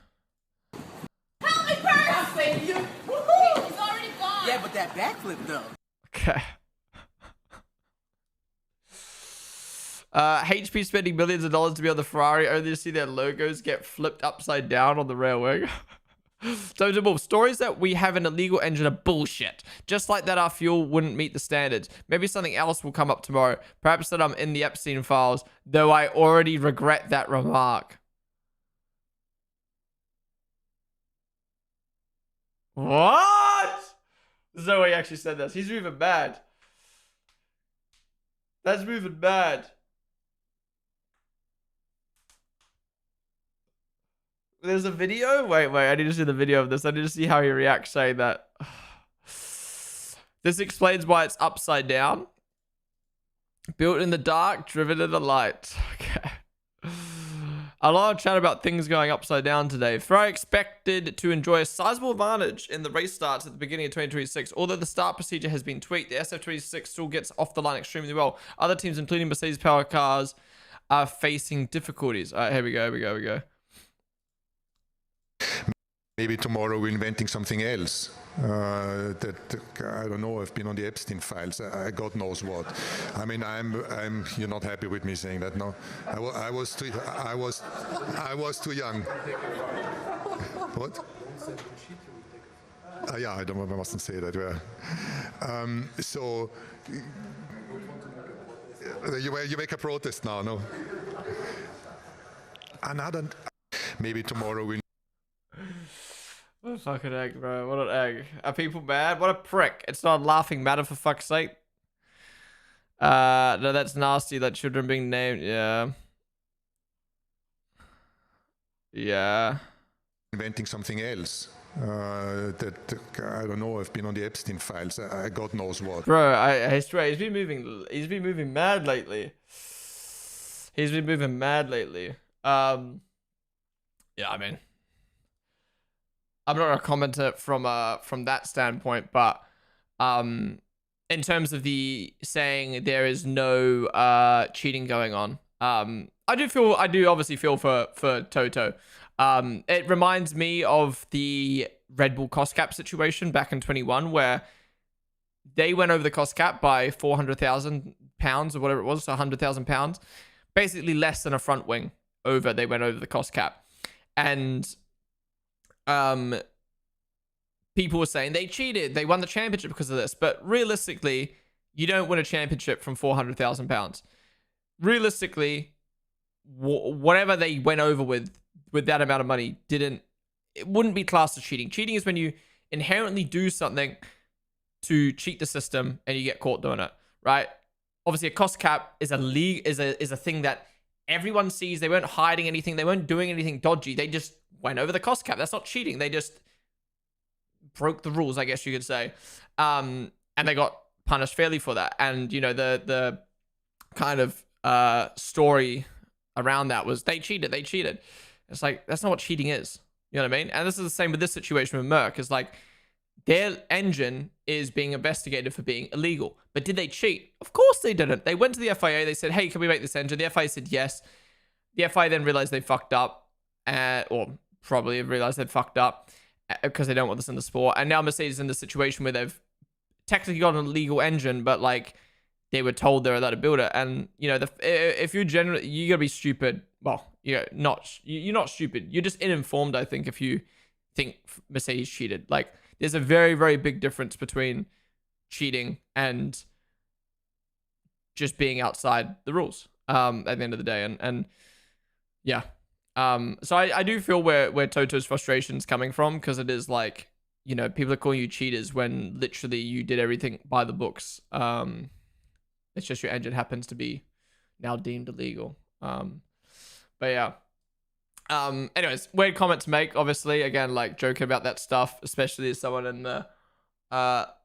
Help me, Bert! I saved you. Woohoo! He's already gone. Yeah, but that backflip though. Okay. HP spending millions of dollars to be on the Ferrari, only to see their logos get flipped upside down on the rear wing. So, stories that we have an illegal engine are bullshit. Just like that, our fuel wouldn't meet the standards. Maybe something else will come up tomorrow. Perhaps that I'm in the Epstein files, though I already regret that remark. What? There's no way he actually said this. He's moving bad. That's moving bad. There's a video? Wait, I need to see the video of this. I need to see how he reacts saying that. This explains why it's upside down. Built in the dark, driven in the light. Okay. A lot of chat about things going upside down today. Ferrari expected to enjoy a sizable advantage in the race starts at the beginning of 2026. Although the start procedure has been tweaked, the SF26 still gets off the line extremely well. Other teams, including Mercedes power cars, are facing difficulties. All right, here we go. Maybe tomorrow we're inventing something else. That I don't know. I've been on the Epstein files. God knows what. I mean, I'm. You're not happy with me saying that, no? I was too young. What? Yeah, I mustn't say that. So you make a protest now, no? another. Maybe tomorrow we'll. What a fucking egg, bro. What an egg. Are people mad? What a prick. It's not a laughing matter, for fuck's sake. No, that's nasty. That children being named. Yeah. Yeah. Inventing something else. That I don't know. I've been on the Epstein files. God knows what. Bro, I swear he's been moving mad lately. He's been moving mad lately. Yeah, I mean, I'm not gonna comment it from that standpoint, but in terms of the saying there is no cheating going on, I do obviously feel for Toto. It reminds me of the Red Bull cost cap situation back in 21, where they went over the cost cap by 400,000 pounds or whatever it was, so 100,000 pounds, basically less than a front wing over. They went over the cost cap, and people were saying they cheated, they won the championship because of this. But realistically, you don't win a championship from 400,000 pounds. Realistically, whatever they went over with that amount of money it wouldn't be classed as cheating. Cheating is when you inherently do something to cheat the system and you get caught doing it, right? Obviously, a cost cap is a thing that everyone sees. They weren't hiding anything. They weren't doing anything dodgy. They just went over the cost cap. That's not cheating. They just broke the rules, I guess you could say. And they got punished fairly for that. And, you know, the kind of story around that was they cheated. It's like, that's not what cheating is. You know what I mean? And this is the same with this situation with Merck. It's like, their engine is being investigated for being illegal. But did they cheat? Of course they didn't. They went to the FIA. They said, hey, can we make this engine? The FIA said yes. The FIA then realized they fucked up. Or probably realized they'd fucked up because they don't want this in the sport. And now Mercedes is in the situation where they've technically got an illegal engine, but like they were told they're allowed to build it. And, you know, if you're generally, you gotta be stupid. Well, you're not stupid. You're just uninformed, I think, if you think Mercedes cheated. Like, there's a very, very big difference between cheating and just being outside the rules at the end of the day. And yeah. So I do feel where Toto's frustration is coming from, because it is like, you know, people are calling you cheaters when literally you did everything by the books. It's just your engine happens to be now deemed illegal. But yeah. Anyways, weird comment to make, obviously. Again, like, joking about that stuff, especially as someone in the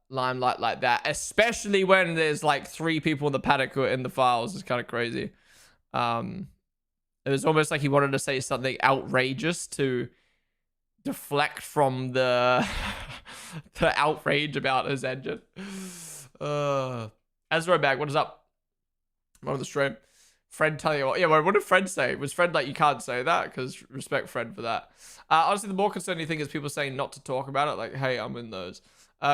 limelight like that, especially when there's like 3 people in the paddock who are in the files, is kind of crazy. It was almost like he wanted to say something outrageous to deflect from the outrage about his engine. Ezra back, what is up? I'm on the stream. Fred telling you what? Yeah, well, what did Fred say? Was Fred like, you can't say that? Because respect Fred for that. Honestly, the more concerning thing is people saying not to talk about it. Like, hey, I'm in those.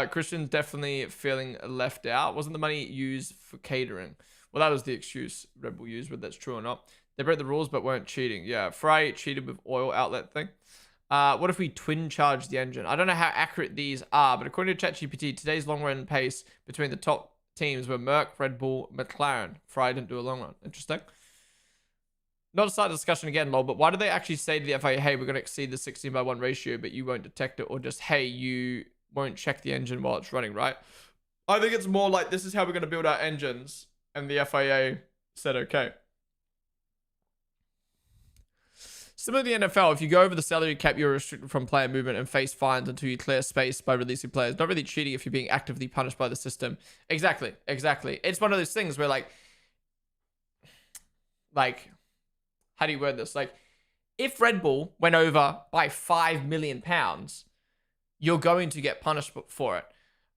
Christian's definitely feeling left out. Wasn't the money used for catering? Well, that was the excuse Red Bull used, whether that's true or not. They broke the rules but weren't cheating. Yeah, Fry cheated with oil outlet thing. What if we twin charge the engine? I don't know how accurate these are, but according to ChatGPT, today's long run pace between the top teams were Merck, Red Bull, McLaren. Fry didn't do a long run. Interesting. Not to start the discussion again, lol, but why do they actually say to the FIA, hey, we're going to exceed the 16:1 ratio, but you won't detect it, or just, hey, you won't check the engine while it's running, right? I think it's more like, this is how we're going to build our engines, and the FIA said okay. Similar to the NFL, if you go over the salary cap, you're restricted from player movement and face fines until you clear space by releasing players. Not really cheating if you're being actively punished by the system. Exactly. It's one of those things where, like, how do you word this? Like, if Red Bull went over by £5 million, you're going to get punished for it.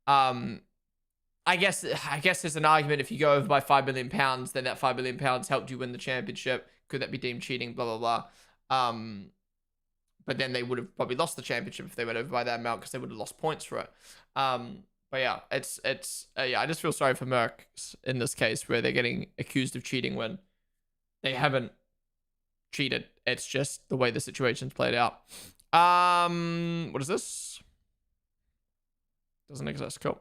I guess there's an argument, if you go over by £5 million, then that £5 million helped you win the championship. Could that be deemed cheating? Blah, blah, blah. But then they would have probably lost the championship if they went over by that amount, because they would have lost points for it. But yeah, yeah, I just feel sorry for Merck in this case, where they're getting accused of cheating when they haven't cheated. It's just the way the situation's played out. What is this? Doesn't exist. Cool.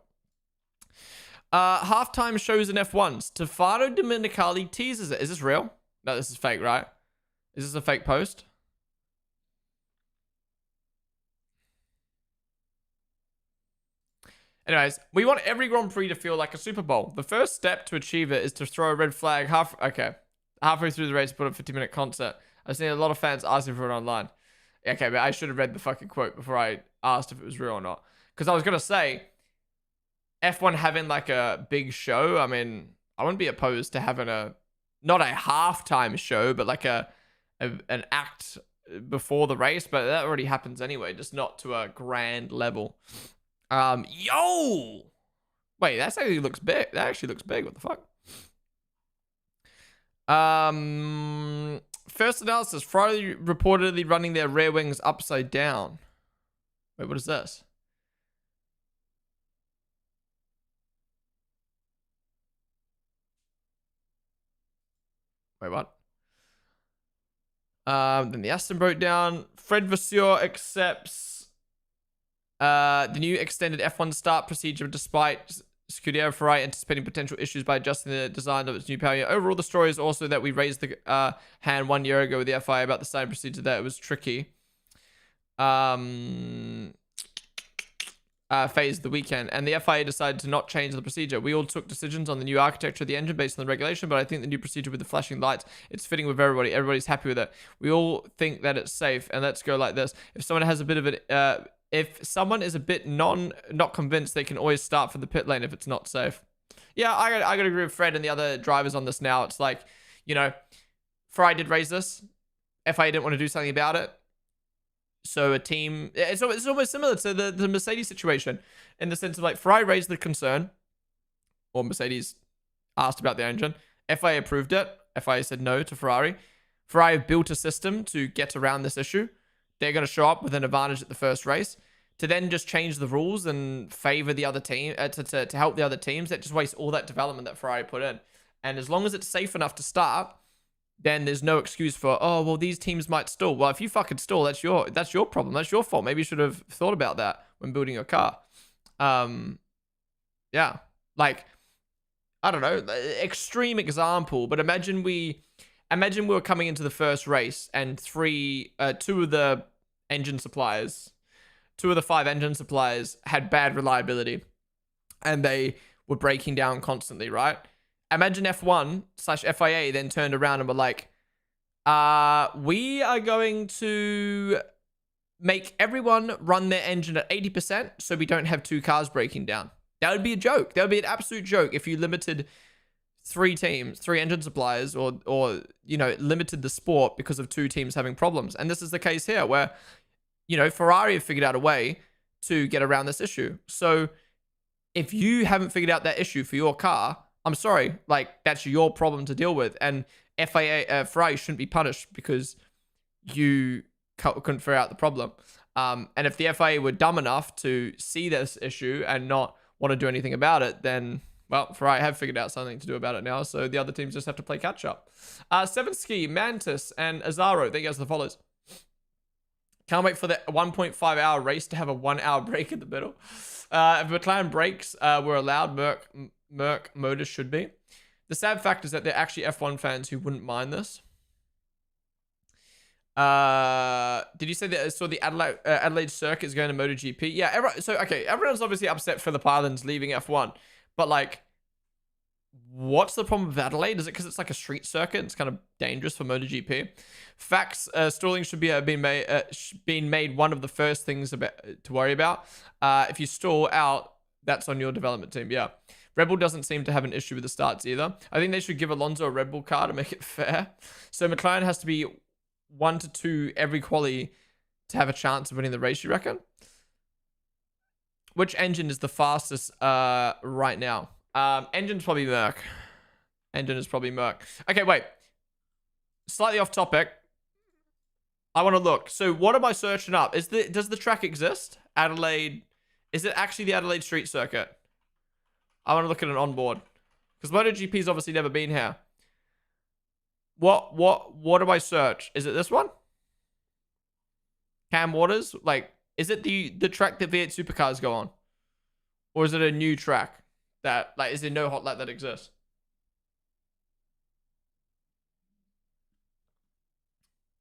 Halftime shows in F1s. Stefano Domenicali teases it. Is this real? No, this is fake, right? Is this a fake post? Anyways, we want every Grand Prix to feel like a Super Bowl. The first step to achieve it is to throw a red flag halfway through the race, put a 50-minute concert. I've seen a lot of fans asking for it online. Okay, but I should have read the fucking quote before I asked if it was real or not. Because I was going to say, F1 having like a big show, I mean, I wouldn't be opposed to having not a halftime show, but like an act before the race, but that already happens anyway, just not to a grand level. Yo! Wait, that actually looks big. That actually looks big. What the fuck? First analysis. Ferrari reportedly running their rear wings upside down. Wait, what is this? Wait, what? Then the Aston broke down. Fred Vasseur accepts the new extended F1 start procedure despite Scuderia Ferrari anticipating potential issues by adjusting the design of its new power unit. Overall, the story is also that we raised the hand 1 year ago with the FIA about the starting procedure, that it was tricky. Phased the weekend, and the FIA decided to not change the procedure. We all took decisions on the new architecture of the engine based on the regulation, but I think the new procedure with the flashing lights, it's fitting with everybody. Everybody's happy with it. We all think that it's safe, and let's go like this. If someone has a bit of it, if someone is a bit not convinced, they can always start for the pit lane if it's not safe. Yeah, I gotta agree with Fred and the other drivers on this now. It's like, you know, Ferrari did raise this. FIA didn't want to do something about it. So a team, it's almost similar to the Mercedes situation in the sense of like Ferrari raised the concern, or Mercedes asked about the engine. FIA approved it. FIA said no to Ferrari. Ferrari built a system to get around this issue. They're going to show up with an advantage at the first race. To then just change the rules and favor the other team, to help the other teams, that just wastes all that development that Ferrari put in. And as long as it's safe enough to start, then there's no excuse for, oh, well, these teams might stall. Well, if you fucking stall, that's your problem. That's your fault. Maybe you should have thought about that when building your car. Yeah. Like, I don't know, extreme example, but imagine we were coming into the first race and two of the five engine suppliers had bad reliability and they were breaking down constantly, right? Imagine F1/FIA then turned around and were like, we are going to make everyone run their engine at 80% so we don't have two cars breaking down. That would be a joke. That would be an absolute joke if you limited three engine suppliers, or you know, limited the sport because of two teams having problems. And this is the case here where, you know, Ferrari have figured out a way to get around this issue. So if you haven't figured out that issue for your car, I'm sorry, like, that's your problem to deal with. And Ferrari shouldn't be punished because you couldn't figure out the problem. And if the FIA were dumb enough to see this issue and not want to do anything about it, then, well, Ferrari have figured out something to do about it now. So the other teams just have to play catch up. Sevenski, Mantis, and Azaro, they guys the follows. Can't wait for the 1.5 hour race to have a 1 hour break in the middle. If McLaren breaks were allowed, Merc Motors should be. The sad fact is that they're actually F1 fans who wouldn't mind this. Did you say that saw the Adelaide Circuit is going to MotoGP? Yeah, everyone's obviously upset Phillip Island's leaving F1, but like, what's the problem with Adelaide? Is it because it's like a street circuit? It's kind of dangerous for MotoGP. Facts: stalling should be been made one of the first things to worry about. If you stall out, that's on your development team. Yeah. Red Bull doesn't seem to have an issue with the starts either. I think they should give Alonso a Red Bull car to make it fair. So McLaren has to be 1 to 2 every quali to have a chance of winning the race, you reckon? Which engine is the fastest right now? Engine's probably Merc. Engine is probably Merc. Okay, wait. Slightly off topic. I want to look. So what am I searching up? Does the track exist? Adelaide. Is it actually the Adelaide Street Circuit? I want to look at an onboard. Because MotoGP's obviously never been here. What do I search? Is it this one? Cam Waters? Like, is it the track that V8 supercars go on? Or is it a new track that, like, is there no hot lap that exists?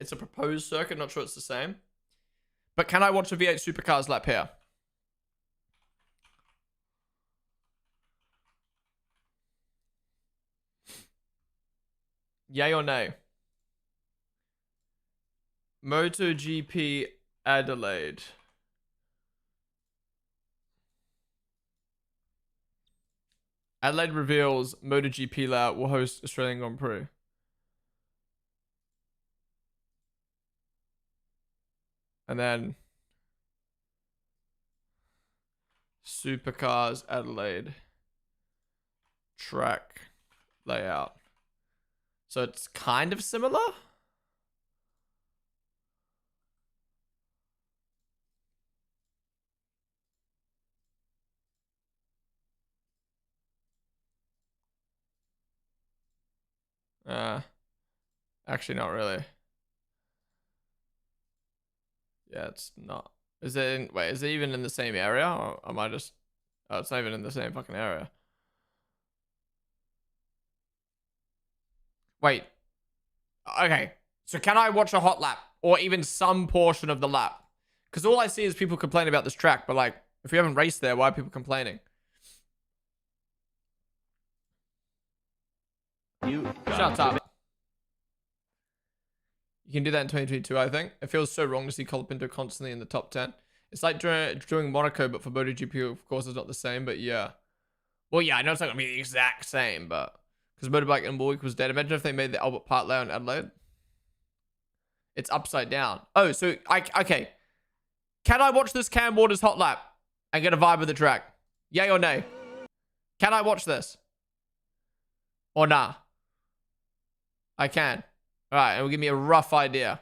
It's a proposed circuit. Not sure it's the same. But can I watch a V8 Supercars lap here? Yay or nay? MotoGP Adelaide. Adelaide reveals MotoGP lap will host Australian Grand Prix. And then Supercars Adelaide track layout. So it's kind of similar. Actually not really. Yeah, it's not. Is it in, wait, is it even in the same area? Or am I just... Oh, it's not even in the same fucking area. Wait. Okay. So can I watch a hot lap? Or even some portion of the lap? Because all I see is people complaining about this track. But like, if we haven't raced there, why are people complaining? Shut up. You can do that in 2022, I think. It feels so wrong to see Colapinto constantly in the top 10. It's like during Monaco, but for MotoGP, of course, it's not the same, but yeah. Well, yeah, I know it's not going to be the exact same, but... Because Motorbike in Warwick was dead. Imagine if they made the Albert Park layout in Adelaide. It's upside down. Oh, so... Okay. Can I watch this Cam Waters hot lap and get a vibe of the track? Yay or nay? Can I watch this? Or nah? I can. Alright, and will give me a rough idea.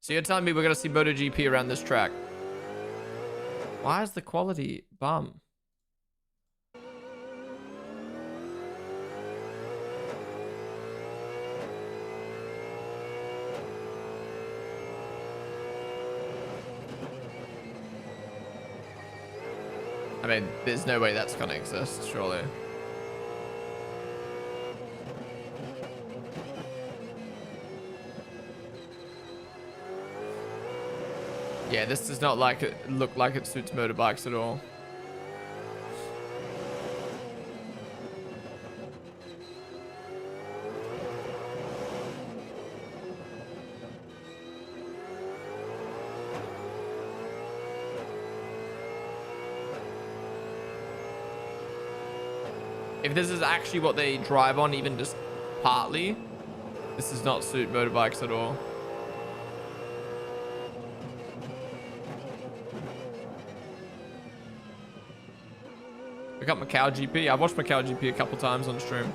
So you're telling me we're going to see MotoGP around this track. Why is the quality bum? I mean, there's no way that's going to exist, surely. Yeah, this does not look like it suits motorbikes at all. If this is actually what they drive on, even just partly, this does not suit motorbikes at all. Pick up Macau GP. I've watched Macau GP a couple times on stream.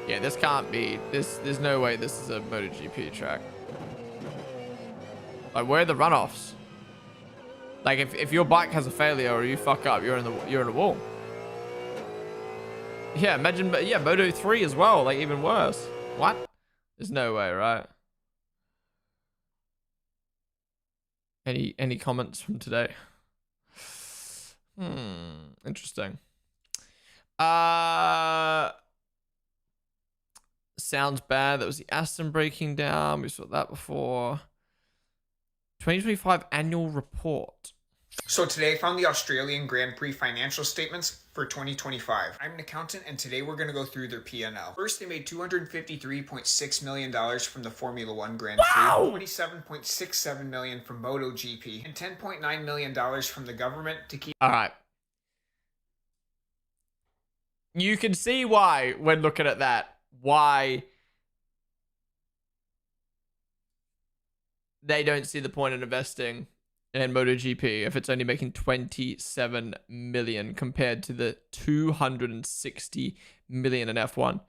Yeah, this can't be. There's no way this is a MotoGP track. Like, where are the runoffs? Like, if your bike has a failure or you fuck up, you're in a wall. Yeah, imagine. Yeah, Moto 3 as well. Like, even worse. What? There's no way, right? Any comments from today? Interesting. Sounds bad. That was the Aston breaking down. We saw that before. 2025 annual report. So today I found the Australian Grand Prix financial statements for 2025. I'm an accountant and today we're going to go through their P&L. First, they made $253.6 million from the Formula One Grand Prix, $27.67 million from MotoGP, and $10.9 million from the government to keep... All right. You can see why, when looking at that, why they don't see the point in investing in MotoGP if it's only making 27 million compared to the 260 million in F1.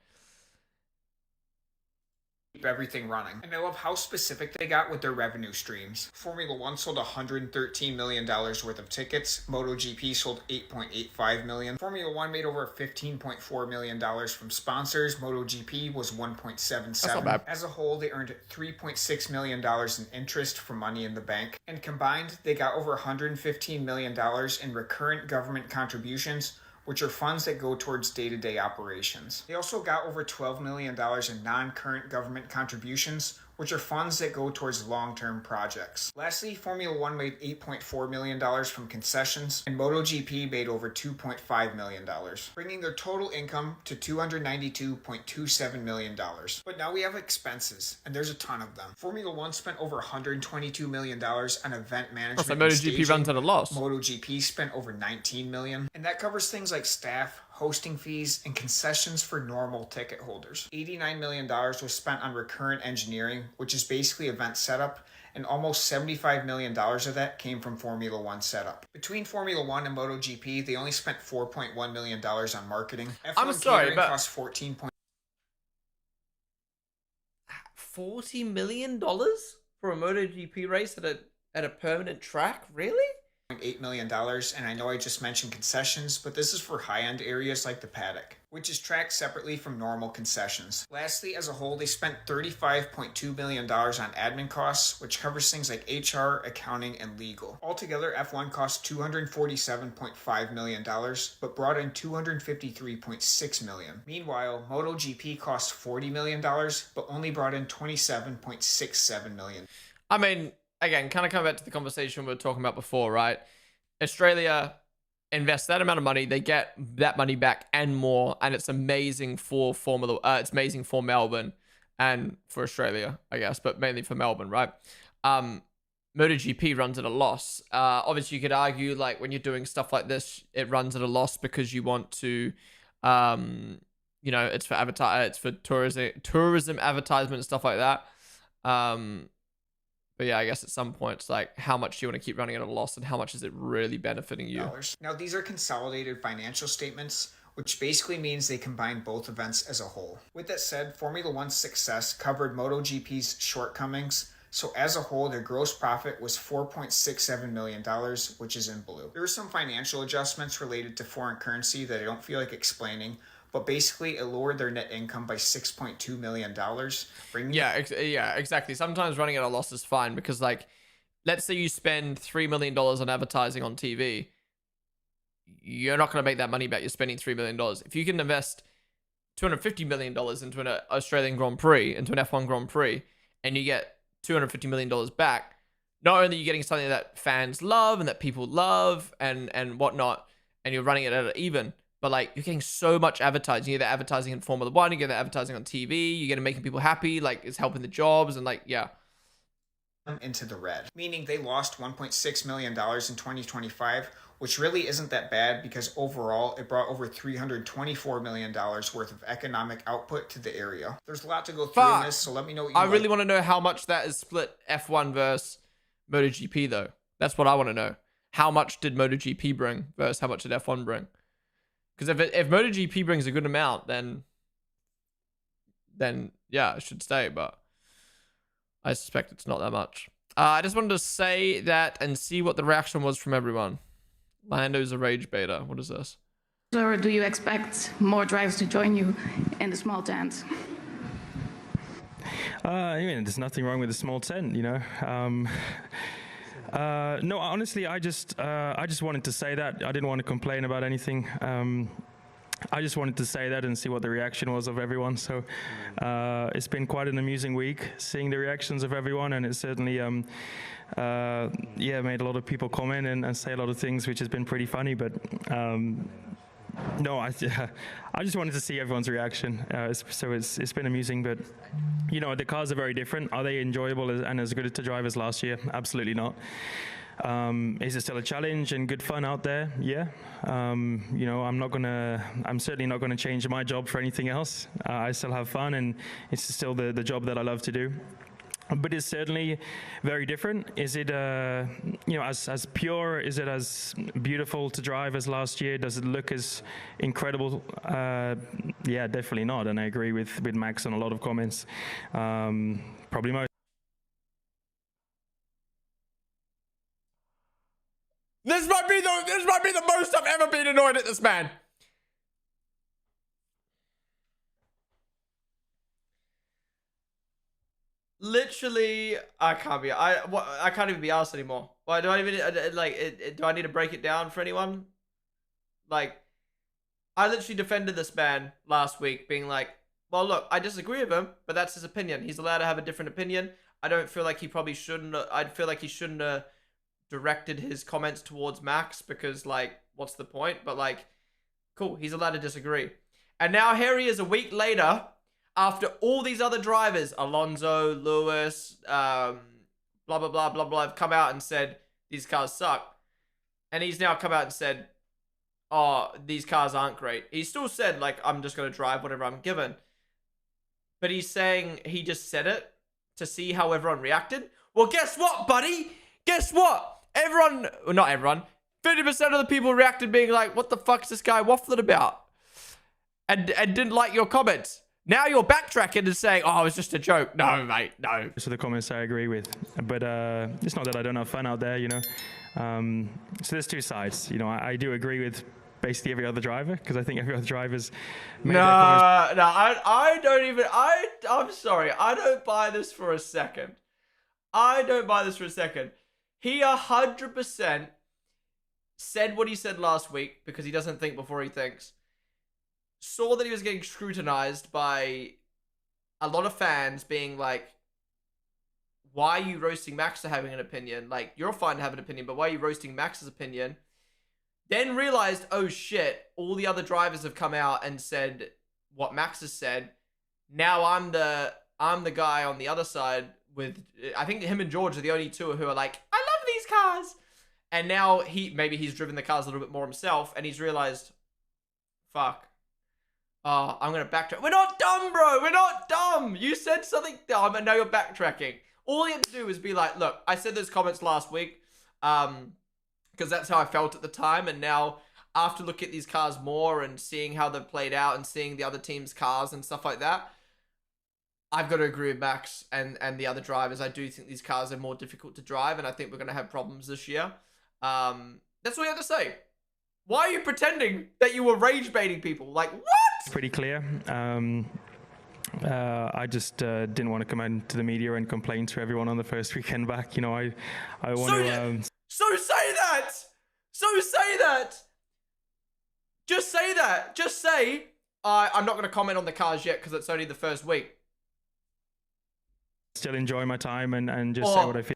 everything running. And I love how specific they got with their revenue streams. Formula One sold $113 million worth of tickets. MotoGP sold $8.85 million. Formula One made over $15.4 million from sponsors. MotoGP was $1.77. As a whole, they earned $3.6 million in interest from Money in the Bank. And combined, they got over $115 million in recurrent government contributions, which are funds that go towards day-to-day operations. They also got over $12 million in non-current government contributions, which are funds that go towards long-term projects. Lastly, Formula One made $8.4 million from concessions, and MotoGP made over $2.5 million, bringing their total income to $292.27 million. But now we have expenses, and there's a ton of them. Formula One spent over $122 million on event management. So MotoGP runs at a loss. MotoGP spent over $19 million, and that covers things like staff, hosting fees, and concessions for normal ticket holders. $89 million was spent on recurrent engineering, which is basically event setup, and almost $75 million of that came from Formula One setup. Between Formula One and MotoGP, they only spent $4.1 million on marketing. F1 I'm sorry, but cost $40 million for a MotoGP race at a permanent track? Really? $8 million, and I know I just mentioned concessions, but this is for high-end areas like the paddock, which is tracked separately from normal concessions. Lastly, as a whole, they spent $35.2 million on admin costs, which covers things like HR, accounting, and legal. Altogether, F1 cost $247.5 million, but brought in $253.6 million. Meanwhile, MotoGP cost $40 million, but only brought in $27.67 million. I mean, again, kind of come back to the conversation we were talking about before, right? Australia invests that amount of money, they get that money back and more, and it's amazing for it's amazing for Melbourne and for Australia, I guess, but mainly for Melbourne, right? MotoGP runs at a loss. Obviously, you could argue, like, when you're doing stuff like this, it runs at a loss because you want to, you know, it's for tourism advertisement and stuff like that. But yeah, I guess at some point, it's like, how much do you want to keep running at a loss, and how much is it really benefiting you? Now, these are consolidated financial statements, which basically means they combine both events as a whole. With that said, Formula One's success covered MotoGP's shortcomings, so as a whole, their gross profit was $4.67 million, which is in blue. There were some financial adjustments related to foreign currency that I don't feel like explaining, but basically it lowered their net income by $6.2 million. Yeah, exactly. Sometimes running at a loss is fine because, like, let's say you spend $3 million on advertising on TV. You're not going to make that money back. You're spending $3 million. If you can invest $250 million into an Australian Grand Prix, into an F1 Grand Prix, and you get $250 million back, not only are you getting something that fans love and that people love and whatnot, and you're running it at an even, but, like, you're getting so much advertising. You're advertising in Formula One, you're getting advertising on TV, you're getting making people happy, like, it's helping the jobs, and, like, yeah. Into the red, meaning they lost $1.6 million in 2025, which really isn't that bad because overall it brought over $324 million worth of economic output to the area. There's a lot to go through in this, so let me know what you really want to know how much that is split F1 versus MotoGP, though. That's what I want to know. How much did MotoGP bring versus how much did F1 bring? Because if MotoGP brings a good amount, then yeah, it should stay, but I suspect it's not that much. I just wanted to say that and see what the reaction was from everyone. Lando's a rage beta. What is this? Or do you expect more drivers to join you in the small tent? I mean, there's nothing wrong with a small tent, you know. No, honestly, I just wanted to say that. I didn't want to complain about anything. I just wanted to say that and see what the reaction was of everyone. So it's been quite an amusing week seeing the reactions of everyone, and it certainly made a lot of people comment and say a lot of things, which has been pretty funny. But no, I just wanted to see everyone's reaction. So it's been amusing, but you know, the cars are very different. Are they enjoyable and as good to drive as last year? Absolutely not. Is it still a challenge and good fun out there? Yeah. You know, I'm certainly not gonna change my job for anything else. I still have fun, and it's still the job that I love to do. but it's certainly very different. Is it, you know, as pure? Is it as beautiful to drive as last year? Does it look as incredible? Yeah, definitely not. And I agree with Max on a lot of comments. Probably most. This might be the most I've ever been annoyed at this man. Literally, I can't even be asked anymore. Why do I even like? Do I need to break it down for anyone? Like, I literally defended this man last week, being like, "Well, look, I disagree with him, but that's his opinion. He's allowed to have a different opinion. I don't feel like he probably shouldn't. I feel like he shouldn't have directed his comments towards Max because, like, what's the point? But like, cool, he's allowed to disagree. And now here he is a week later." After all these other drivers, Alonso, Lewis, blah, blah, blah, blah, blah, have come out and said, these cars suck. And he's now come out and said, oh, these cars aren't great. He still said, like, I'm just going to drive whatever I'm given. But he's saying he just said it to see how everyone reacted. Well, guess what, buddy? Guess what? Everyone, well, not everyone, 50% of the people reacted being like, what the fuck's this guy waffling about? And didn't like your comments. Now you're backtracking and saying, oh, it was just a joke. No, mate, no. So the comments I agree with. But it's not that I don't have fun out there, you know. So there's two sides. You know, I do agree with basically every other driver because I think every other driver's made their comments. No, I don't even, I'm sorry. I don't buy this for a second. I don't buy this for a second. He 100% said what he said last week because he doesn't think before he thinks. Saw that he was getting scrutinized by a lot of fans being like, why are you roasting Max for having an opinion? Like, you're fine to have an opinion, but why are you roasting Max's opinion? Then realized, oh shit, all the other drivers have come out and said what Max has said. Now I'm the guy on the other side with, I think him and George are the only two who are like, I love these cars. And now maybe he's driven the cars a little bit more himself and he's realized, fuck. Oh, I'm going to backtrack. We're not dumb, bro. We're not dumb. You said something dumb and now you're backtracking. All you have to do is be like, look, I said those comments last week because that's how I felt at the time. And now after looking at these cars more and seeing how they've played out and seeing the other team's cars and stuff like that, I've got to agree with Max and the other drivers. I do think these cars are more difficult to drive and I think we're going to have problems this year. That's all you have to say. Why are you pretending that you were rage baiting people? Like, what? Pretty clear. I just didn't want to come into the media and complain to everyone on the first weekend back. You know, I want to... So say that! So say that! Just say that! Just say, I'm not going to comment on the cars yet because it's only the first week. Still enjoy my time and just say what I feel.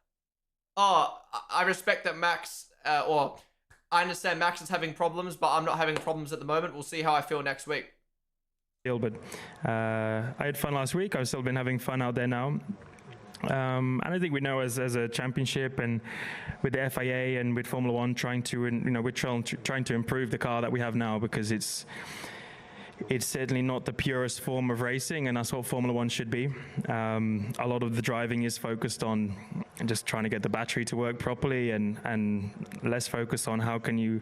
Oh, I respect that Max, or I understand Max is having problems, but I'm not having problems at the moment. We'll see how I feel next week. But I had fun last week. I've still been having fun out there now. And I think we know as a championship and with the FIA and with Formula One trying to, you know, we're trying to improve the car that we have now because it's certainly not the purest form of racing, and that's what Formula One should be. A lot of the driving is focused on just trying to get the battery to work properly and less focused on how can you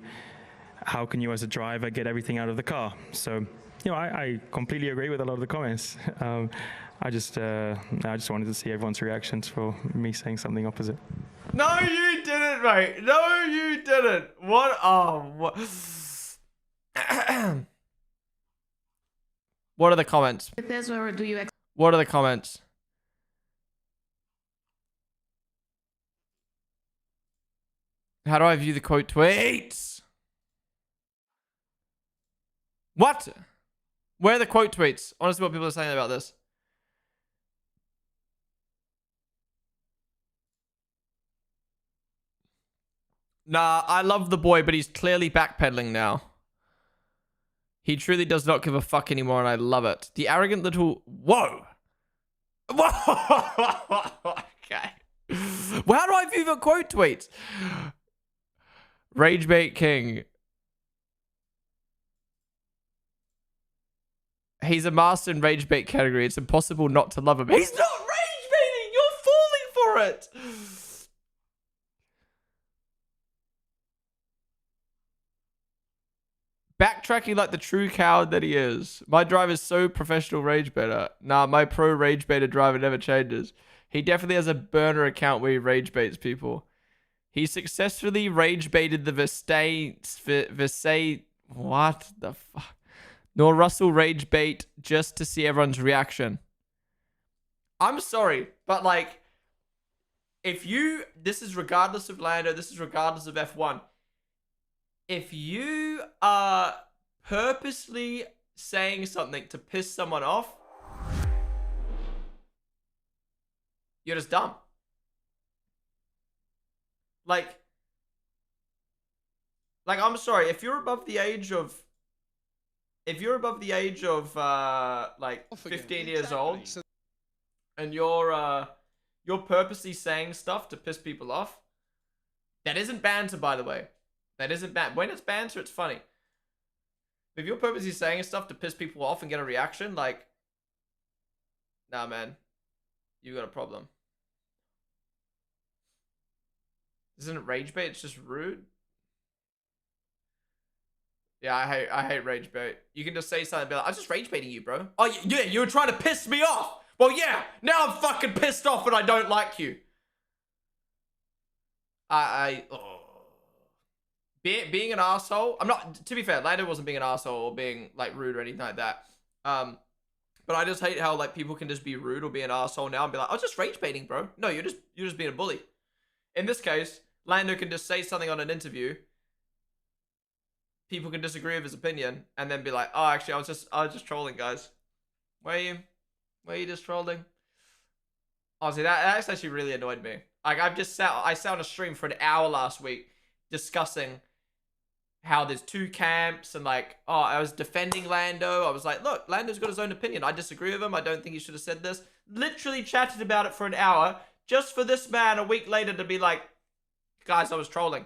as a driver get everything out of the car. So, you know, I completely agree with a lot of the comments. I just wanted to see everyone's reactions for me saying something opposite. No, you didn't, mate. No, you didn't. What? Oh, what? What are the comments? What are the comments? How do I view the quote tweets? What? Where are the quote tweets? Honestly, what people are saying about this. Nah, I love the boy, but he's clearly backpedaling now. He truly does not give a fuck anymore, and I love it. The arrogant little... Whoa! Whoa! Okay. Well, how do I view the quote tweets? Ragebait King. He's a master in ragebait category. It's impossible not to love him. He's not rage baiting! You're for it. Backtracking like the true coward that he is. My driver's so professional rage baiter. Nah, my pro rage baiter driver never changes. He definitely has a burner account where he rage baits people. He successfully rage baited the Versailles. What the fuck? Nor Russell rage bait just to see everyone's reaction. I'm sorry, but like, if you, this is regardless of Lando, this is regardless of F1. If you are purposely saying something to piss someone off, you're just dumb. Like, I'm sorry, if you're above the age of, like 15 years old, and you're purposely saying stuff to piss people off, that isn't banter, by the way. That isn't bad. When it's banter, it's funny. If you're purposely saying stuff to piss people off and get a reaction, like, nah, man, you got a problem. This isn't rage bait, it's just rude. Yeah, I hate rage bait. You can just say something and be like, I was just rage baiting you, bro. Oh, yeah, you were trying to piss me off. Well, yeah, now I'm fucking pissed off and I don't like you. Being an asshole. I'm not, to be fair, Lando wasn't being an asshole or being like rude or anything like that. But I just hate how like people can just be rude or be an asshole now and be like, I was just rage baiting, bro. No, you're just being a bully. In this case, Lando can just say something on an interview. People can disagree with his opinion and then be like, oh, actually, I was just trolling, guys. Were you just trolling? Honestly, that's actually really annoyed me. Like, I sat on a stream for an hour last week discussing how there's two camps and like, oh, I was defending Lando. I was like, look, Lando's got his own opinion. I disagree with him. I don't think he should have said this. Literally chatted about it for an hour just for this man a week later to be like, guys, I was trolling.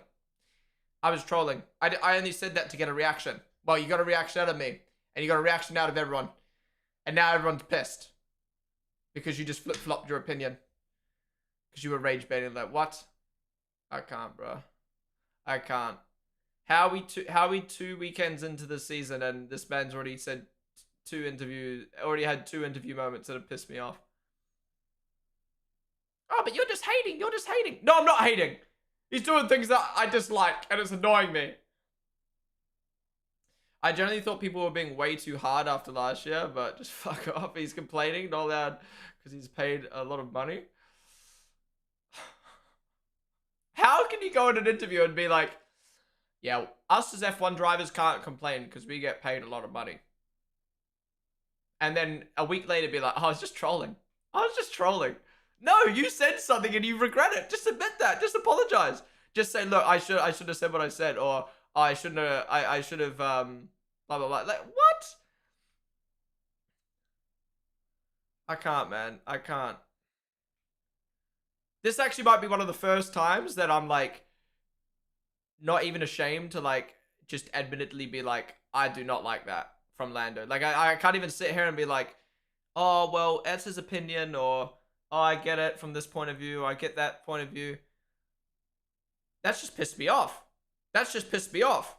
I was trolling. I only said that to get a reaction. Well, you got a reaction out of me and you got a reaction out of everyone. And now everyone's pissed because you just flip-flopped your opinion because you were rage baiting. Like, what? I can't, bro. I can't. How we 2 weekends into the season and this man's already said already had 2 interview moments that have pissed me off. Oh, but you're just hating. You're just hating. No, I'm not hating. He's doing things that I dislike and it's annoying me. I generally thought people were being way too hard after last year, but just fuck off. He's complaining, not allowed because he's paid a lot of money. How can you go in an interview and be like, yeah, us as F1 drivers can't complain because we get paid a lot of money. And then a week later be like, oh, I was just trolling. I was just trolling. No, you said something and you regret it. Just admit that. Just apologize. Just say, look, I should have said what I said, or oh, I should have blah blah blah. Like, what? I can't, man. I can't. This actually might be one of the first times that I'm like not even ashamed to like just admittedly be like, I do not like that from Lando. Like I can't even sit here and be like, oh well, that's his opinion, or oh, I get it from this point of view, I get that point of view. That's just pissed me off. That's just pissed me off.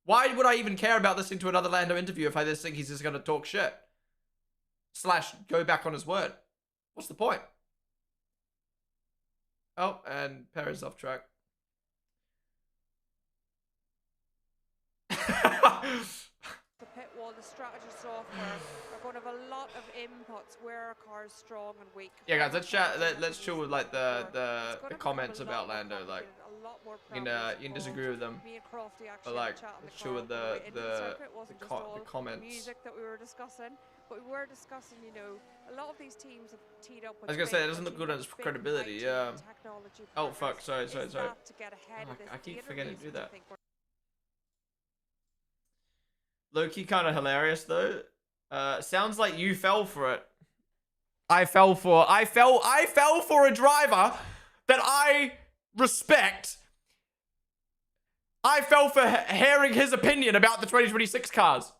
Why would I even care about listening to another Lando interview if I just think he's just gonna talk shit? / go back on his word. What's the point? Oh, and Perez off track. The pit wall, the strategy software are going to have a lot of inputs where a car is strong and weak. Yeah, guys, let's chill with like the comments about Lando. Like, you can disagree with them, but like, let's chill with the comments. Music that we were discussing, but we were discussing, you know, a lot of these teams have teed up. I was gonna say it doesn't look good on his credibility. Yeah. Oh fuck! Sorry. Oh, I keep forgetting to do that. Low-key kind of hilarious though. Sounds like you fell for it. I fell for a driver that I respect. I fell for hearing his opinion about the 2026 cars.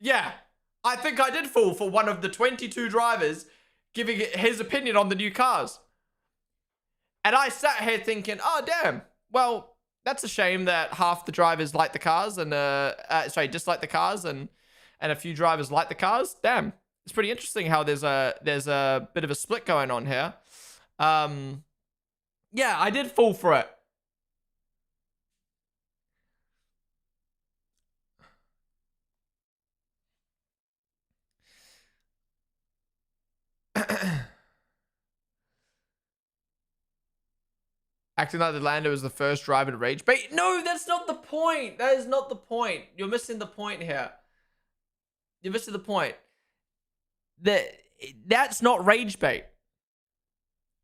Yeah, I think I did fall for one of the 22 drivers giving his opinion on the new cars. And I sat here thinking, oh, damn. Well, that's a shame that half the drivers like the cars and, dislike the cars and a few drivers like the cars. Damn. It's pretty interesting how there's a bit of a split going on here. Yeah, I did fall for it. Acting like the Lando was the first driver to rage bait. No, that's not the point. That is not the point. You're missing the point here. You're missing the point. That's not rage bait.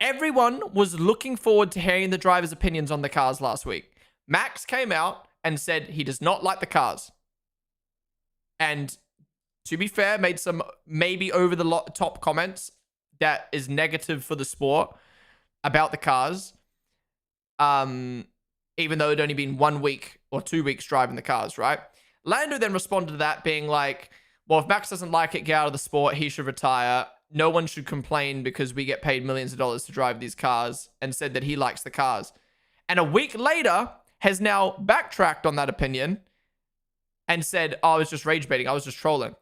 Everyone was looking forward to hearing the drivers' opinions on the cars last week. Max came out and said he does not like the cars. And to be fair, made some maybe over the top comments that is negative for the sport about the cars. Even though it'd only been 1 week or 2 weeks driving the cars, right? Lando then responded to that being like, well, if Max doesn't like it, get out of the sport, he should retire. No one should complain because we get paid millions of dollars to drive these cars, and said that he likes the cars. And a week later has now backtracked on that opinion and said, oh, I was just rage baiting. I was just trolling.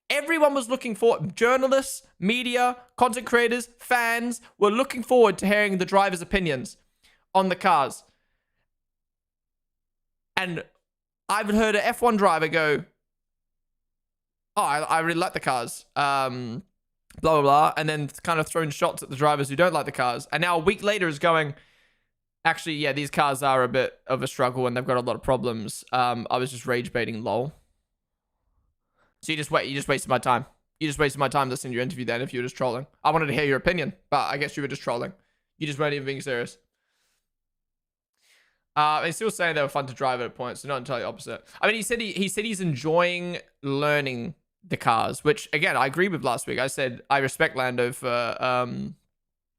Everyone was looking forward. Journalists, media, content creators, fans were looking forward to hearing the drivers' opinions on the cars. And I've heard an F1 driver go, oh, I really like the cars. Blah, blah, blah. And then kind of throwing shots at the drivers who don't like the cars. And now a week later is going, actually, yeah, these cars are a bit of a struggle and they've got a lot of problems. I was just rage baiting, lol. So you just wasted my time. You just wasted my time listening to your interview then if you were just trolling. I wanted to hear your opinion, but I guess you were just trolling. You just weren't even being serious. He's still saying they were fun to drive at points, so not entirely opposite. I mean, he said he's enjoying learning the cars, which again I agree with last week. I said I respect Lando for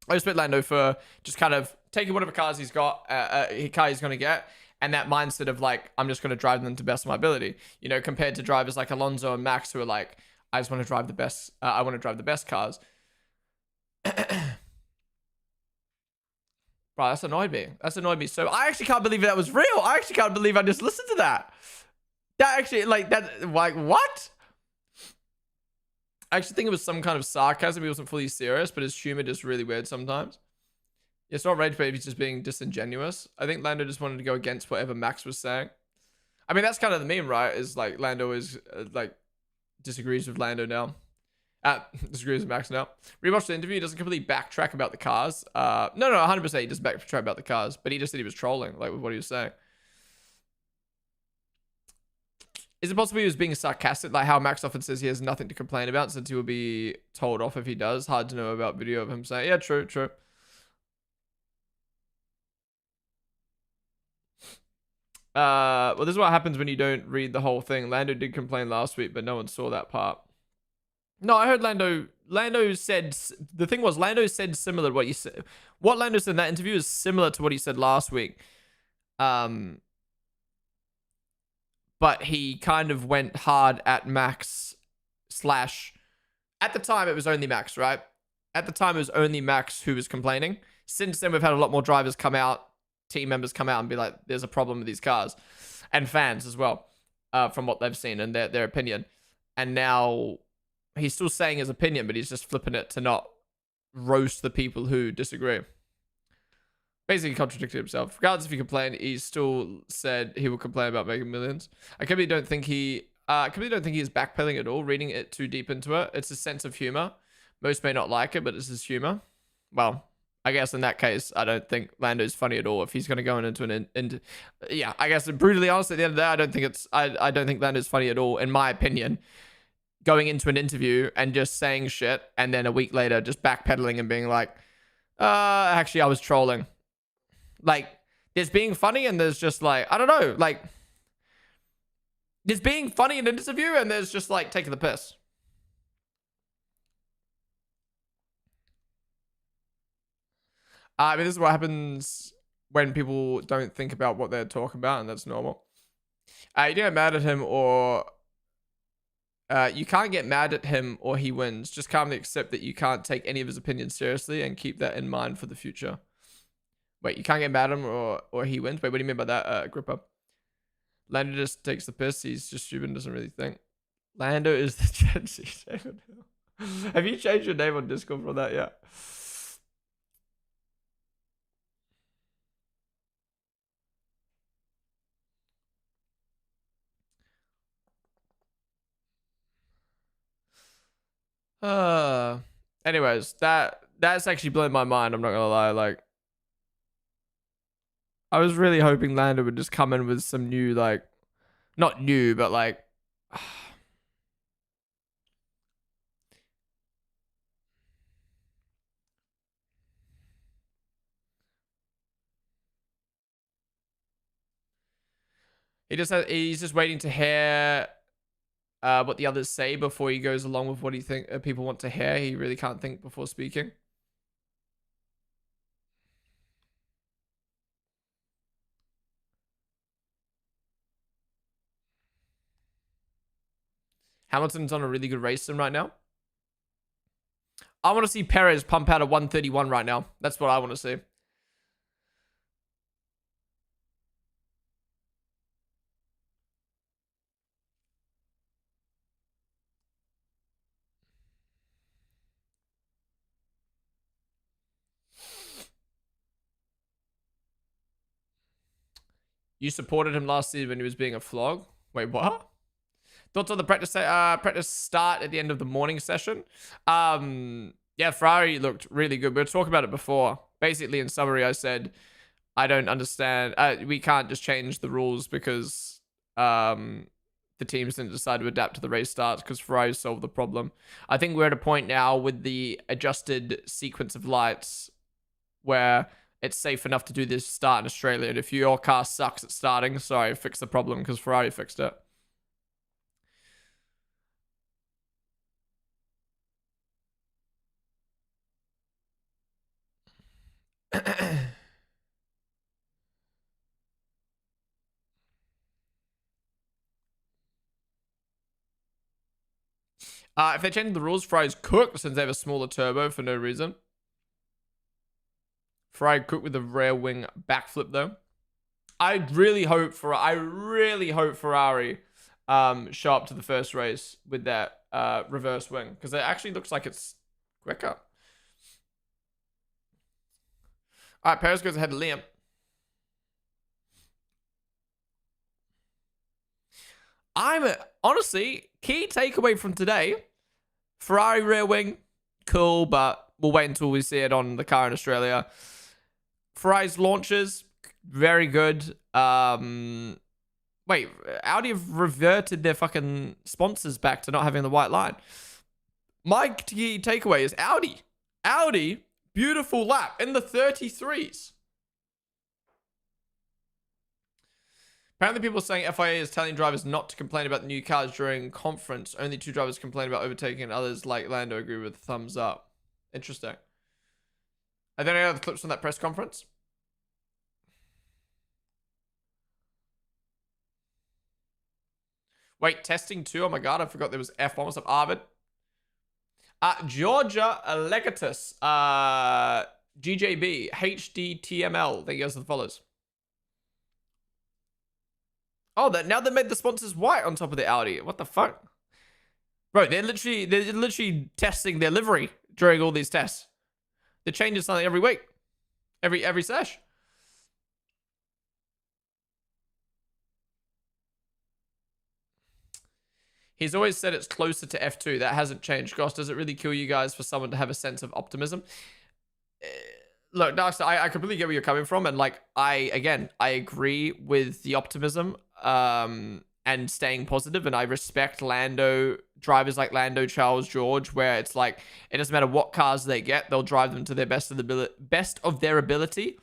just kind of taking whatever cars he's got, car he's gonna get, and that mindset of like, I'm just gonna drive them to the best of my ability. You know, compared to drivers like Alonso and Max who are like, I just want to drive the best. I want to drive the best cars. Bro, that's annoyed me. That's annoyed me. So I actually can't believe that was real. I actually can't believe I just listened to that. That actually, like what? I actually think it was some kind of sarcasm. He wasn't fully serious, but his humor is really weird sometimes. It's not rage bait, he's just being disingenuous. I think Lando just wanted to go against whatever Max was saying. I mean, that's kind of the meme, right? Is like Lando is like disagrees with Lando now. Disagrees with Max now. Rewatched the interview. He doesn't completely backtrack about the cars. No, 100%. He does backtrack about the cars, but he just said he was trolling, like with what he was saying. Is it possible he was being sarcastic, like how Max often says he has nothing to complain about since he will be told off if he does? Hard to know about video of him saying, yeah, true. Well, this is what happens when you don't read the whole thing. Lando did complain last week, but no one saw that part. No, I heard Lando said, the thing was, Lando said similar to what you said. What Lando said in that interview is similar to what he said last week. But he kind of went hard at Max / at the time it was only Max, right? At the time it was only Max who was complaining. Since then we've had a lot more drivers come out, team members come out and be like, there's a problem with these cars. And fans as well, from what they've seen and their opinion. And now he's still saying his opinion, but he's just flipping it to not roast the people who disagree. Basically contradicted himself. Regardless if he complained, he still said he will complain about making millions. I completely don't think he is backpedaling at all, reading it too deep into it. It's a sense of humor. Most may not like it, but it's his humor. Well, I guess in that case, I don't think Lando's funny at all. If he's going to go into yeah, I guess brutally honest, at the end of the day, I don't think Lando's funny at all, in my opinion. Going into an interview and just saying shit, and then a week later just backpedaling and being like, actually, I was trolling. Like, there's being funny and there's just like, I don't know, like, there's being funny in an interview and there's just like taking the piss. I mean, this is what happens when people don't think about what they're talking about, and that's normal. You don't get mad at him or... you can't get mad at him or he wins. Just calmly accept that you can't take any of his opinions seriously and keep that in mind for the future. Wait, you can't get mad at him or he wins? Wait, what do you mean by that, Gripper? Lando just takes the piss. He's just stupid and doesn't really think. Lando is the Gen Z David Hill. Have you changed your name on Discord for that yet? Anyways, that's actually blown my mind. I'm not gonna lie. Like, I was really hoping Lando would just come in with some new, like, not new, but like, he's just waiting to hear what the others say before he goes along with what he think people want to hear. He really can't think before speaking. Hamilton's on a really good race sim right now. I want to see Perez pump out a 131 right now. That's what I want to see. You supported him last season when he was being a flog? Wait, what? Thoughts on the practice start at the end of the morning session? Yeah, Ferrari looked really good. We were talking about it before. Basically, in summary, I said, I don't understand. We can't just change the rules because the teams didn't decide to adapt to the race starts because Ferrari solved the problem. I think we're at a point now with the adjusted sequence of lights where it's safe enough to do this start in Australia. And if your car sucks at starting, sorry, fix the problem because Ferrari fixed it. If they change the rules, Ferrari's cooked since they have a smaller turbo for no reason. Ferrari cooked with a rear wing backflip though. I really hope Ferrari show up to the first race with that reverse wing because it actually looks like it's quicker. All right, Perez goes ahead of Liam. Honestly, key takeaway from today, Ferrari rear wing, cool, but we'll wait until we see it on the car in Australia. Ferrari's launches, very good. Wait, Audi have reverted their fucking sponsors back to not having the white line. My key takeaway is Audi. Audi, beautiful lap in the 33s. Apparently, people are saying FIA is telling drivers not to complain about the new cars during conference. Only 2 drivers complain about overtaking, and others, like Lando, agree with thumbs up. Interesting. Are there any other clips from that press conference? Wait, testing 2? Oh my god, I forgot there was F1. What's up, Arvid? Georgia Legatus. GJB. HDTML. Thank you guys for the follows. Oh, now they made the sponsors white on top of the Audi. What the fuck? Bro, they're literally testing their livery during all these tests. They're changing something every week. Every sesh. He's always said it's closer to F2. That hasn't changed. Gosh, does it really kill you guys for someone to have a sense of optimism? Look, Darkstar, I completely get where you're coming from. And like, I agree with the optimism and staying positive. And I respect drivers like Lando, Charles, George, where it's like, it doesn't matter what cars they get, they'll drive them to their best of their ability.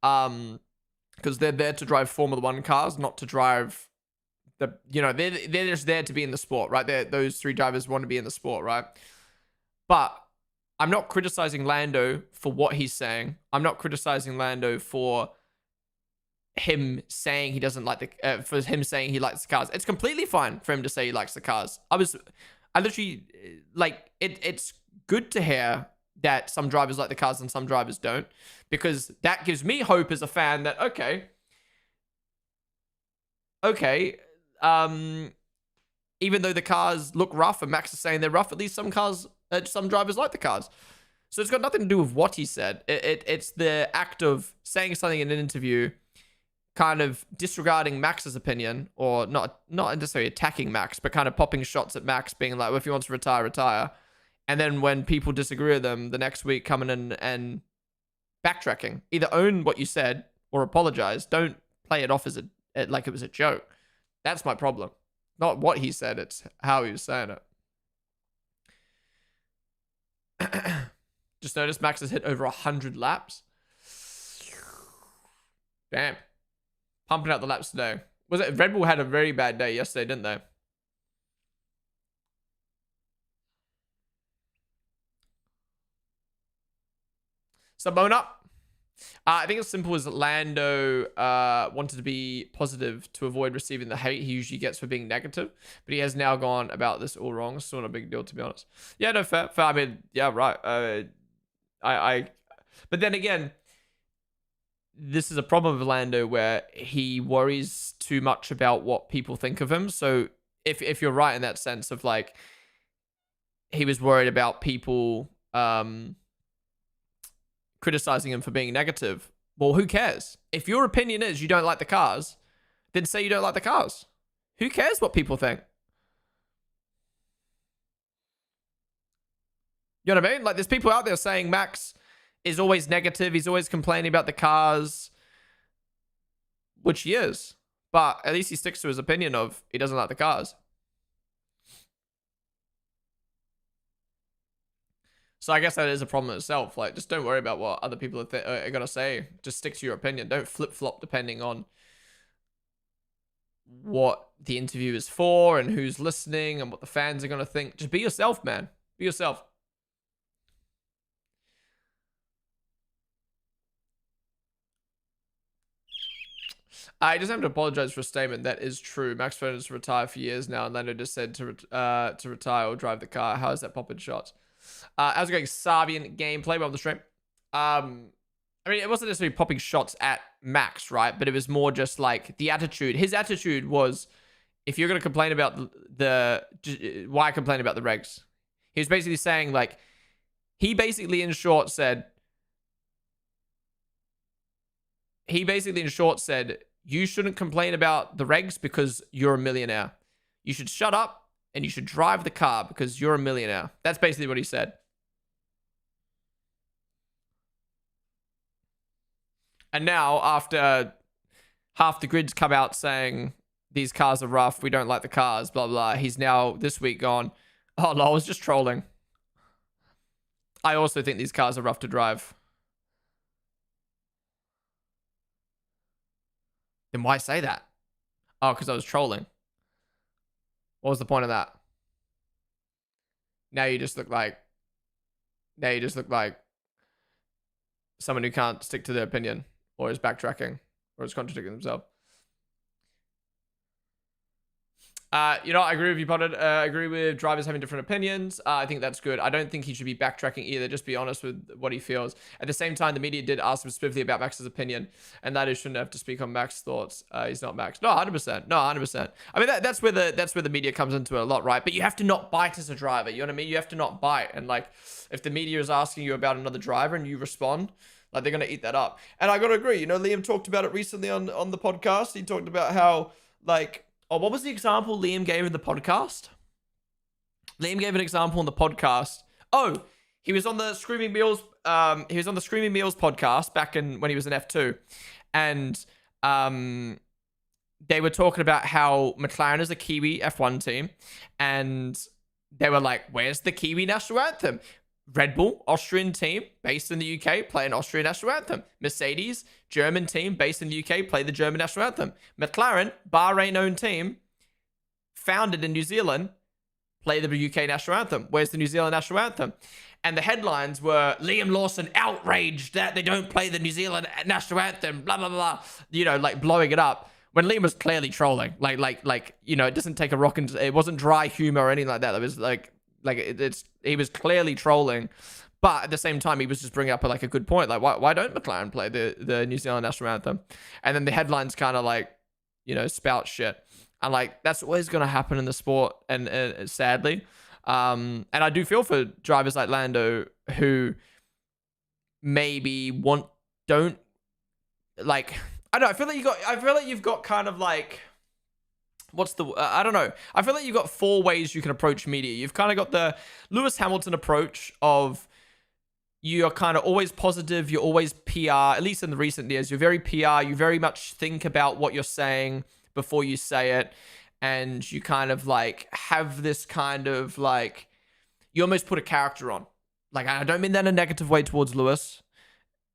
Because they're there to drive Formula 1 cars, not to drive they're just there to be in the sport, right? Those 3 drivers want to be in the sport, right? But I'm not criticizing Lando for what he's saying. I'm not criticizing Lando for him saying he doesn't like for him saying he likes the cars. It's completely fine for him to say he likes the cars. I literally, like, it's good to hear that some drivers like the cars and some drivers don't, because that gives me hope as a fan that, okay, even though the cars look rough and Max is saying they're rough, at least some drivers like the cars. So it's got nothing to do with what he said. It's the act of saying something in an interview, kind of disregarding Max's opinion, or not necessarily attacking Max, but kind of popping shots at Max, being like, well, if he wants to retire, retire. And then when people disagree with them, the next week coming in and backtracking. Either own what you said or apologize. Don't play it off as like it was a joke. That's my problem. Not what he said, it's how he was saying it. Just noticed Max has hit over 100 laps. Damn. Pumping out the laps today. Was it Red Bull had a very bad day yesterday, didn't they? Sabona. I think it's simple as Lando wanted to be positive to avoid receiving the hate he usually gets for being negative, but he has now gone about this all wrong. It's not a big deal, to be honest. Yeah, no, fair. I mean, yeah, right. But then again, this is a problem with Lando where he worries too much about what people think of him. So if you're right in that sense of like, he was worried about people criticizing him for being negative. Well, who cares? If your opinion is you don't like the cars, then say you don't like the cars. Who cares what people think? You know what I mean? Like, there's people out there saying Max is always negative. He's always complaining about the cars, which he is. But at least he sticks to his opinion of he doesn't like the cars. So I guess that is a problem in itself. Like, just don't worry about what other people are going to say. Just stick to your opinion. Don't flip-flop depending on what the interview is for and who's listening and what the fans are going to think. Just be yourself, man. Be yourself. I just have to apologize for a statement that is true. Max Verstappen has retired for years now, and Lando just said to retire or drive the car. How is that popping shots? How's it going? Sabian gameplay on the stream. I mean, it wasn't necessarily popping shots at Max, right? But it was more just like the attitude. His attitude was, if you're going to complain about why complain about the regs? He was basically saying, like, he basically in short said, you shouldn't complain about the regs because you're a millionaire. You should shut up and you should drive the car because you're a millionaire. That's basically what he said. And now, after half the grid's come out saying these cars are rough, we don't like the cars, blah, blah, he's now this week gone, oh, no, I was just trolling. I also think these cars are rough to drive. Then why say that? Oh, because I was trolling. What was the point of that? Now you just look like someone who can't stick to their opinion, or is backtracking, or is contradicting themselves. You know, I agree with you, Ponden. I agree with drivers having different opinions. I think that's good. I don't think he should be backtracking either. Just be honest with what he feels. At the same time, the media did ask him specifically about Max's opinion, and that he shouldn't have to speak on Max's thoughts. He's not Max. No, 100%. No, 100%. I mean, that's where the media comes into it a lot, right? But you have to not bite as a driver. You know what I mean? You have to not bite. And like, if the media is asking you about another driver and you respond, like, they're gonna eat that up. And I gotta agree. You know, Liam talked about it recently on the podcast. He talked about how, like, oh, what was the example Liam gave in the podcast? Liam gave an example in the podcast. Oh, he was on the Screaming Meals. He was on the Screaming Meals podcast back when he was in F2, and they were talking about how McLaren is a Kiwi F1 team, and they were like, "Where's the Kiwi national anthem?" Red Bull, Austrian team based in the UK, play an Austrian national anthem. Mercedes, German team based in the UK, play the German national anthem. McLaren, Bahrain-owned team, founded in New Zealand, play the UK national anthem. Where's the New Zealand national anthem? And the headlines were, Liam Lawson outraged that they don't play the New Zealand national anthem, blah, blah, blah. You know, like, blowing it up. When Liam was clearly trolling. Like, you know, it doesn't take a rock and... It wasn't dry humor or anything like that. It was like he was clearly trolling, But at the same time, he was just bringing up like a good point. Like, why don't McLaren play the New Zealand national anthem? And then the headlines kind of like, you know, spout shit. And like, that's always going to happen in the sport. And sadly, and I do feel for drivers like Lando who maybe don't like, I don't know. I feel like you've got kind of like, I don't know. I feel like you've got 4 ways you can approach media. You've kind of got the Lewis Hamilton approach of you're kind of always positive. You're always PR, at least in the recent years. You're very PR. You very much think about what you're saying before you say it. And you kind of like have this kind of like, you almost put a character on. Like, I don't mean that in a negative way towards Lewis,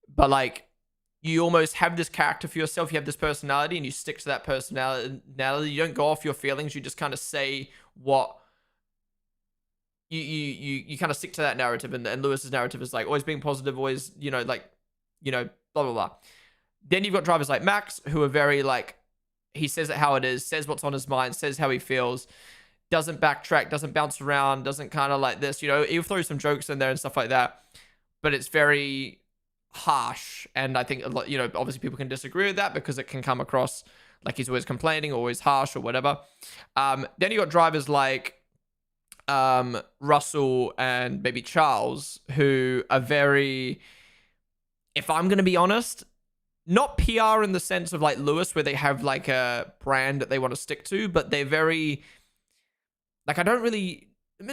but like, you almost have this character for yourself. You have this personality and you stick to that personality. You don't go off your feelings. You just kind of say what you kind of stick to that narrative. And Lewis's narrative is like always being positive, always, you know, like, you know, blah, blah, blah. Then you've got drivers like Max who are very like, he says it how it is, says what's on his mind, says how he feels, doesn't backtrack, doesn't bounce around, doesn't kind of like this, you know, he'll throw some jokes in there and stuff like that. But it's very harsh. And I think a lot, you know, obviously people can disagree with that because it can come across like he's always complaining, always harsh or whatever. Then you got drivers like Russell and maybe Charles who are very, if I'm going to be honest, not PR in the sense of like Lewis where they have like a brand that they want to stick to, but they're very, like, I mean,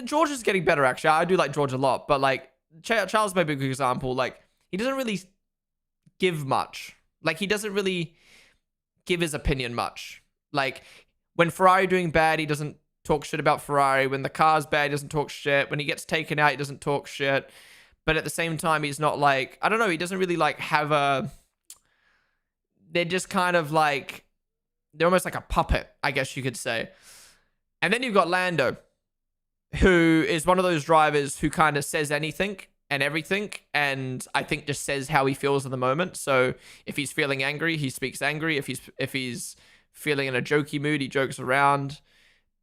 George is getting better actually. I do like George a lot, but like Charles may be a good example. Like, he doesn't really give much. Like, he doesn't really give his opinion much. Like, when Ferrari doing bad, he doesn't talk shit about Ferrari. When the car's bad, he doesn't talk shit. When he gets taken out, he doesn't talk shit. But at the same time, he's not like, I don't know, he doesn't really like have a, they're just kind of like, they're almost like a puppet, I guess you could say. And then you've got Lando, who is one of those drivers who kind of says anything and everything, and I think just says how he feels at the moment. So if he's feeling angry, he speaks angry. If he's feeling in a jokey mood, he jokes around.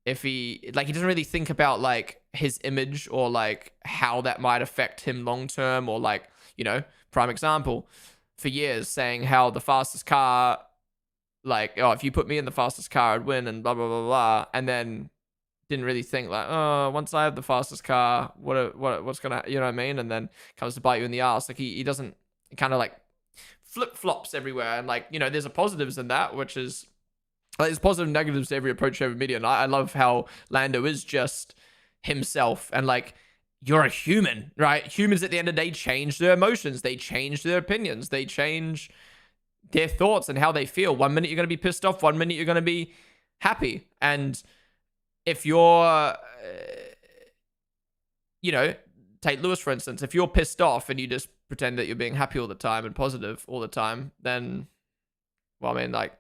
If he doesn't really think about like his image or like how that might affect him long term, or like, you know, prime example, for years saying how the fastest car, like, oh, if you put me in the fastest car, I'd win, and blah blah blah blah, and then didn't really think like, oh, once I have the fastest car, what's gonna, you know what I mean? And then comes to bite you in the ass. Like, he doesn't, kind of like flip-flops everywhere. And like, you know, there's a positives in that, which is like, there's positive and negatives to every approach over media. And I love how Lando is just himself. And like, you're a human, right? Humans at the end of the day change their emotions, they change their opinions, they change their thoughts and how they feel. 1 minute you're gonna be pissed off, 1 minute you're gonna be happy. And if you're, you know, take Lewis, for instance, if you're pissed off and you just pretend that you're being happy all the time and positive all the time, then, well, I mean, like,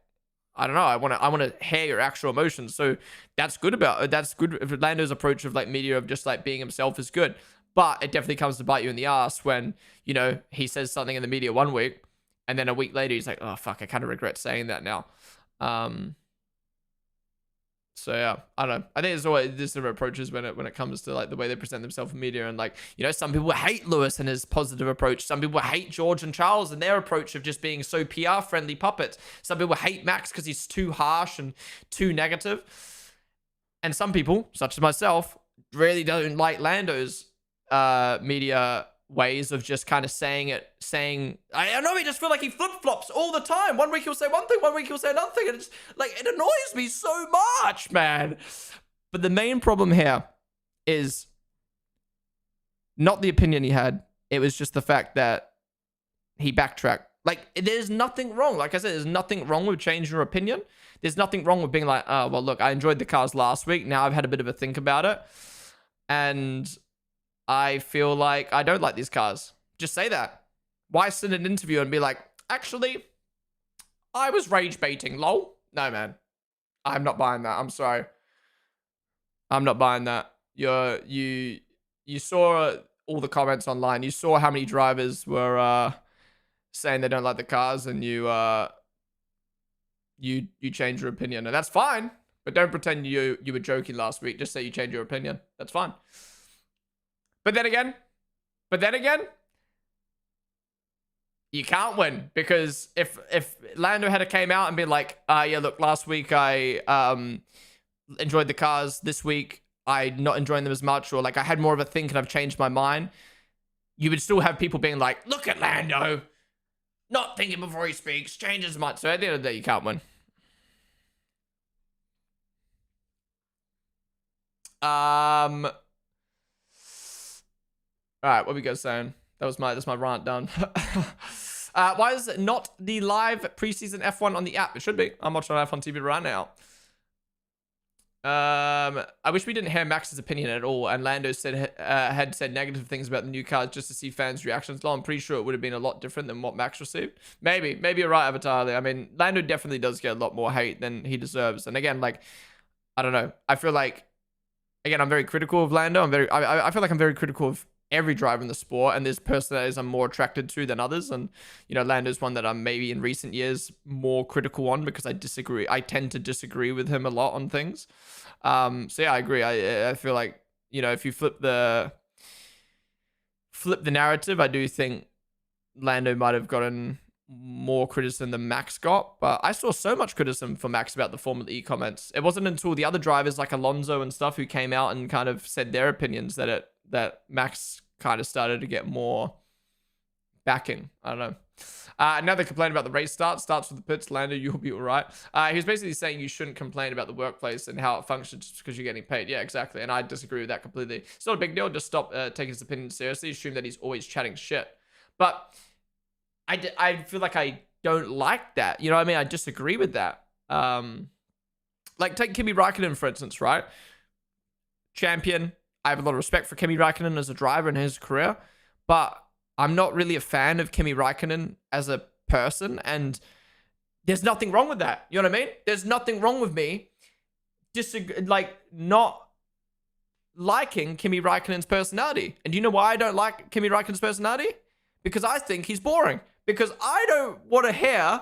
I don't know. I want to hear your actual emotions. So that's good if Lando's approach of like media of just like being himself is good. But it definitely comes to bite you in the ass when, you know, he says something in the media 1 week and then a week later he's like, oh, fuck, I kind of regret saying that now. So yeah, I don't know. I think there's always different approaches when it comes to like the way they present themselves in media. And like, you know, some people hate Lewis and his positive approach. Some people hate George and Charles and their approach of just being so PR friendly puppets. Some people hate Max because he's too harsh and too negative. And some people, such as myself, really don't like Lando's media ways of just kind of saying, I don't know, I just feel like he flip-flops all the time. 1 week he'll say one thing, 1 week he'll say another thing, and it's like, it annoys me so much, man. But the main problem here is not the opinion he had, it was just the fact that he backtracked. Like, there's nothing wrong, like I said, there's nothing wrong with changing your opinion. There's nothing wrong with being like, oh, well, look, I enjoyed the cars last week, now I've had a bit of a think about it, and I feel like I don't like these cars. Just say that. Why sit in an interview and be like, actually, I was rage baiting, lol? No, man. I'm not buying that. I'm sorry. I'm not buying that. You saw all the comments online. You saw how many drivers were saying they don't like the cars, and you change your opinion. And that's fine. But don't pretend you were joking last week. Just say you changed your opinion. That's fine. But then again, But then again, you can't win, because if Lando had came out and been like, yeah, look, last week I enjoyed the cars, this week I'm not enjoying them as much, or like I had more of a think and I've changed my mind, you would still have people being like, look at Lando, not thinking before he speaks, changes much. So at the end of the day, you can't win. All right, what we guys saying? That's my rant done. Why is it not the live preseason F1 on the app? It should be. I'm watching on F1 TV right now. I wish we didn't hear Max's opinion at all, and Lando said had said negative things about the new cars just to see fans' reactions. Well, I'm pretty sure it would have been a lot different than what Max received. Maybe you're right, Avatar. I mean, Lando definitely does get a lot more hate than he deserves. And again, like, I don't know. I feel like, again, I'm very critical of Lando. I feel like I'm very critical of every driver in the sport, and there's personalities I'm more attracted to than others. And, you know, Lando's one that I'm maybe in recent years more critical on, because I tend to disagree with him a lot on things. So yeah, I agree. I feel like, you know, if you flip the narrative, I do think Lando might have gotten more criticism than Max got, but I saw so much criticism for Max about the Formula E comments. It wasn't until the other drivers like Alonso and stuff who came out and kind of said their opinions that Max kind of started to get more backing. I don't know. Another complaint about the race starts with the pits. Lando, you'll be all right. He was basically saying you shouldn't complain about the workplace and how it functions just because you're getting paid. Yeah, exactly. And I disagree with that completely. It's not a big deal. Just stop taking his opinion seriously. Assume that he's always chatting shit. But I feel like I don't like that. You know what I mean? I disagree with that. Like, take Kimi Raikkonen, for instance, right? Champion. I have a lot of respect for Kimi Raikkonen as a driver in his career, but I'm not really a fan of Kimi Raikkonen as a person, and there's nothing wrong with that. You know what I mean? There's nothing wrong with me not liking Kimi Raikkonen's personality. And do you know why I don't like Kimi Raikkonen's personality? Because I think he's boring. Because I don't want to hear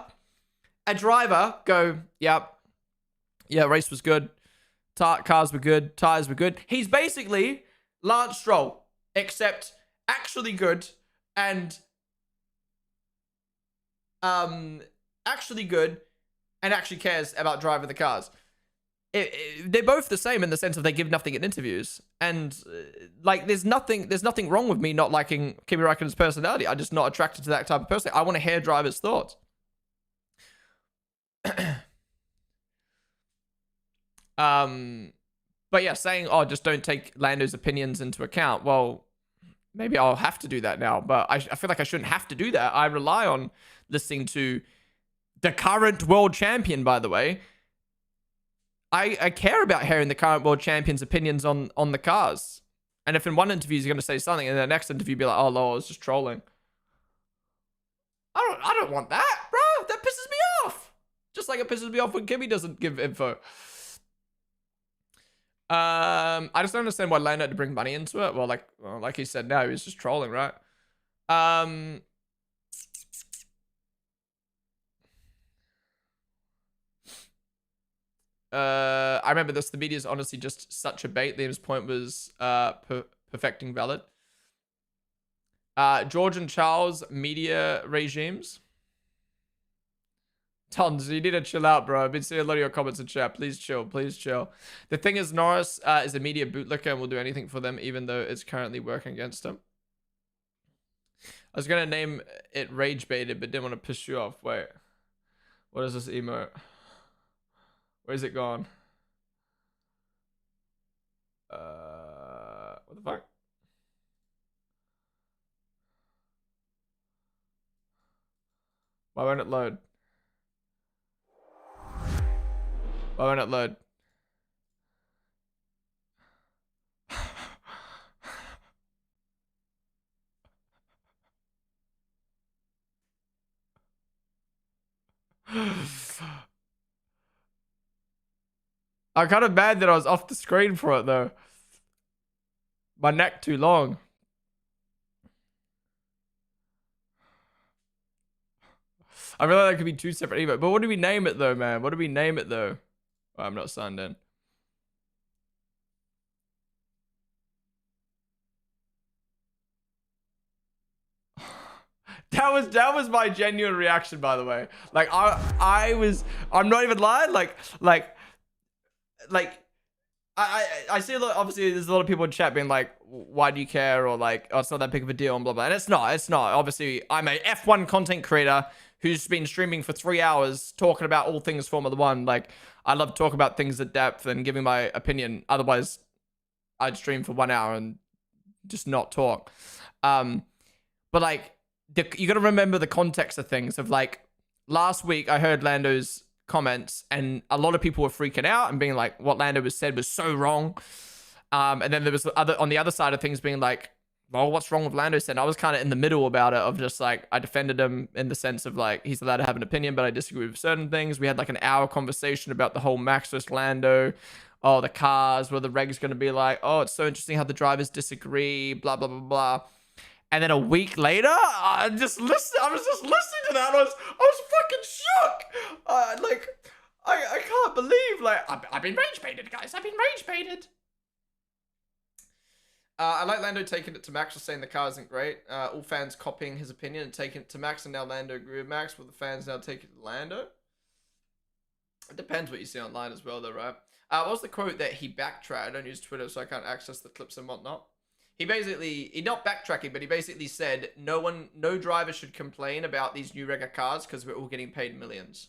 a driver go, yeah, race was good. Cars were good. Tires were good. He's basically Lance Stroll, except actually good and actually cares about driving the cars. They're both the same in the sense of they give nothing in interviews, and like there's nothing wrong with me not liking Kimi Raikkonen's personality. I'm just not attracted to that type of person. I want to hear drivers' thoughts. But yeah, saying, oh, just don't take Lando's opinions into account. Well, maybe I'll have to do that now, but I feel like I shouldn't have to do that. I rely on listening to the current world champion, by the way. I care about hearing the current world champion's opinions on the cars. And if in one interview he's going to say something, and the next interview be like, oh, lol, it's just trolling. I don't want that, bro. That pisses me off. Just like it pisses me off when Kimi doesn't give info. I just don't understand why Lando had to bring money into it. Well, like he said, now he's just trolling, right? I remember this. The media is honestly just such a bait. Liam's point was perfecting valid. George and Charles media regimes. Tons, you need to chill out, bro. I've been seeing a lot of your comments in chat. Please chill. Please chill. The thing is, Norris is a media bootlicker and will do anything for them, even though it's currently working against him. I was going to name it Rage Baited, but didn't want to piss you off. Wait. What is this emote? Where's it gone? What the fuck? Why won't it load? Why won't it load? I'm kind of mad that I was off the screen for it though. My neck too long. I realize that could be two separate emotes, but what do we name it though, man? What do we name it though? Oh, I'm not signed in. that was my genuine reaction, by the way. Like I'm not even lying. I see a lot. Obviously, there's a lot of people in chat being like, "Why do you care?" Or like, "Oh, it's not that big of a deal," and blah blah. And it's not. It's not. Obviously, I'm a F1 content creator who's been streaming for 3 hours talking about all things Formula One. Like, I love to talk about things at depth and giving my opinion. Otherwise, I'd stream for 1 hour and just not talk. But like, you got to remember the context of things. Of like, last week I heard Lando's comments and a lot of people were freaking out and being like, what Lando was said was so wrong. And then there was on the other side of things being like, well, what's wrong with Lando said? And I was kind of in the middle about it, of just like, I defended him in the sense of like, he's allowed to have an opinion, but I disagree with certain things. We had like an hour conversation about the whole Max versus Lando. Oh, the cars, where the reg's going to be like, oh, it's so interesting how the drivers disagree, blah, blah, blah, blah. And then a week later, I was just listening to that. I was fucking shook. Like, I can't believe, like, I've been rage baited, guys. I've been rage baited. I like Lando taking it to Max, just saying the car isn't great. All fans copying his opinion and taking it to Max, and now Lando agree with Max. Will the fans now take it to Lando? It depends what you see online as well, though, right? What was the quote that he backtracked? I don't use Twitter, so I can't access the clips and whatnot. He not backtracking, but he basically said no driver should complain about these new regular cars because we're all getting paid millions.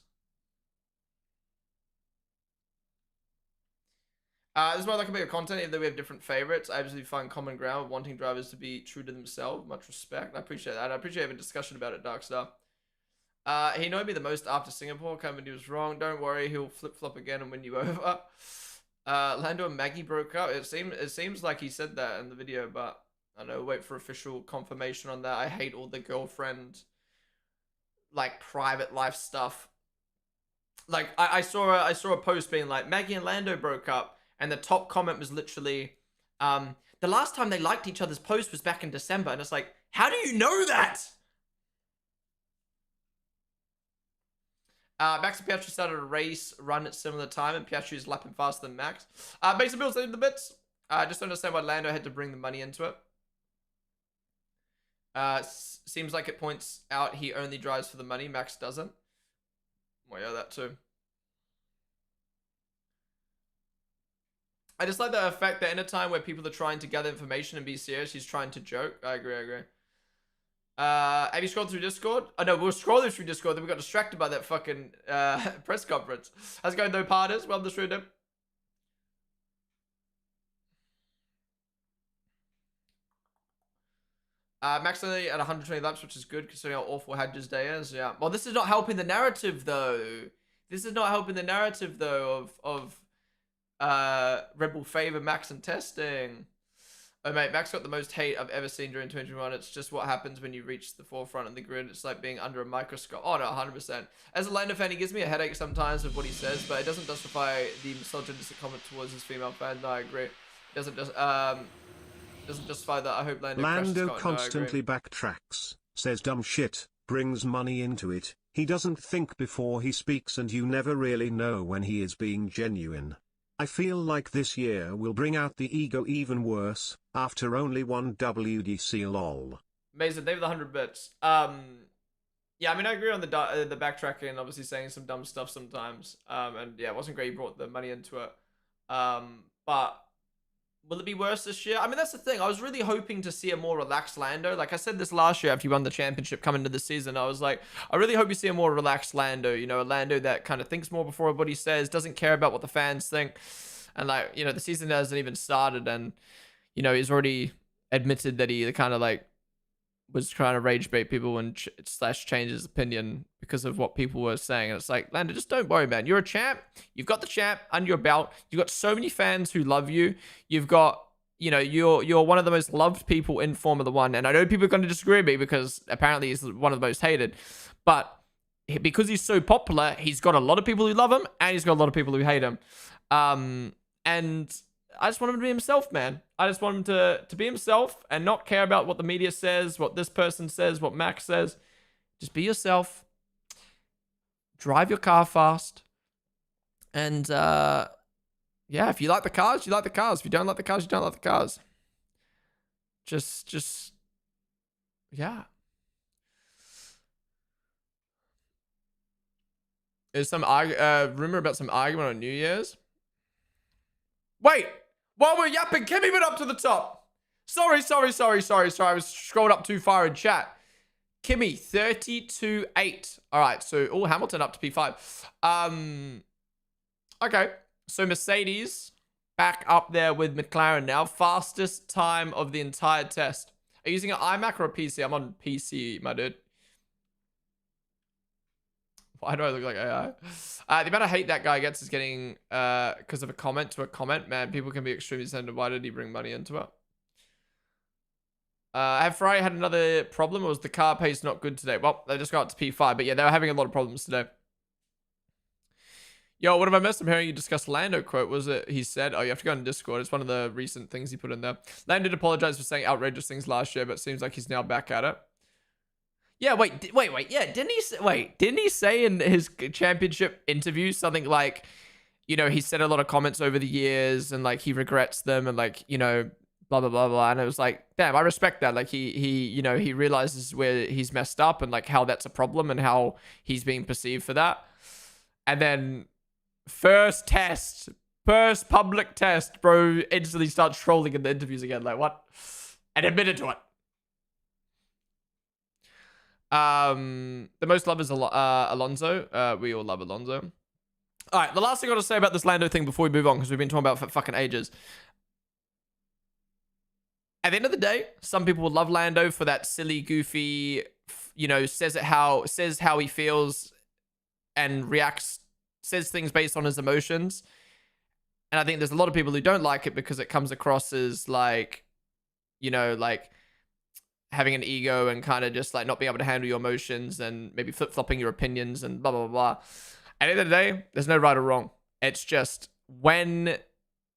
This is why I like a bit of content, even though we have different favorites. I absolutely find common ground with wanting drivers to be true to themselves. Much respect. I appreciate that. I appreciate having a discussion about it, Darkstar. He annoyed me the most after Singapore. Cameron was wrong. Don't worry, he'll flip-flop again and win you over. Lando and Maggie broke up. It seems like he said that in the video, but I don't know, wait for official confirmation on that. I hate all the girlfriend, like, private life stuff. Like, I saw a post being like, Maggie and Lando broke up, and the top comment was literally, the last time they liked each other's post was back in December, and it's like, how do you know that? Max and Piastri started a race run at similar time, and Piastri is lapping faster than Max. Mason Bills in the bits. Just don't understand why Lando had to bring the money into it. Seems like it points out he only drives for the money. Max doesn't. Well, yeah, that too. I just like the fact that in a time where people are trying to gather information and be serious, he's trying to joke. I agree. Have you scrolled through Discord? Oh no, we were scrolling through Discord, then we got distracted by that fucking press conference. How's it going though, partners? Welcome to the stream. Max only at 120 laps, which is good considering how awful Hadja's day is. Yeah. Well, this is not helping the narrative though. This is not helping the narrative though of Red Bull favor Max and testing. Oh mate, Max got the most hate I've ever seen during 2021. It's just what happens when you reach the forefront of the grid. It's like being under a microscope. Oh no, 100%. As a Lando fan, he gives me a headache sometimes with what he says, but it doesn't justify the misogynistic comment towards his female fans. No, I agree. It doesn't justify that. I hope Lando constantly backtracks, says dumb shit, brings money into it. He doesn't think before he speaks, and you never really know when he is being genuine. I feel like this year will bring out the ego even worse, after only one WDC lol. Amazing, David the 100 bits. Yeah, I mean, I agree on the backtracking and obviously saying some dumb stuff sometimes. And yeah, it wasn't great he brought the money into it. But will it be worse this year? I mean, that's the thing. I was really hoping to see a more relaxed Lando. Like I said this last year after he won the championship coming into the season, I was like, I really hope you see a more relaxed Lando. You know, a Lando that kind of thinks more before what he says, doesn't care about what the fans think. And like, you know, the season hasn't even started, and, you know, he's already admitted that he kind of like was trying to rage bait people and slash change his opinion because of what people were saying. And it's like, Lando, just don't worry, man. You're a champ. You've got the champ under your belt. You've got so many fans who love you. You've got, you know, you're one of the most loved people in Formula One. And I know people are going to disagree with me because apparently he's one of the most hated. But because he's so popular, he's got a lot of people who love him and he's got a lot of people who hate him. And I just want him to be himself, man. I just want him to be himself and not care about what the media says, what this person says, what Max says. Just be yourself. Drive your car fast. And, yeah, if you like the cars, you like the cars. If you don't like the cars, you don't like the cars. Just, yeah. There's some rumor about some argument on New Year's. Wait, while we're yapping, Kimmy went up to the top. Sorry. I was scrolling up too far in chat. Kimmy, 32.8. All right, so Hamilton up to P5. Okay, so Mercedes back up there with McLaren now. Fastest time of the entire test. Are you using an iMac or a PC? I'm on PC, my dude. Why do I look like AI? The amount of hate that guy gets is getting because of a comment to a comment. Man, people can be extremely sensitive. Why did he bring money into it? Have Ferrari had another problem, or was the car pace not good today? Well, they just got to P5, but yeah, they were having a lot of problems today. Yo, what have I missed? I'm hearing you discuss Lando quote. Was it he said? Oh, you have to go on Discord. It's one of the recent things he put in there. Lando did apologize for saying outrageous things last year, but seems like he's now back at it. Yeah, wait. Yeah, didn't he say in his championship interview something like, you know, he said a lot of comments over the years and like he regrets them and like, you know, blah blah blah blah. And it was like, damn, I respect that. Like he you know, he realizes where he's messed up and like how that's a problem and how he's being perceived for that. And then first public test, bro, instantly starts trolling in the interviews again. Like what? And admitted to it. The most love is Alonso. We all love Alonso. All right, the last thing I want to say about this Lando thing before we move on, because we've been talking about it for fucking ages. At the end of the day, some people will love Lando for that silly, goofy, you know, says how he feels and reacts, says things based on his emotions. And I think there's a lot of people who don't like it because it comes across as like, you know, like having an ego and kind of just like not being able to handle your emotions and maybe flip-flopping your opinions and blah, blah, blah. At the end of the day, there's no right or wrong. It's just when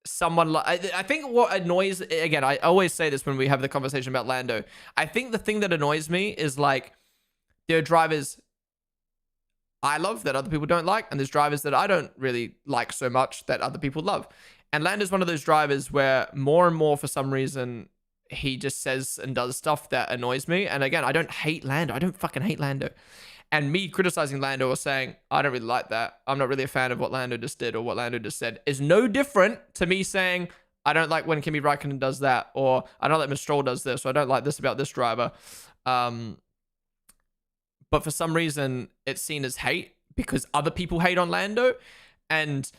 someone... I think what annoys... Again, I always say this when we have the conversation about Lando. I think the thing that annoys me is like there are drivers I love that other people don't like, and there's drivers that I don't really like so much that other people love. And Lando's one of those drivers where more and more, for some reason, he just says and does stuff that annoys me. And again, I don't hate Lando. I don't fucking hate Lando. And me criticizing Lando or saying, I don't really like that, I'm not really a fan of what Lando just did or what Lando just said, is no different to me saying, I don't like when Kimi Räikkönen does that, or I don't like when Stroll does this, or I don't like this about this driver. But for some reason, it's seen as hate because other people hate on Lando. And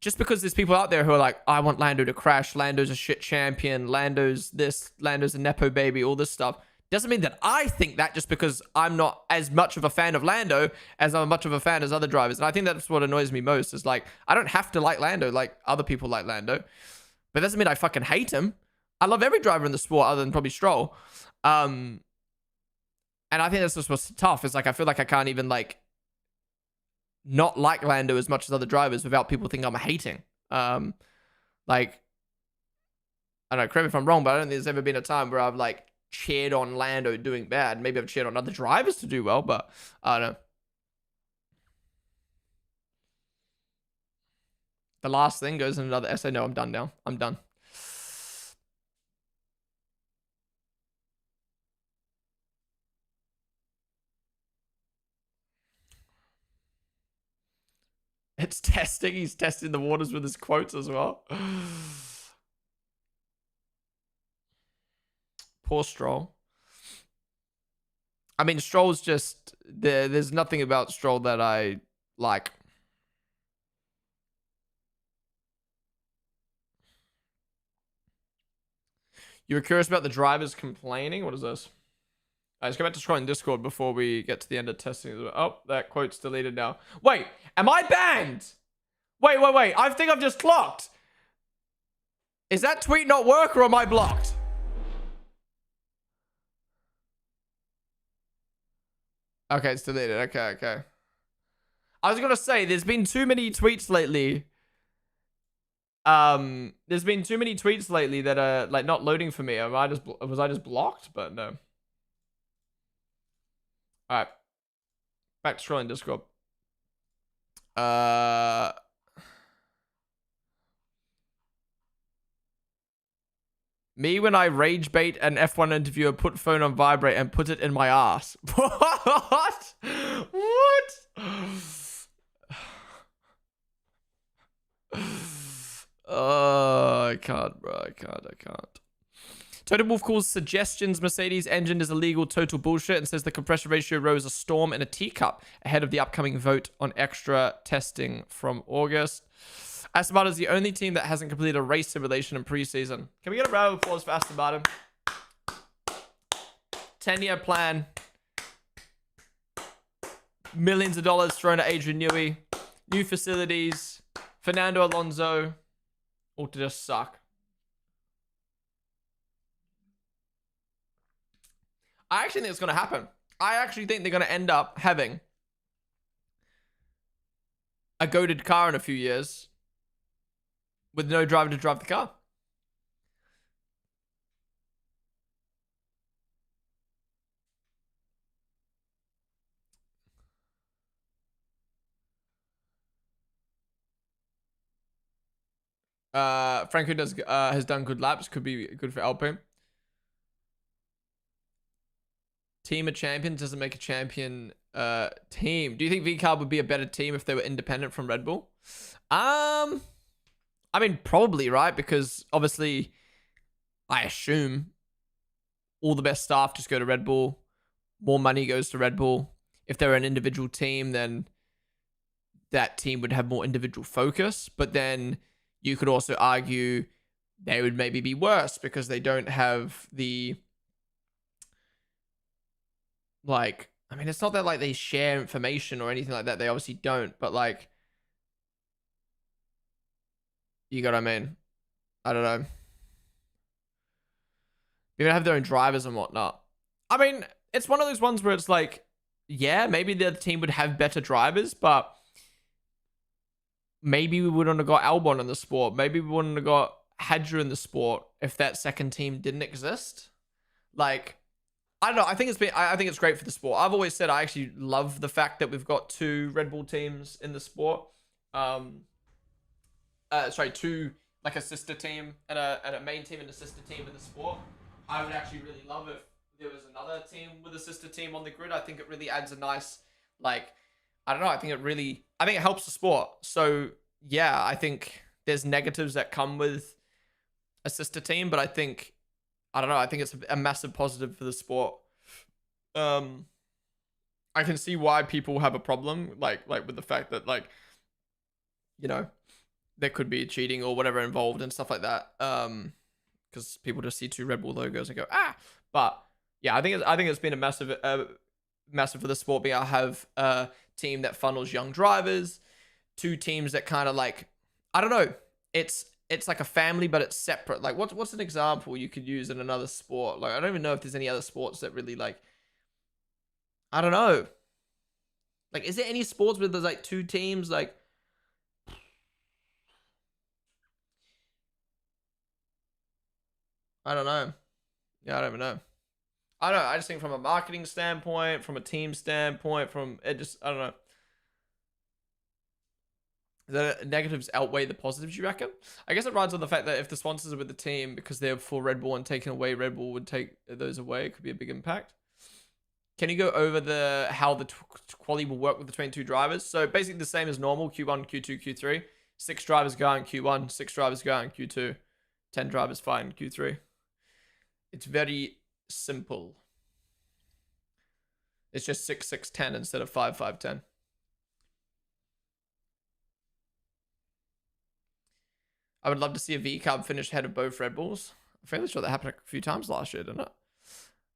just because there's people out there who are like, I want Lando to crash, Lando's a shit champion, Lando's this, Lando's a Nepo baby, all this stuff, doesn't mean that I think that just because I'm not as much of a fan of Lando as I'm much of a fan as other drivers. And I think that's what annoys me most is like, I don't have to like Lando like other people like Lando. But it doesn't mean I fucking hate him. I love every driver in the sport other than probably Stroll. And I think that's just what's tough. It's like, I feel like I can't even like not like Lando as much as other drivers without people thinking I'm hating. Like, I don't know, correct me if I'm wrong, but I don't think there's ever been a time where I've like cheered on Lando doing bad. Maybe I've cheered on other drivers to do well, but I don't know. The last thing goes in another essay. No, I'm done now. I'm done. It's testing. He's testing the waters with his quotes as well. Poor Stroll. I mean, Stroll's just... There's nothing about Stroll that I like. You were curious about the drivers complaining? What is this? Alright, let's go back to scrolling Discord before we get to the end of testing. Oh, that quote's deleted now. Wait, am I banned? Wait. I think I've just clocked. Is that tweet not work or am I blocked? Okay, it's deleted. Okay. I was gonna say, there's been too many tweets lately. There's been too many tweets lately that are like not loading for me. Was I just blocked? But no. All right, back to scrolling Discord. Me when I rage bait an F1 interviewer, put phone on vibrate and put it in my ass. What? What? Oh, I can't, bro. I can't. Total Wolf calls suggestions Mercedes engine is illegal total bullshit and says the compression ratio rose a storm in a teacup ahead of the upcoming vote on extra testing from August. Aston Martin is the only team that hasn't completed a race simulation in preseason. Can we get a round of applause for Aston Martin? 10-year plan. Millions of dollars thrown at Adrian Newey. New facilities. Fernando Alonso. All to just suck. I actually think it's going to happen. I actually think they're going to end up having a goated car in a few years with no driver to drive the car. Franco has done good laps. Could be good for Alpine. Team of champions doesn't make a champion team. Do you think VCARB would be a better team if they were independent from Red Bull? I mean, probably, right? Because obviously, I assume all the best staff just go to Red Bull. More money goes to Red Bull. If they're an individual team, then that team would have more individual focus. But then you could also argue they would maybe be worse because they don't have the... Like, I mean, it's not that like they share information or anything like that. They obviously don't, but like, you got what I mean? I don't know. They have their own drivers and whatnot. I mean, it's one of those ones where it's like, yeah, maybe the other team would have better drivers, but maybe we wouldn't have got Albon in the sport. Maybe we wouldn't have got Hadja in the sport if that second team didn't exist. Like, I don't know. I think it's great for the sport. I've always said I actually love the fact that we've got two Red Bull teams in the sport. Two like a sister team and a main team and a sister team in the sport. I would actually really love if there was another team with a sister team on the grid. I think it really adds a nice, like, I don't know. I think it helps the sport. So yeah, I think there's negatives that come with a sister team, but I don't know. I think it's a massive positive for the sport. I can see why people have a problem, like with the fact that, like, you know, there could be cheating or whatever involved and stuff like that. Because people just see two Red Bull logos and go, ah. But yeah, I think it's been a massive for the sport being able to have a team that funnels young drivers, two teams that kind of like, I don't know, it's like a family, but it's separate. Like, what's an example you could use in another sport? Like, I don't even know if there's any other sports that really, like, I don't know. Like, is there any sports where there's like two teams? Like, I don't know. Yeah, I don't even know. I don't know. I just think from a marketing standpoint, from a team standpoint, I don't know. The negatives outweigh the positives, you reckon? I guess it rides on the fact that if the sponsors are with the team because they're for Red Bull and taking away Red Bull would take those away, it could be a big impact. Can you go over how the quality will work with between two drivers? So basically the same as normal, Q1, Q2, Q3. 6 drivers go out in Q1, 6 drivers go out in Q2, 10 drivers fly in Q3. It's very simple. It's just 6, 6, 10 instead of 5, 5, 10. I would love to see a V-Carb finish ahead of both Red Bulls. I'm fairly sure that happened a few times last year, didn't it?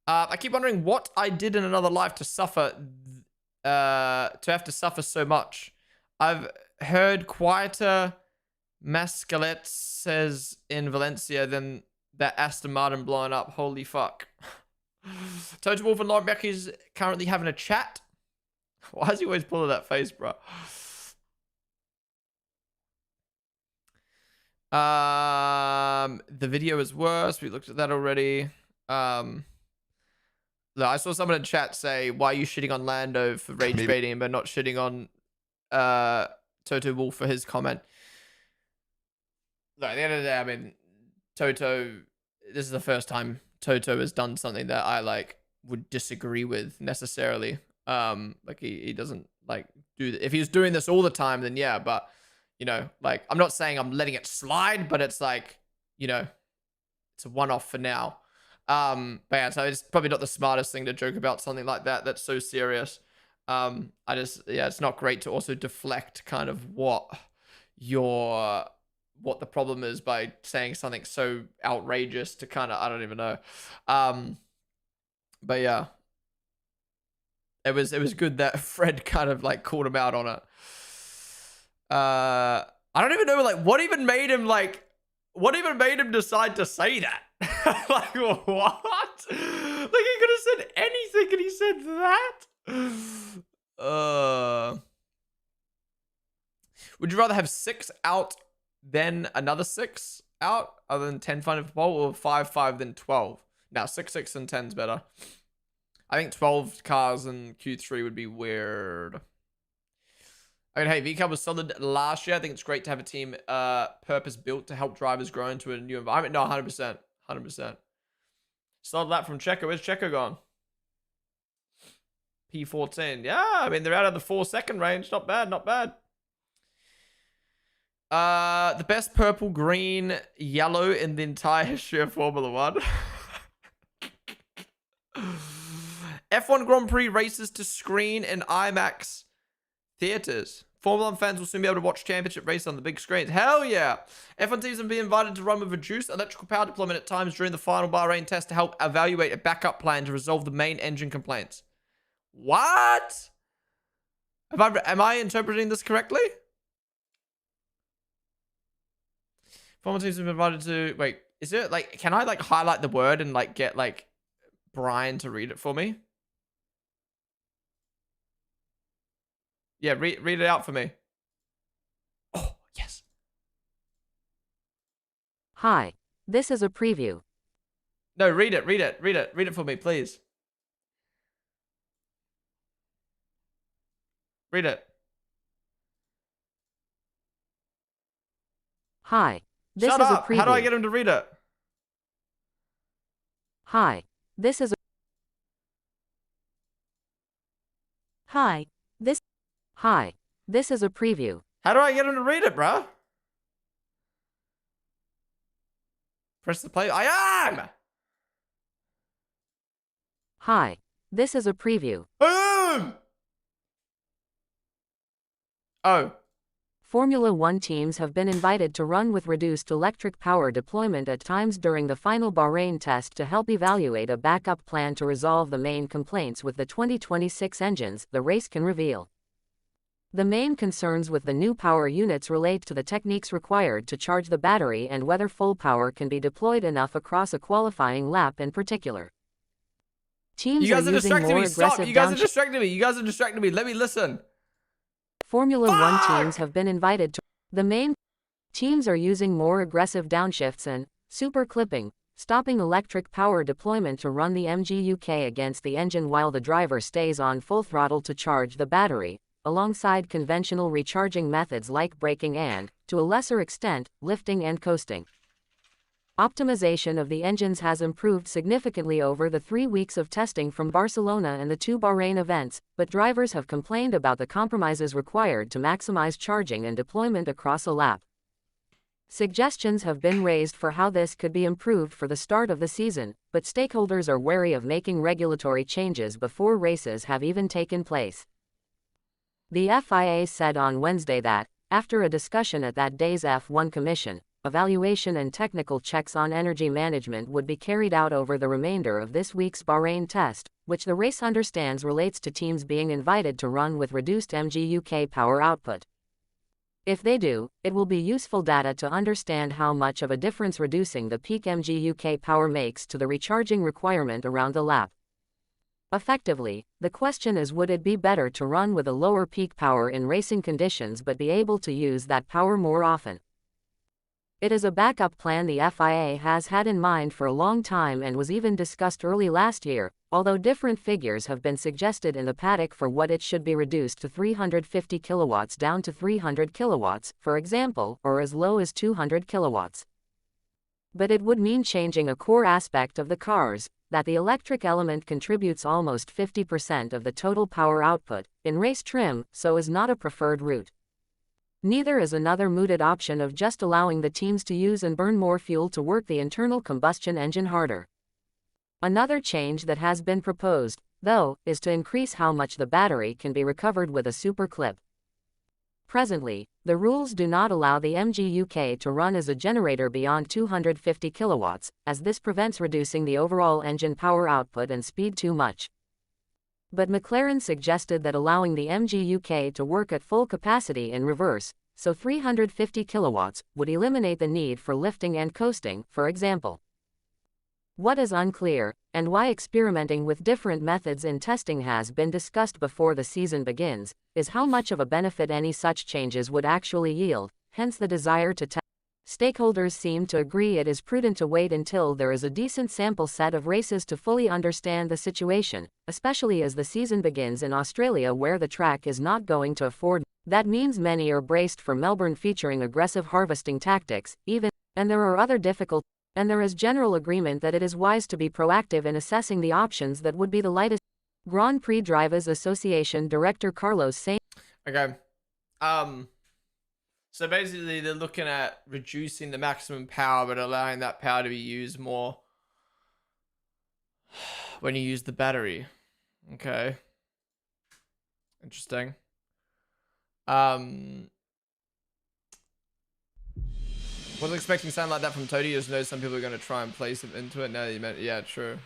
I keep wondering what I did in another life to have to suffer so much. I've heard quieter Mascalet says in Valencia than that Aston Martin blowing up. Holy fuck. Total Wolf and Lauren Beck is currently having a chat. Why is he always pulling that face, bro? The video is worse. We looked at that already. I saw someone in chat say, why are you shitting on Lando for rage baiting but not shitting on Toto Wolff for his comment? Look, at the end of the day, I mean, Toto, this is the first time Toto has done something that I like would disagree with necessarily. Like he doesn't like do if he was doing this all the time, then yeah, but you know, like, I'm not saying I'm letting it slide, but it's like, you know, it's a one-off for now. But yeah, so it's probably not the smartest thing to joke about something like that that's so serious. Yeah, it's not great to also deflect kind of what the problem is by saying something so outrageous to kind of, I don't even know. But yeah, it was good that Fred kind of like called him out on it. I don't even know, like, what even made him decide to say that? Like, what? Like, he could have said anything and he said that? Would you rather have 6 out than another 6 out, other than 10 final for pole, or 5 than 12? Now, 6 and 10's better. I think 12 cars in Q3 would be weird. I mean, hey, VCAL was solid last year. I think it's great to have a team purpose-built to help drivers grow into a new environment. No, 100%. 100%. Solid lap from Checo. Where's Checo gone? P14. Yeah, I mean, they're out of the 4-second range. Not bad, not bad. The best purple, green, yellow in the entire history of Formula 1. F1 Grand Prix races to screen in IMAX theaters. Formula 1 fans will soon be able to watch championship races on the big screens. Hell yeah! F1 teams will be invited to run with reduced electrical power deployment at times during the final Bahrain test to help evaluate a backup plan to resolve the main engine complaints. What? Am I interpreting this correctly? Formula teams have been invited to... Wait, is it like... Can I like highlight the word and like get like Brian to read it for me? Yeah, read it out for me. Oh, yes. Hi, this is a preview. No, read it for me, please. Read it. Hi, this Shut is up. a preview. How do I get him to read it? Hi, this is a... Hi, this is a preview. How do I get him to read it, bruh? Press the play. I am! Hi, this is a preview. Oh. Formula 1 teams have been invited to run with reduced electric power deployment at times during the final Bahrain test to help evaluate a backup plan to resolve the main complaints with the 2026 engines, the race can reveal. The main concerns with the new power units relate to the techniques required to charge the battery and whether full power can be deployed enough across a qualifying lap in particular. Teams You guys are distracting me. Stop. You guys are distracting me. Let me listen. Formula 1 teams have been invited to... The main teams are using more aggressive downshifts and super clipping, stopping electric power deployment to run the MGUK against the engine while the driver stays on full throttle to charge the battery, alongside conventional recharging methods like braking and, to a lesser extent, lifting and coasting. Optimization of the engines has improved significantly over the 3 weeks of testing from Barcelona and the 2 Bahrain events, but drivers have complained about the compromises required to maximize charging and deployment across a lap. Suggestions have been raised for how this could be improved for the start of the season, but stakeholders are wary of making regulatory changes before races have even taken place. The FIA said on Wednesday that, after a discussion at that day's F1 Commission, evaluation and technical checks on energy management would be carried out over the remainder of this week's Bahrain test, which the race understands relates to teams being invited to run with reduced MGUK power output. If they do, it will be useful data to understand how much of a difference reducing the peak MGUK power makes to the recharging requirement around the lap. Effectively, the question is, would it be better to run with a lower peak power in racing conditions but be able to use that power more often? It is a backup plan the FIA has had in mind for a long time and was even discussed early last year, although different figures have been suggested in the paddock for what it should be reduced to 350 kilowatts down to 300 kilowatts, for example, or as low as 200 kilowatts. But it would mean changing a core aspect of the cars, that the electric element contributes almost 50% of the total power output, in race trim, so is not a preferred route. Neither is another mooted option of just allowing the teams to use and burn more fuel to work the internal combustion engine harder. Another change that has been proposed, though, is to increase how much the battery can be recovered with a super clip. Presently, the rules do not allow the MG UK to run as a generator beyond 250 kilowatts, as this prevents reducing the overall engine power output and speed too much. But McLaren suggested that allowing the MG UK to work at full capacity in reverse, so 350 kilowatts, would eliminate the need for lifting and coasting, for example. What is unclear, and why experimenting with different methods in testing has been discussed before the season begins, is how much of a benefit any such changes would actually yield, hence the desire to test. Stakeholders seem to agree it is prudent to wait until there is a decent sample set of races to fully understand the situation, especially as the season begins in Australia where the track is not going to afford. That means many are braced for Melbourne featuring aggressive harvesting tactics, and there is general agreement that it is wise to be proactive in assessing the options that would be the lightest. Grand Prix Drivers Association Director Carlos Sainz. Okay. So basically they're looking at reducing the maximum power but allowing that power to be used more when you use the battery. Okay. Interesting. Wasn't expecting something like that from Toady. Just know some people are going to try and place it into it. Now that you meant, yeah, true.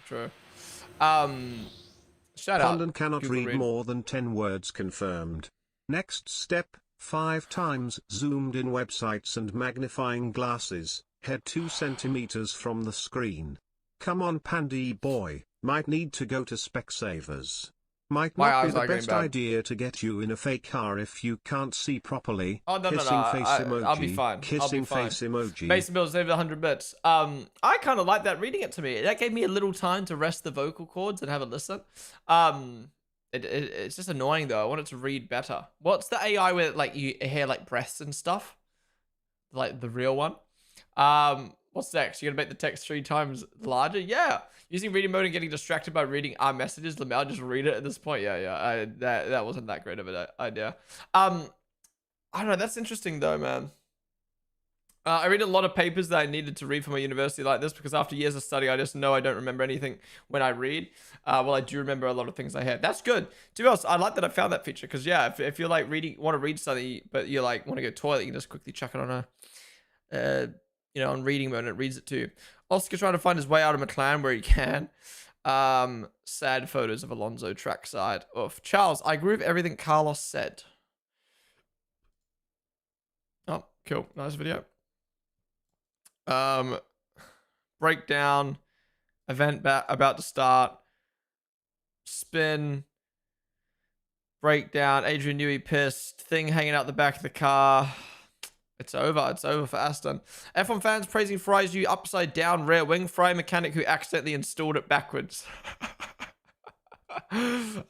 Shout out. Ponden cannot Google read more than 10 words confirmed. Next step, 5 times zoomed in websites and magnifying glasses, head 2 centimeters from the screen. Come on Pandy boy, might need to go to Specsavers. Might not be the best idea to get you in a fake car if you can't see properly. Oh, no, Kissing face emoji. I'll be fine. Kissing face emoji. Base bills over 100 bits. I kind of like that reading it to me. That gave me a little time to rest the vocal cords and have a listen. It's just annoying though. I want it to read better. What's the AI where like you hear like breaths and stuff? Like the real one. What's next? You're gonna make the text 3 times larger? Yeah. Using reading mode and getting distracted by reading our messages. Let me, I'll just read it at this point. Yeah. That wasn't that great of an idea. I don't know. That's interesting though, man. I read a lot of papers that I needed to read for my university like this because after years of study, I just know I don't remember anything when I read. Well, I do remember a lot of things I had. That's good. To be honest, I like that I found that feature because yeah, if you're like want to read something, but you like want to go to the toilet, you can just quickly chuck it on on reading mode and it reads it too. Oscar trying to find his way out of McLaren where he can. Sad photos of Alonso trackside. Oof. Charles, I agree with everything Carlos said. Oh, cool. Nice video. Breakdown. Event about to start. Spin. Breakdown. Adrian Newey pissed. Thing hanging out the back of the car. It's over. It's over for Aston. F1 fans praising Fry's new upside down rear wing. Fry mechanic who accidentally installed it backwards. Imagine.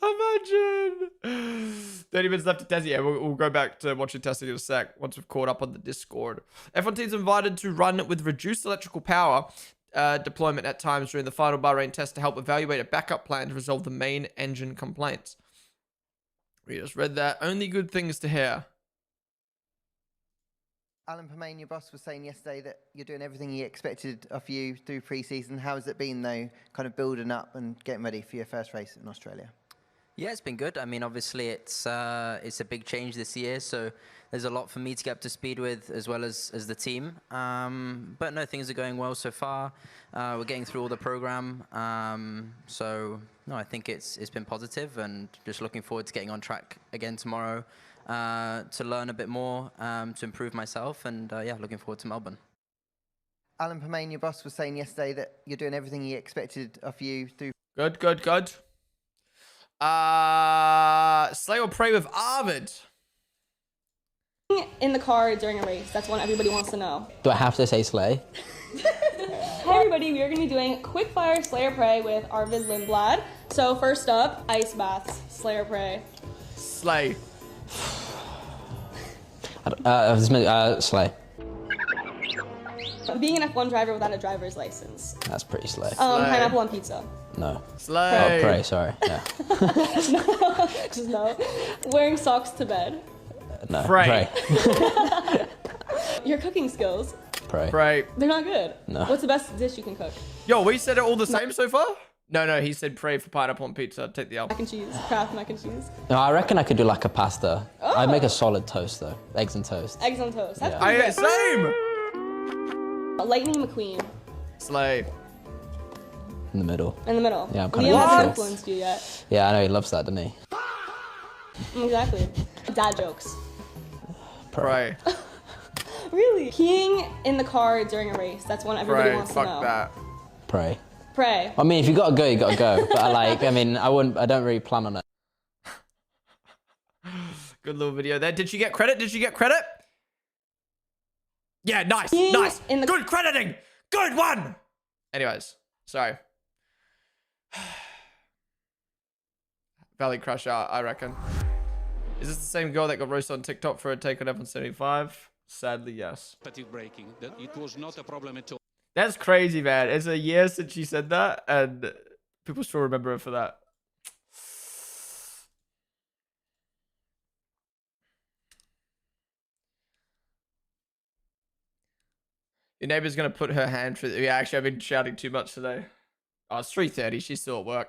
30 minutes left to test. Yeah, we'll go back to watching testing in a sec once we've caught up on the Discord. F1 teams invited to run with reduced electrical power deployment at times during the final Bahrain test to help evaluate a backup plan to resolve the main engine complaints. We just read that. Only good things to hear. Alan Permain, your boss, was saying yesterday that you're doing everything he expected of you through pre-season. How has it been, though, kind of building up and getting ready for your first race in Australia? Yeah, it's been good. I mean, obviously, it's a big change this year, so there's a lot for me to get up to speed with, as well as the team. But no, things are going well so far. We're getting through all the program. So, no, I think it's been positive, and just looking forward to getting on track again tomorrow. To learn a bit more, to improve myself, and yeah, looking forward to Melbourne. Alan Permain, your boss, was saying yesterday that you're doing everything he expected of you through... Good. Slay or pray with Arvid. In the car during a race, that's what everybody wants to know. Do I have to say slay? Hey everybody, we are going to be doing quick fire slay or pray with Arvid Lindblad. So first up, ice baths, slay or pray. Slay. Slay. Being an F1 driver without a driver's license. That's pretty slay. Pineapple on pizza. No. Slay. Oh, pray, sorry. Yeah. No, just no. Wearing socks to bed. No. Pray. Your cooking skills. Pray. Pray. They're not good. No. What's the best dish you can cook? Yo, we said it all the same so far? No, he said pray for pineapple on pizza. Take the L. Mac and cheese. Kraft mac and cheese. No, I reckon I could do like a pasta. Oh. I'd make a solid toast though. Eggs and toast. Eggs on toast. That's Yeah. pretty good. Same. Lightning McQueen. Slay. In the middle. In the middle. Yeah, I'm kind Liam of hasn't sure. influenced you yet. Yeah, I know he loves that, doesn't he? Exactly. Dad jokes. Pray. Really? Peeing in the car during a race. That's one everybody Pray. wants to Fuck know. that. Pray. Pray. I mean, if you gotta go, you gotta go. But I mean, I don't really plan on it. Good little video there. Did she get credit? Did she get credit? Yeah, nice. Peeing Nice. in the- Good crediting. Good one. Anyways, sorry. Valley Crusher, I reckon. Is this the same girl that got roasted on TikTok for a take on F175? Sadly, yes. Breaking. That it was not a problem at all. That's crazy, man. It's a year since she said that, and people still remember her for that. Your neighbor's gonna put her hand through. Yeah, actually, I've been shouting too much today. Oh, it's 3:30. She's still at work.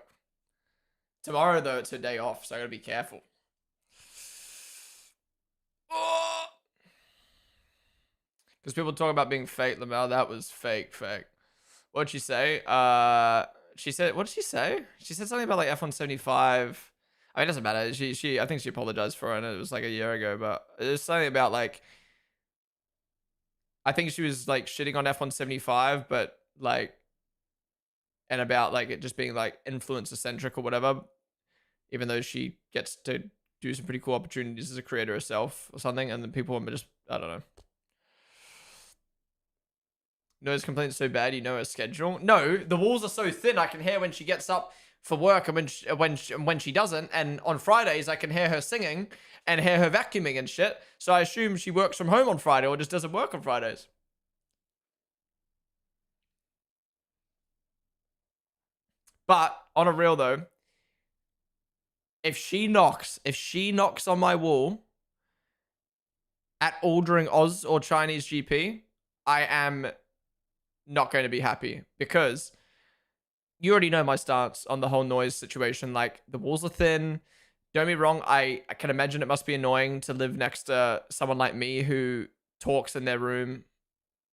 Tomorrow, though, it's her day off, so I gotta be careful. Because people talk about being fake, Lamel. That was fake. What'd she say? She said, what did she say? She said something about like F175. I mean, it doesn't matter. I think she apologized for it, and it was like a year ago, but it was something about like, I think she was like shitting on F175, but like, and about like it just being like influencer centric or whatever, even though she gets to do some pretty cool opportunities as a creator herself or something, and then people are just, I don't know. Noise complaints so bad, you know her schedule. No, the walls are so thin. I can hear when she gets up for work and when she doesn't. And on Fridays, I can hear her singing and hear her vacuuming and shit. So I assume she works from home on Friday or just doesn't work on Fridays. But on a real though, if she knocks on my wall at all during Oz or Chinese GP, I am not going to be happy, because you already know my stance on the whole noise situation. Like, the walls are thin. Don't be wrong. I can imagine it must be annoying to live next to someone like me who talks in their room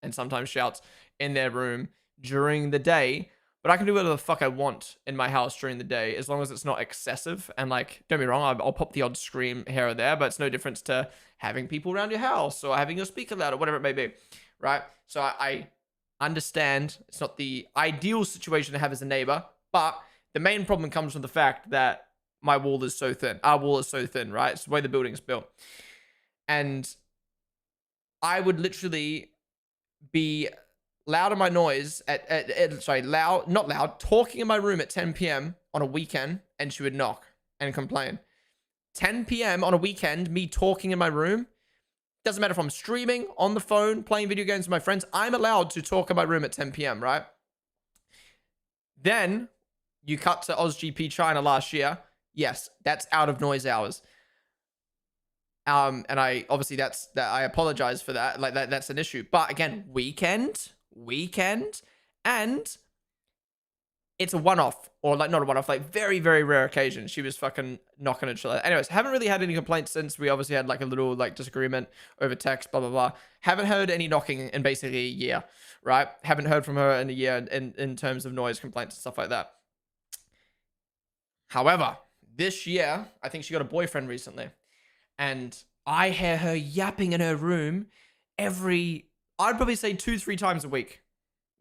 and sometimes shouts in their room during the day. But I can do whatever the fuck I want in my house during the day, as long as it's not excessive. And like, don't be wrong, I'll pop the odd scream here or there, but it's no difference to having people around your house or having your speaker loud or whatever it may be, right? So I understand it's not the ideal situation to have as a neighbor, but the main problem comes from the fact that my wall is so thin. Our wall is so thin, right? It's the way the building's built. And I would literally be loud in my noise talking in my room at 10 p.m. on a weekend, and she would knock and complain. 10 p.m. on a weekend, me talking in my room. Doesn't matter if I'm streaming, on the phone, playing video games with my friends. I'm allowed to talk in my room at 10 p.m., right? Then you cut to OzGP China last year. Yes, that's out of noise hours. And I obviously I apologize for that. Like that's an issue. But again, weekend, and it's a one-off, or like not a one-off, like very, very rare occasion. She was fucking knocking at each other. Anyways, haven't really had any complaints since. We obviously had like a little like disagreement over text, blah, blah, blah. Haven't heard any knocking in basically a year, right? Haven't heard from her in a year in terms of noise complaints and stuff like that. However, this year, I think she got a boyfriend recently, and I hear her yapping in her room I'd probably say 2-3 times a week.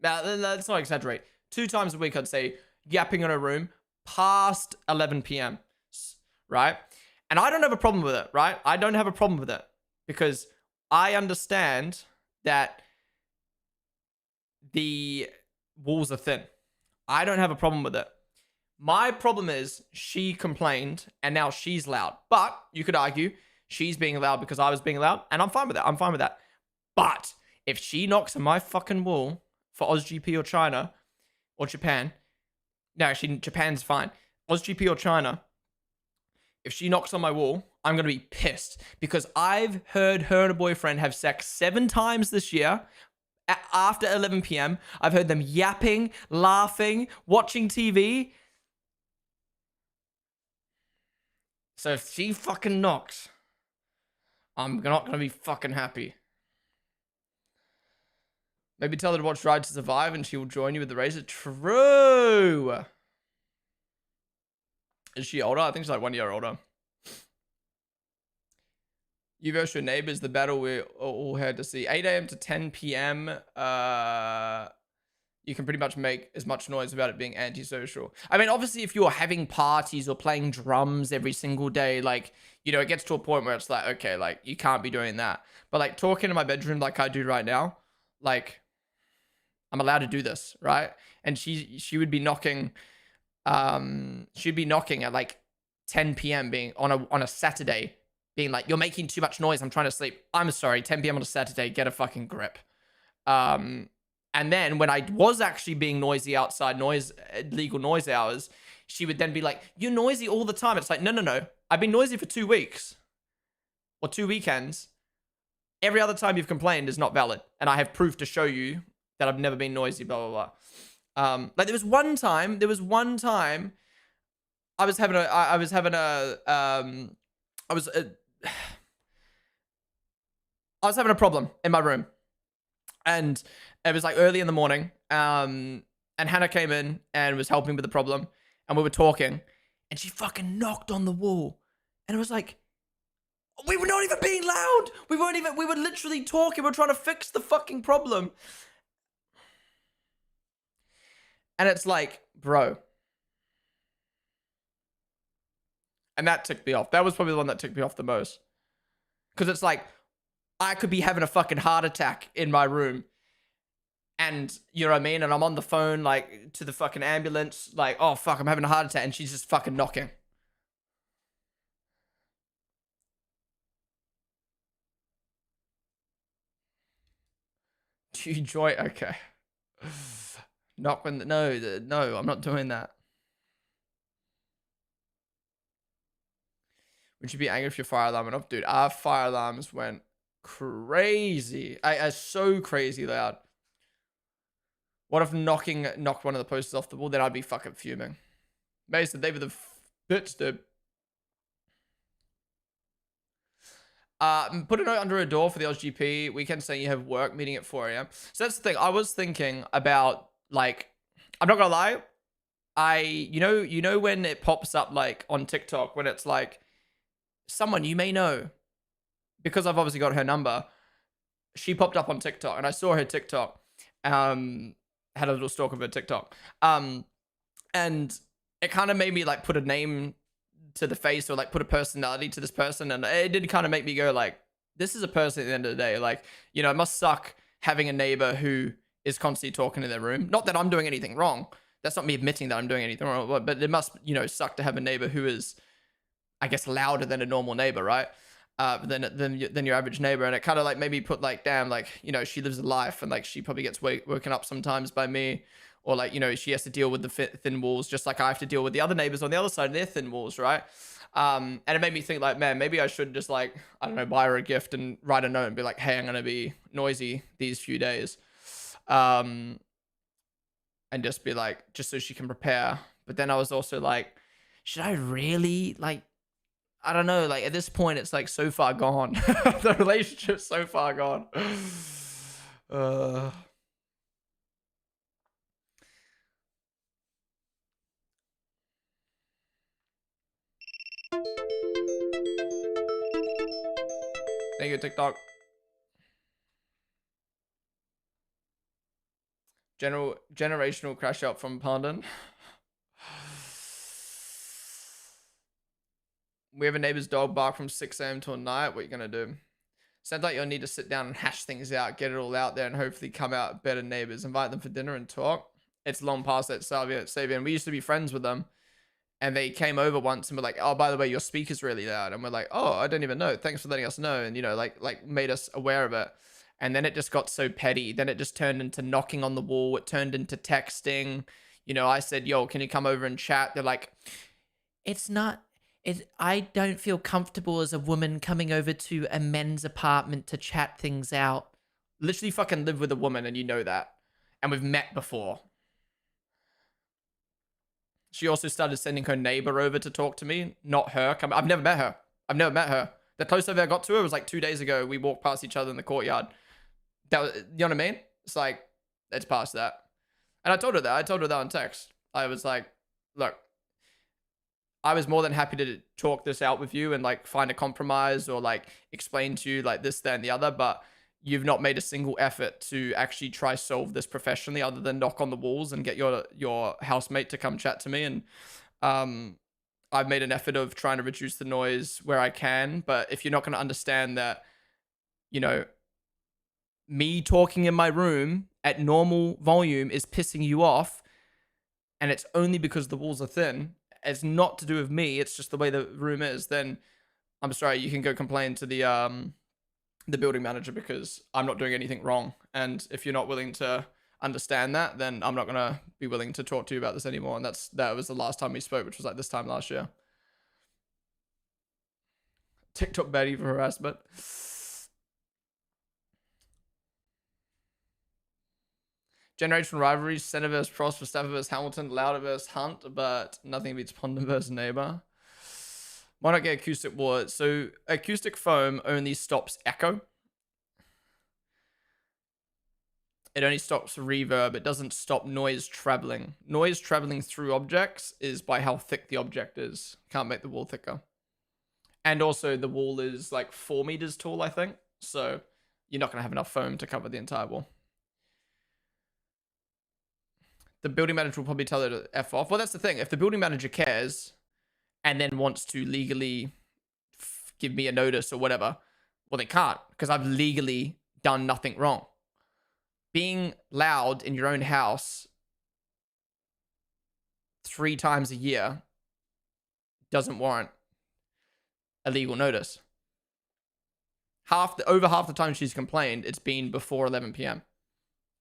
Now, let's not exaggerate. 2 times a week, I'd say, yapping in her room past 11 p.m., right? And I don't have a problem with it, right? I don't have a problem with it, because I understand that the walls are thin. I don't have a problem with it. My problem is she complained and now she's loud. But you could argue she's being loud because I was being loud, and I'm fine with that. I'm fine with that. But if she knocks on my fucking wall for OzGP or China or Japan, no, actually Japan's fine. OzGP or China, if she knocks on my wall, I'm going to be pissed because I've heard her and her boyfriend have sex 7 times this year. After 11 p.m., I've heard them yapping, laughing, watching TV. So if she fucking knocks, I'm not going to be fucking happy. Maybe tell her to watch Ride to Survive and she will join you with the razor. True. Is she older? I think she's like 1 year older. You versus your neighbors, the battle we all had to see. 8 a.m. to 10 p.m. You can pretty much make as much noise about it being antisocial. I mean, obviously, if you're having parties or playing drums every single day, like, you know, it gets to a point where it's like, okay, like, you can't be doing that. But, like, talking in my bedroom like I do right now, like, I'm allowed to do this, right? And she would be knocking, she'd be knocking at, like, 10 p.m. being on a Saturday, being like, you're making too much noise. I'm trying to sleep. I'm sorry. 10 p.m. on a Saturday. Get a fucking grip. And then when I was actually being noisy outside legal noise hours, she would then be like, you're noisy all the time. It's like, no. I've been noisy for 2 weeks or 2 weekends. Every other time you've complained is not valid. And I have proof to show you that I've never been noisy, blah, blah, blah. Like there was one time I was having a problem in my room, and it was like early in the morning, and Hannah came in and was helping with the problem, and we were talking, and she fucking knocked on the wall, and it was like, we were not even being loud. We were literally talking. We were trying to fix the fucking problem. And it's like, bro. And that ticked me off. That was probably the one that ticked me off the most. Because it's like, I could be having a fucking heart attack in my room. And, you know what I mean? And I'm on the phone, like, to the fucking ambulance. Like, oh, fuck, I'm having a heart attack. And she's just fucking knocking. Do you enjoy? Okay. Knock when... No, I'm not doing that. Would you be angry if your fire alarm went off? Dude, our fire alarms went crazy. So crazy loud. What if knocked one of the posters off the wall? Then I'd be fucking fuming. Mason, they were the bitch, dude. Put a note under a door for the LGP. Weekend saying you have work, meeting at 4 a.m. So that's the thing. I was thinking about, like, I'm not gonna lie. You know when it pops up, like, on TikTok, when it's like, someone you may know, because I've obviously got her number, she popped up on TikTok, and I saw her TikTok, had a little stalk of her TikTok, and it kind of made me, like, put a name to the face, or, like, put a personality to this person, and it did kind of make me go, like, this is a person at the end of the day. Like, you know, it must suck having a neighbor who is constantly talking in their room. Not that I'm doing anything wrong. That's not me admitting that I'm doing anything wrong, but it must, you know, suck to have a neighbor who is, I guess, louder than a normal neighbor, right? Than your average neighbor. And it kind of, like, made me put, like, damn, like, you know, she lives a life, and, like, she probably gets woken up sometimes by me, or, like, you know, she has to deal with the thin walls, just like I have to deal with the other neighbors on the other side of their thin walls, right? And it made me think, like, man, maybe I should just, like, I don't know, buy her a gift and write a note and be like, hey, I'm gonna be noisy these few days, and just be like, just so she can prepare. But then I was also like, should I really, like, I don't know, like, at this point, it's, like, so far gone. The relationship's so far gone. Thank you, TikTok. Generational crash out from Ponden. We have a neighbor's dog bark from 6 a.m. till night. What are you gonna do? Sounds like you'll need to sit down and hash things out, get it all out there, and hopefully come out better neighbors. Invite them for dinner and talk. It's long past that Savian. We used to be friends with them, and they came over once and were like, oh, by the way, your speaker's really loud. And we're like, oh, I don't even know. Thanks for letting us know. And, you know, like made us aware of it. And then it just got so petty. Then it just turned into knocking on the wall. It turned into texting. You know, I said, yo, can you come over and chat? They're like, it's not I don't feel comfortable as a woman coming over to a men's apartment to chat things out. Literally fucking live with a woman and you know that. And we've met before. She also started sending her neighbor over to talk to me, not her. I've never met her. I've never met her. The closest I've ever got to her was like 2 days ago. We walked past each other in the courtyard. That was, you know what I mean? It's like, it's past that. And I told her that. I told her that on text. I was like, look, I was more than happy to talk this out with you and like find a compromise or like explain to you like this, that, and the other, but you've not made a single effort to actually try solve this professionally other than knock on the walls and get your housemate to come chat to me. And I've made an effort of trying to reduce the noise where I can, but if you're not going to understand that, you know, me talking in my room at normal volume is pissing you off and it's only because the walls are thin, it's not to do with me, it's just the way the room is, then I'm sorry, you can go complain to the building manager because I'm not doing anything wrong. And if you're not willing to understand that, then I'm not going to be willing to talk to you about this anymore. And that was the last time we spoke, which was like this time last year. TikTok baddie for harassment. Generational rivalries, Senna vs. Prost, Verstappen vs. Hamilton, Lauda vs. Hunt, but nothing beats Ponden vs. Neighbor. Why not get acoustic water? So acoustic foam only stops echo. It only stops reverb. It doesn't stop noise traveling. Noise traveling through objects is by how thick the object is. Can't make the wall thicker. And also the wall is like 4 meters tall, I think. So you're not going to have enough foam to cover the entire wall. The building manager will probably tell her to F off. Well, that's the thing. If the building manager cares and then wants to legally give me a notice or whatever, well, they can't because I've legally done nothing wrong. Being loud in your own house 3 times a year doesn't warrant a legal notice. Over half the time she's complained, it's been before 11 p.m.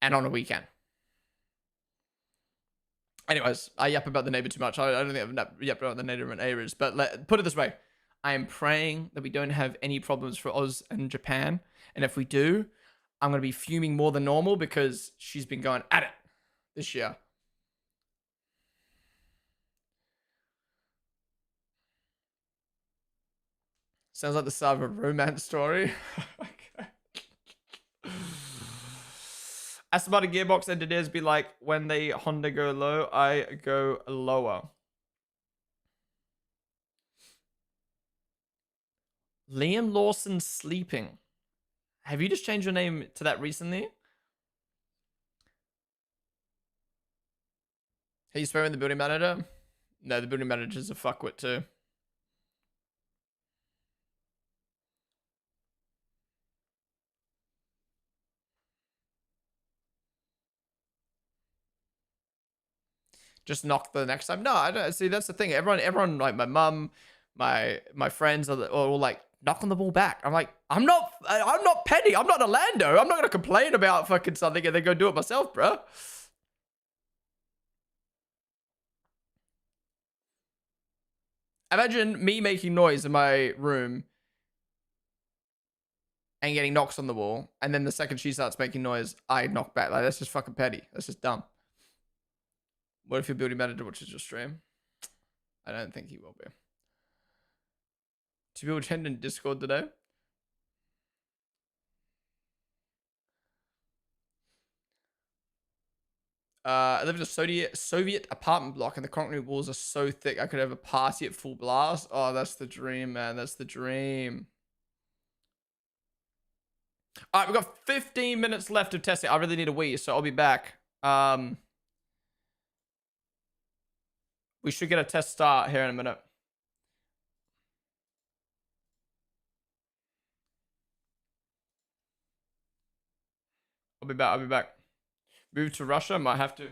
and on a weekend. Anyways, I yap about the neighbor too much. I don't think I've yapped about the neighbor in areas, but put it this way. I am praying that we don't have any problems for Oz and Japan. And if we do, I'm going to be fuming more than normal because she's been going at it this year. Sounds like the start of a romance story. Okay. Aston gearbox engineers be like, when they Honda go low, I go lower. Liam Lawson sleeping. Have you just changed your name to that recently? Are you sparing the building manager? No, the building manager's a fuckwit too. Just knock the next time. No, I don't see. That's the thing. Everyone, like my mum, my friends are all like, knock on the wall back. I'm like, I'm not petty. I'm not a Lando. I'm not gonna complain about fucking something and then go do it myself, bro. Imagine me making noise in my room and getting knocks on the wall, and then the second she starts making noise, I knock back. Like, that's just fucking petty. That's just dumb. What if your building manager watches your stream? I don't think he will be. 2 people attend in Discord today. I live in a Soviet apartment block and the concrete walls are so thick I could have a party at full blast. Oh, that's the dream, man. That's the dream. All right, we've got 15 minutes left of testing. I really need a wee, so I'll be back. We should get a test start here in a minute. I'll be back. I'll be back. Move to Russia? Might have to.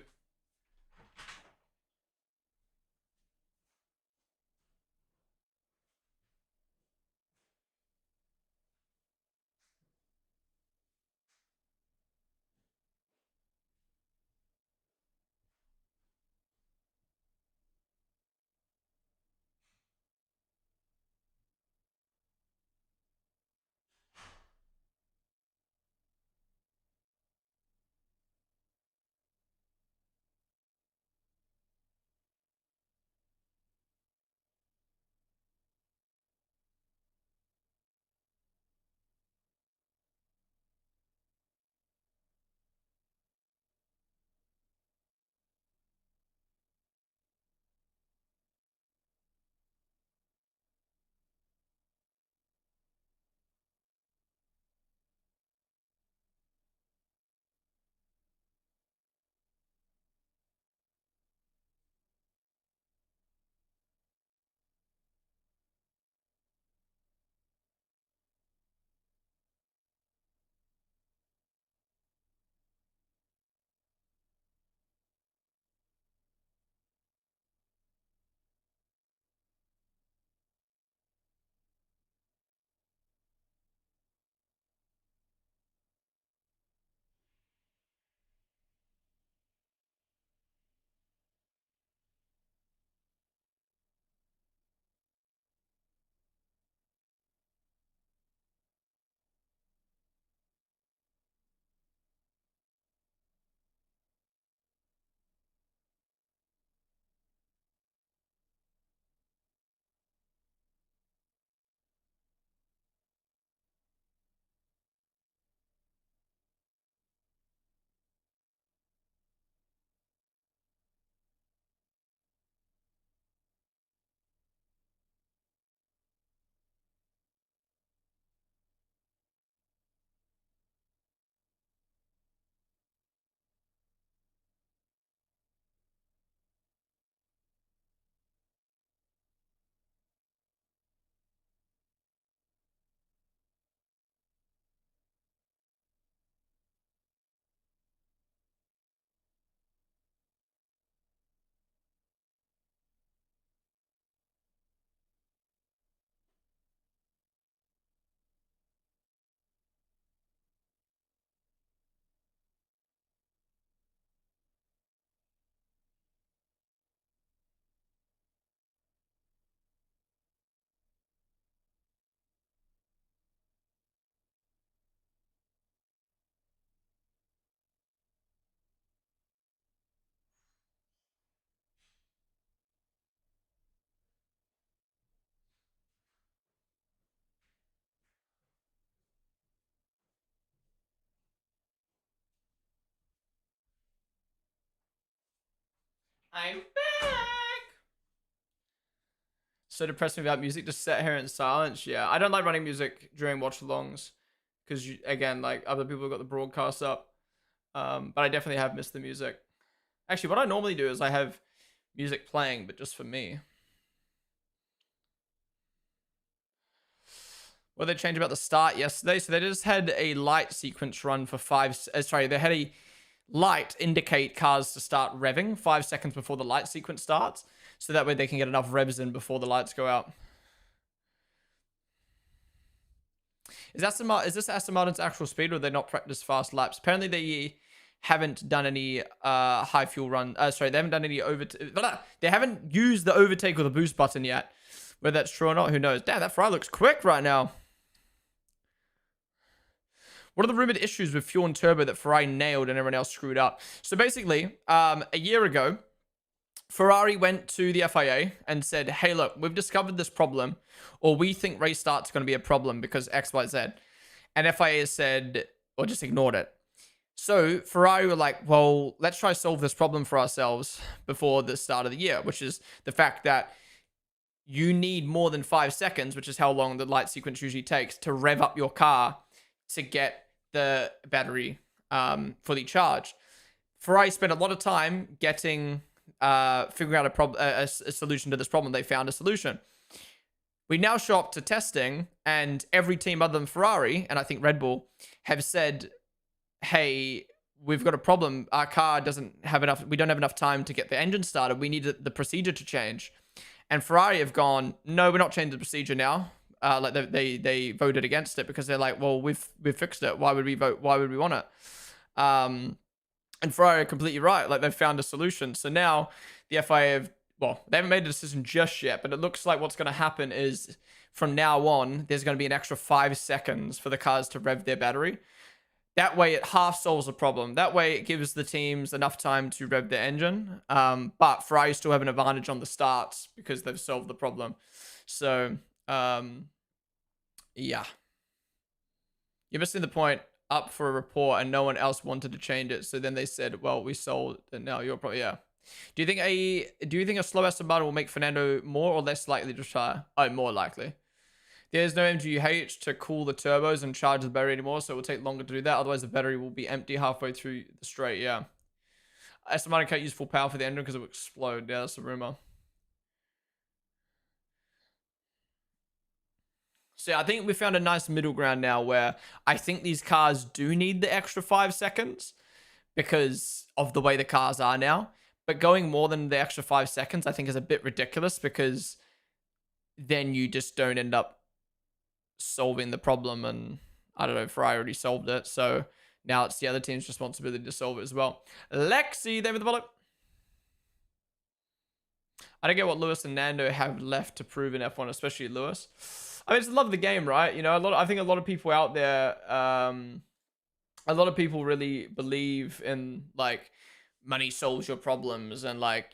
I'm back. So depressing without music. Just sit here in silence. Yeah, I don't like running music during watch-alongs because, again, like other people have got the broadcast up. But I definitely have missed the music. Actually, what I normally do is I have music playing, but just for me. What did they change about the start yesterday? So they just had a light sequence run for they had a light indicate cars to start revving 5 seconds before the light sequence starts. So that way they can get enough revs in before the lights go out. Is this Aston Martin's actual speed, or did they not practice fast laps? Apparently they haven't done any high fuel run. Sorry, they haven't done any they haven't used the overtake or the boost button yet. Whether that's true or not, who knows? Damn, that Ferrari looks quick right now. What are the rumored issues with fuel and turbo that Ferrari nailed and everyone else screwed up? So basically, a year ago, Ferrari went to the FIA and said, hey, look, we've discovered this problem, or we think race start's going to be a problem because X, Y, Z. And FIA said, or just ignored it. So Ferrari were like, well, let's try to solve this problem for ourselves before the start of the year, which is the fact that you need more than 5 seconds, which is how long the light sequence usually takes, to rev up your car to get the battery fully charged. Ferrari spent a lot of time figuring out a solution to this problem. They found a solution. We now show up to testing, and every team other than Ferrari, and I think Red Bull, have said, hey, we've got a problem. Our car doesn't have enough. We don't have enough time to get the engine started. We need the procedure to change. And Ferrari have gone, no, we're not changing the procedure now. Like they voted against it because they're like, well, we've fixed it. Why would we vote? Why would we want it? And Ferrari are completely right. Like, they've found a solution. So now the FIA have, well, they haven't made a decision just yet, but it looks like what's going to happen is from now on, there's going to be an extra 5 seconds for the cars to rev their battery. That way it half solves the problem. That way it gives the teams enough time to rev their engine. But Ferrari still have an advantage on the starts because they've solved the problem. So, yeah. You're missing the point. Up for a report and no one else wanted to change it. So then they said, well, we sold it. Now you're probably, yeah. Do you think a slow Aston Martin will make Fernando more or less likely to retire? Oh, more likely. There's no MGUH to cool the turbos and charge the battery anymore, so it will take longer to do that. Otherwise, the battery will be empty halfway through the straight. Yeah. Aston Martin can't use full power for the engine because it will explode. Yeah, that's a rumor. So I think we found a nice middle ground now where I think these cars do need the extra 5 seconds because of the way the cars are now. But going more than the extra 5 seconds, I think, is a bit ridiculous because then you just don't end up solving the problem. And I don't know, Ferrari already solved it. So now it's the other team's responsibility to solve it as well. Lexi, there with the bullet. I don't get what Lewis and Nando have left to prove in F1, especially Lewis. I mean, it's the love of the game, right? You know, I think a lot of people out there, a lot of people really believe in, like, money solves your problems. And, like,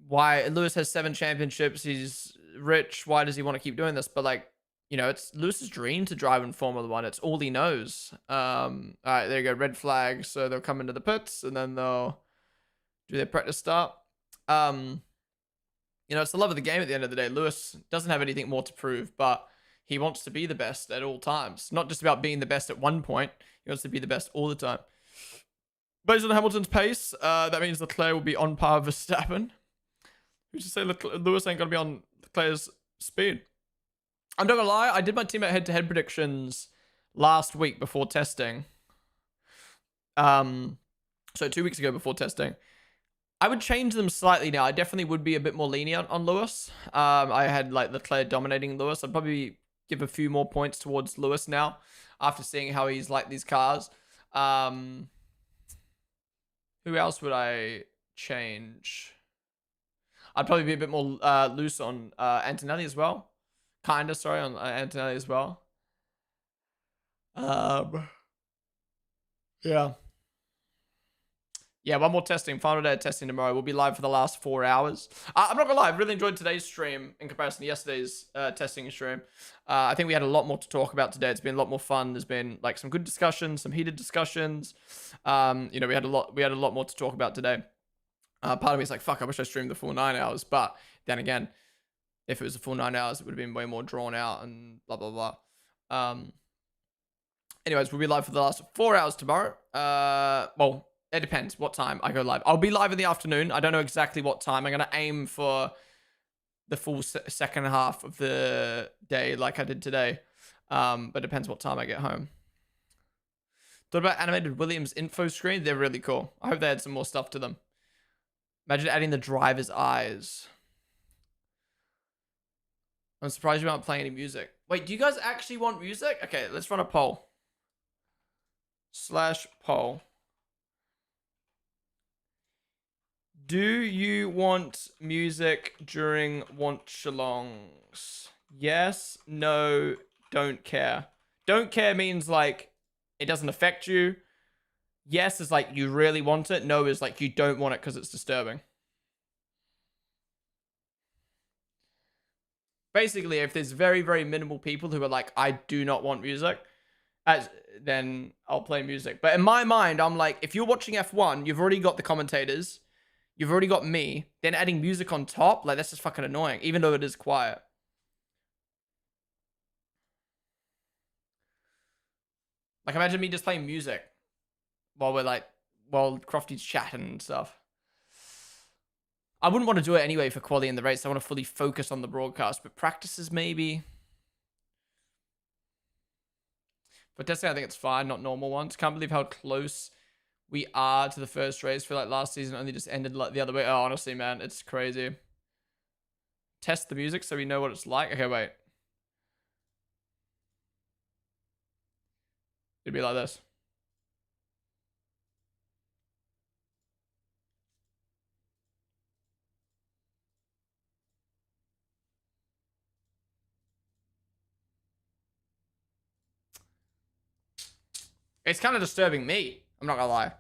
why Lewis has 7 championships. He's rich. Why does he want to keep doing this? But, like, you know, it's Lewis's dream to drive in Formula 1. It's all he knows. All right, there you go. Red flag. So they'll come into the pits and then they'll do their practice start. You know, it's the love of the game at the end of the day. Lewis doesn't have anything more to prove, but he wants to be the best at all times. Not just about being the best at one point. He wants to be the best all the time. Based on Hamilton's pace, that means Leclerc will be on par with Verstappen. Who's to say Lewis ain't going to be on Leclerc's speed? I'm not going to lie. I did my teammate head-to-head predictions last week before testing. So 2 weeks ago before testing. I would change them slightly now. I definitely would be a bit more lenient on Lewis. I had like Leclerc dominating Lewis. I'd probably give a few more points towards Lewis now after seeing how he's like these cars. Who else would I change? I'd probably be a bit more loose on Antonelli as well. Kinda, sorry, on Antonelli as well. Yeah. Yeah, one more testing. Final day of testing tomorrow. We'll be live for the last 4 hours. I'm not gonna lie, I've really enjoyed today's stream in comparison to yesterday's testing stream. I think we had a lot more to talk about today. It's been a lot more fun. There's been like some good discussions, some heated discussions. You know, we had a lot more to talk about today. Part of me is like, fuck, I wish I streamed the full 9 hours. But then again, if it was a full 9 hours, it would have been way more drawn out and blah, blah, blah. Anyways, we'll be live for the last 4 hours tomorrow. Well, it depends what time I go live. I'll be live in the afternoon. I don't know exactly what time. I'm going to aim for the full second half of the day like I did today. But it depends what time I get home. Thought about animated Williams info screen. They're really cool. I hope they had some more stuff to them. Imagine adding the driver's eyes. I'm surprised you aren't playing any music. Wait, do you guys actually want music? Okay, let's run a poll. /poll. Do you want music during watch-alongs? Yes, no, don't care. Don't care means like it doesn't affect you. Yes is like you really want it. No is like you don't want it because it's disturbing. Basically, if there's very, very minimal people who are like, I do not want music, then I'll play music. But in my mind, I'm like, if you're watching F1, you've already got the commentators. You've already got me. Then adding music on top, like, that's just fucking annoying, even though it is quiet. Like, imagine me just playing music while Crofty's chatting and stuff. I wouldn't want to do it anyway for quali in the race. I want to fully focus on the broadcast, but practices maybe. For testing, I think it's fine, not normal ones. Can't believe how close we are to the first race. Feel like last season only just ended like the other way. Oh, honestly, man, it's crazy. Test the music so we know what it's like. Okay, wait. It'd be like this. It's kind of disturbing me. I'm not gonna lie.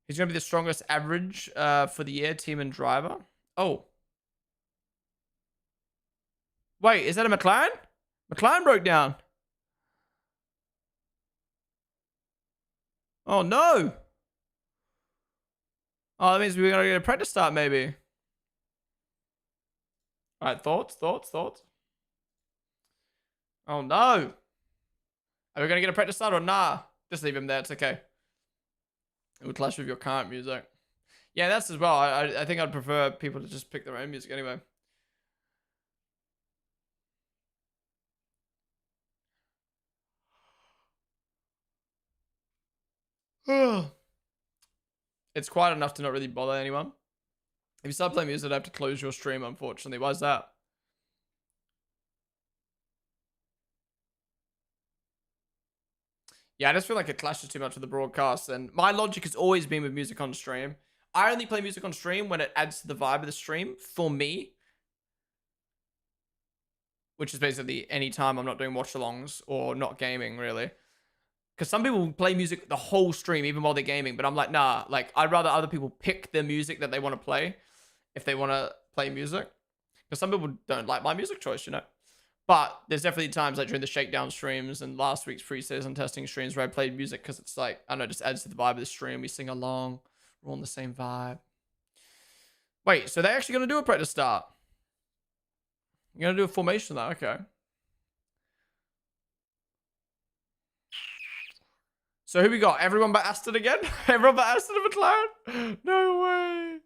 He's gonna be the strongest average for the year, team and driver. Oh. Wait, is that a McLaren? McLaren broke down. Oh no. Oh, that means we're gonna get a practice start maybe. Alright, thoughts? Oh no. Are we gonna get a practice start or nah? Just leave him there, it's okay. It would clash with your current music. Yeah, that's as well. I think I'd prefer people to just pick their own music anyway. It's quiet enough to not really bother anyone. If you start playing music, I'd have to close your stream, unfortunately. Why is that? Yeah, I just feel like it clashes too much with the broadcast. And my logic has always been with music on stream. I only play music on stream when it adds to the vibe of the stream for me. Which is basically any time I'm not doing watch-alongs or not gaming, really. Because some people play music the whole stream, even while they're gaming. But I'm like, nah. Like, I'd rather other people pick the music that they want to play if they want to play music. Because some people don't like my music choice, you know. But there's definitely times like during the shakedown streams and last week's pre-season testing streams where I played music because it's like, I don't know, it just adds to the vibe of the stream. We sing along. We're on the same vibe. Wait, so they're actually going to do a practice start? You're going to do a formation though? Okay. So who we got? Everyone but Aston again? Everyone but Aston and McLaren? No way.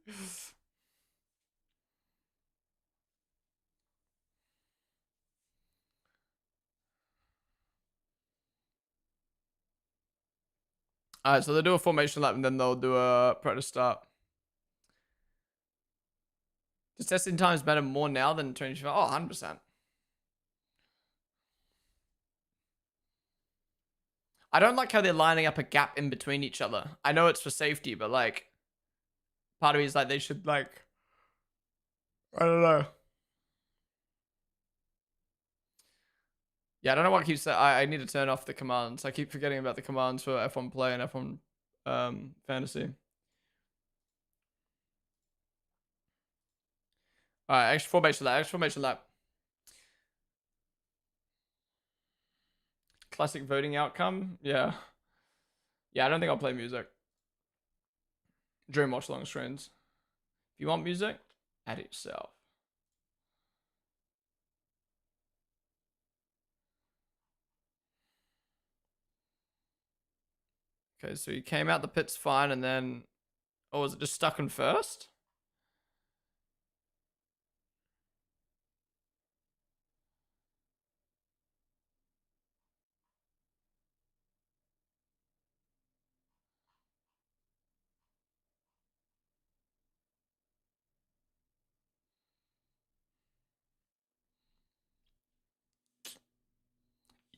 Alright, so they'll do a formation lap and then they'll do a practice start. Does testing times matter more now than 25? Oh, 100%. I don't like how they're lining up a gap in between each other. I know it's for safety, but like, part of me is like, they should like, I don't know. Yeah, I don't know what keeps that. I need to turn off the commands. I keep forgetting about the commands for F1 Play and F1 Fantasy. Alright, extra formation lap. Classic voting outcome. Yeah. Yeah, I don't think I'll play music during watch long streams. If you want music, add it yourself. Okay, so he came out the pits fine and then... Oh, was it just stuck in first?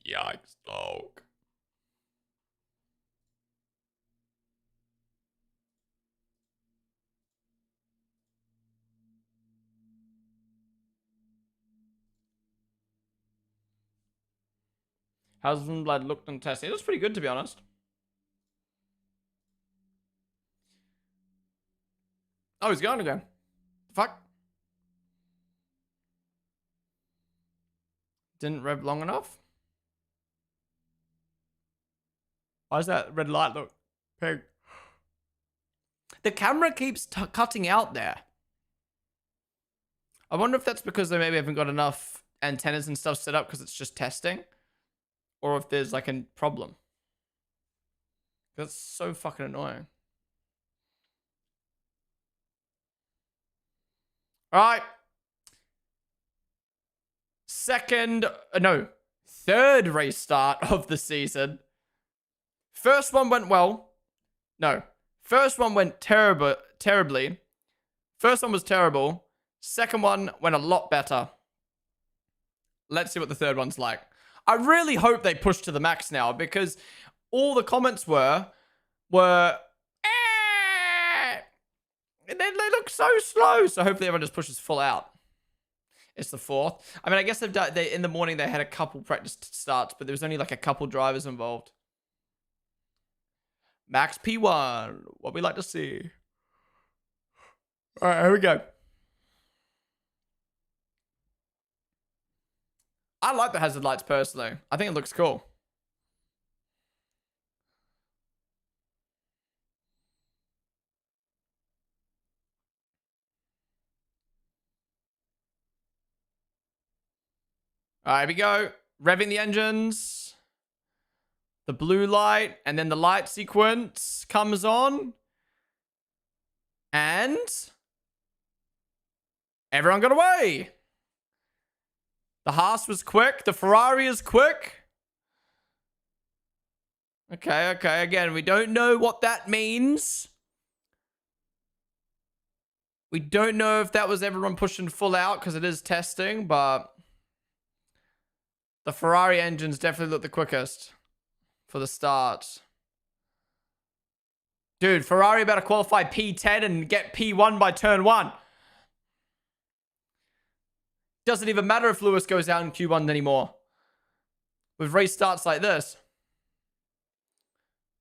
Yikes, dog. How's Blood looked on testing? It was pretty good, to be honest. Oh, he's gone again. Fuck. Didn't rev long enough? Why does that red light look pink? The camera keeps cutting out there. I wonder if that's because they maybe haven't got enough antennas and stuff set up because it's just testing. Or if there's like a problem. That's so fucking annoying. Alright. Third race start of the season. First one went well. No. First one went terribly. First one was terrible. Second one went a lot better. Let's see what the third one's like. I really hope they push to the max now because all the comments were they look so slow. So hopefully everyone just pushes full out. It's the fourth. I mean, I guess in the morning they had a couple practice starts, but there was only like a couple drivers involved. Max P1, what we like to see. All right, here we go. I like the hazard lights personally. I think it looks cool. All right, here we go. Revving the engines. The blue light, and then the light sequence comes on. And everyone got away. The Haas was quick. The Ferrari is quick. Okay. Again, we don't know what that means. We don't know if that was everyone pushing full out because it is testing, but the Ferrari engines definitely look the quickest for the start. Dude, Ferrari about to qualify P10 and get P1 by turn 1. Doesn't even matter if Lewis goes out in Q1 anymore. With race starts like this.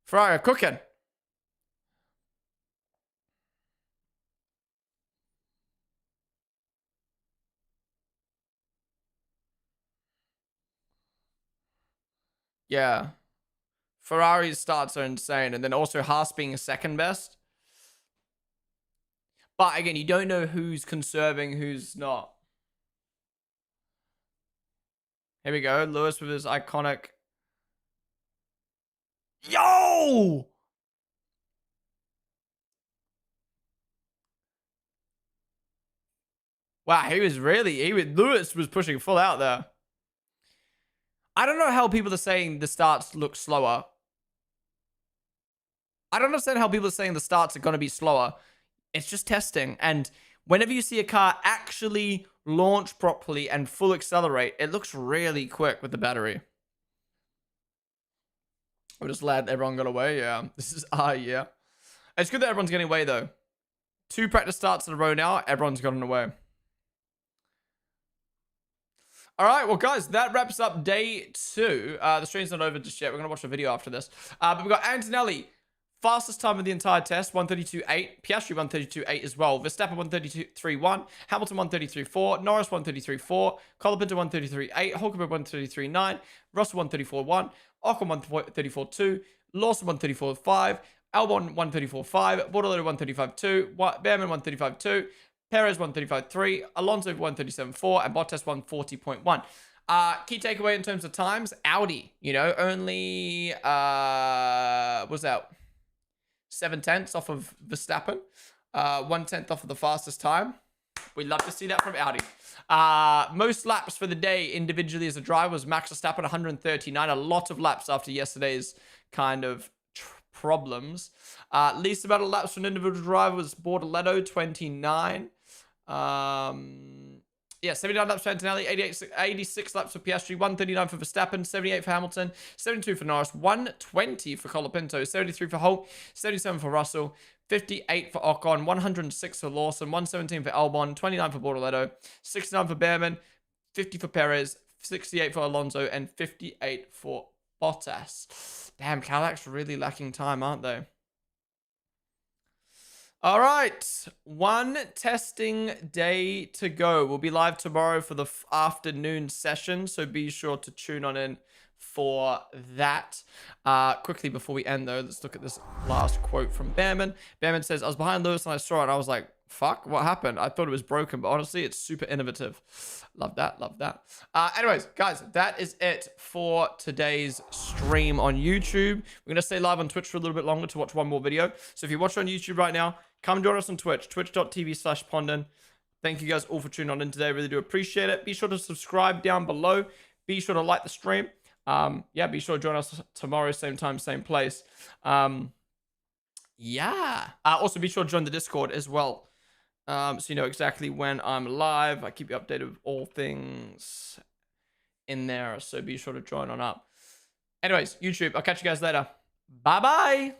Ferrari are cooking. Yeah. Ferrari's starts are insane. And then also Haas being second best. But again, you don't know who's conserving, who's not. Here we go. Lewis with his iconic... Yo! Wow, Lewis was pushing full out there. I don't know how people are saying the starts look slower. I don't understand how people are saying the starts are going to be slower. It's just testing. And whenever you see a car actually launch properly and full accelerate, it looks really quick with the battery. We're just glad everyone got away. Yeah. This is, yeah. It's good that everyone's getting away, though. 2 practice starts in a row now. Everyone's gotten away. All right, well, guys, that wraps up day 2. The stream's not over just yet. We're going to watch a video after this. But we've got Antonelli, Fastest time of the entire test, 132.8. Piastri 132.8 as well. Verstappen 133.1. Hamilton 133.4. Norris 133.4. Colapinto 133.8. Hulkenberg 133.9. Russell 134.1. Ocon 134.2. Lawson 134.5. Albon 134.5. Bortolotto 135.2. Behrman 135.2. Perez 135.3. Alonso 137.4. And Bottas 140.1. Key takeaway in terms of times, Audi, you know, only, what's that? 7/10 off of Verstappen, 1/10 off of the fastest time. We'd love to see that from Audi. Most laps for the day individually as a driver was Max Verstappen, 139. A lot of laps after yesterday's kind of problems. Least amount of laps for an individual driver was Bortoletto, 29. Yeah, 79 laps for Antonelli, 86 laps for Piastri, 139 for Verstappen, 78 for Hamilton, 72 for Norris, 120 for Colapinto, 73 for Hulk, 77 for Russell, 58 for Ocon, 106 for Lawson, 117 for Albon, 29 for Bortoletto, 69 for Behrman, 50 for Perez, 68 for Alonso, and 58 for Bottas. Damn, Cadillac's really lacking time, aren't they? All right, one testing day to go. We'll be live tomorrow for the afternoon session, so be sure to tune on in for that. Quickly before we end, though, let's look at this last quote from Behrman. Behrman says, I was behind Lewis and I saw it, and I was like, fuck, what happened? I thought it was broken, but honestly, it's super innovative. Love that, love that. Anyways, guys, that is it for today's stream on YouTube. We're going to stay live on Twitch for a little bit longer to watch one more video. So if you're watching on YouTube right now, come join us on Twitch, twitch.tv/Ponden. Thank you guys all for tuning on in today. Really do appreciate it. Be sure to subscribe down below. Be sure to like the stream. Yeah, be sure to join us tomorrow, same time, same place. Yeah. Also, be sure to join the Discord as well. So you know exactly when I'm live. I keep you updated with all things in there. So be sure to join on up. Anyways, YouTube, I'll catch you guys later. Bye-bye.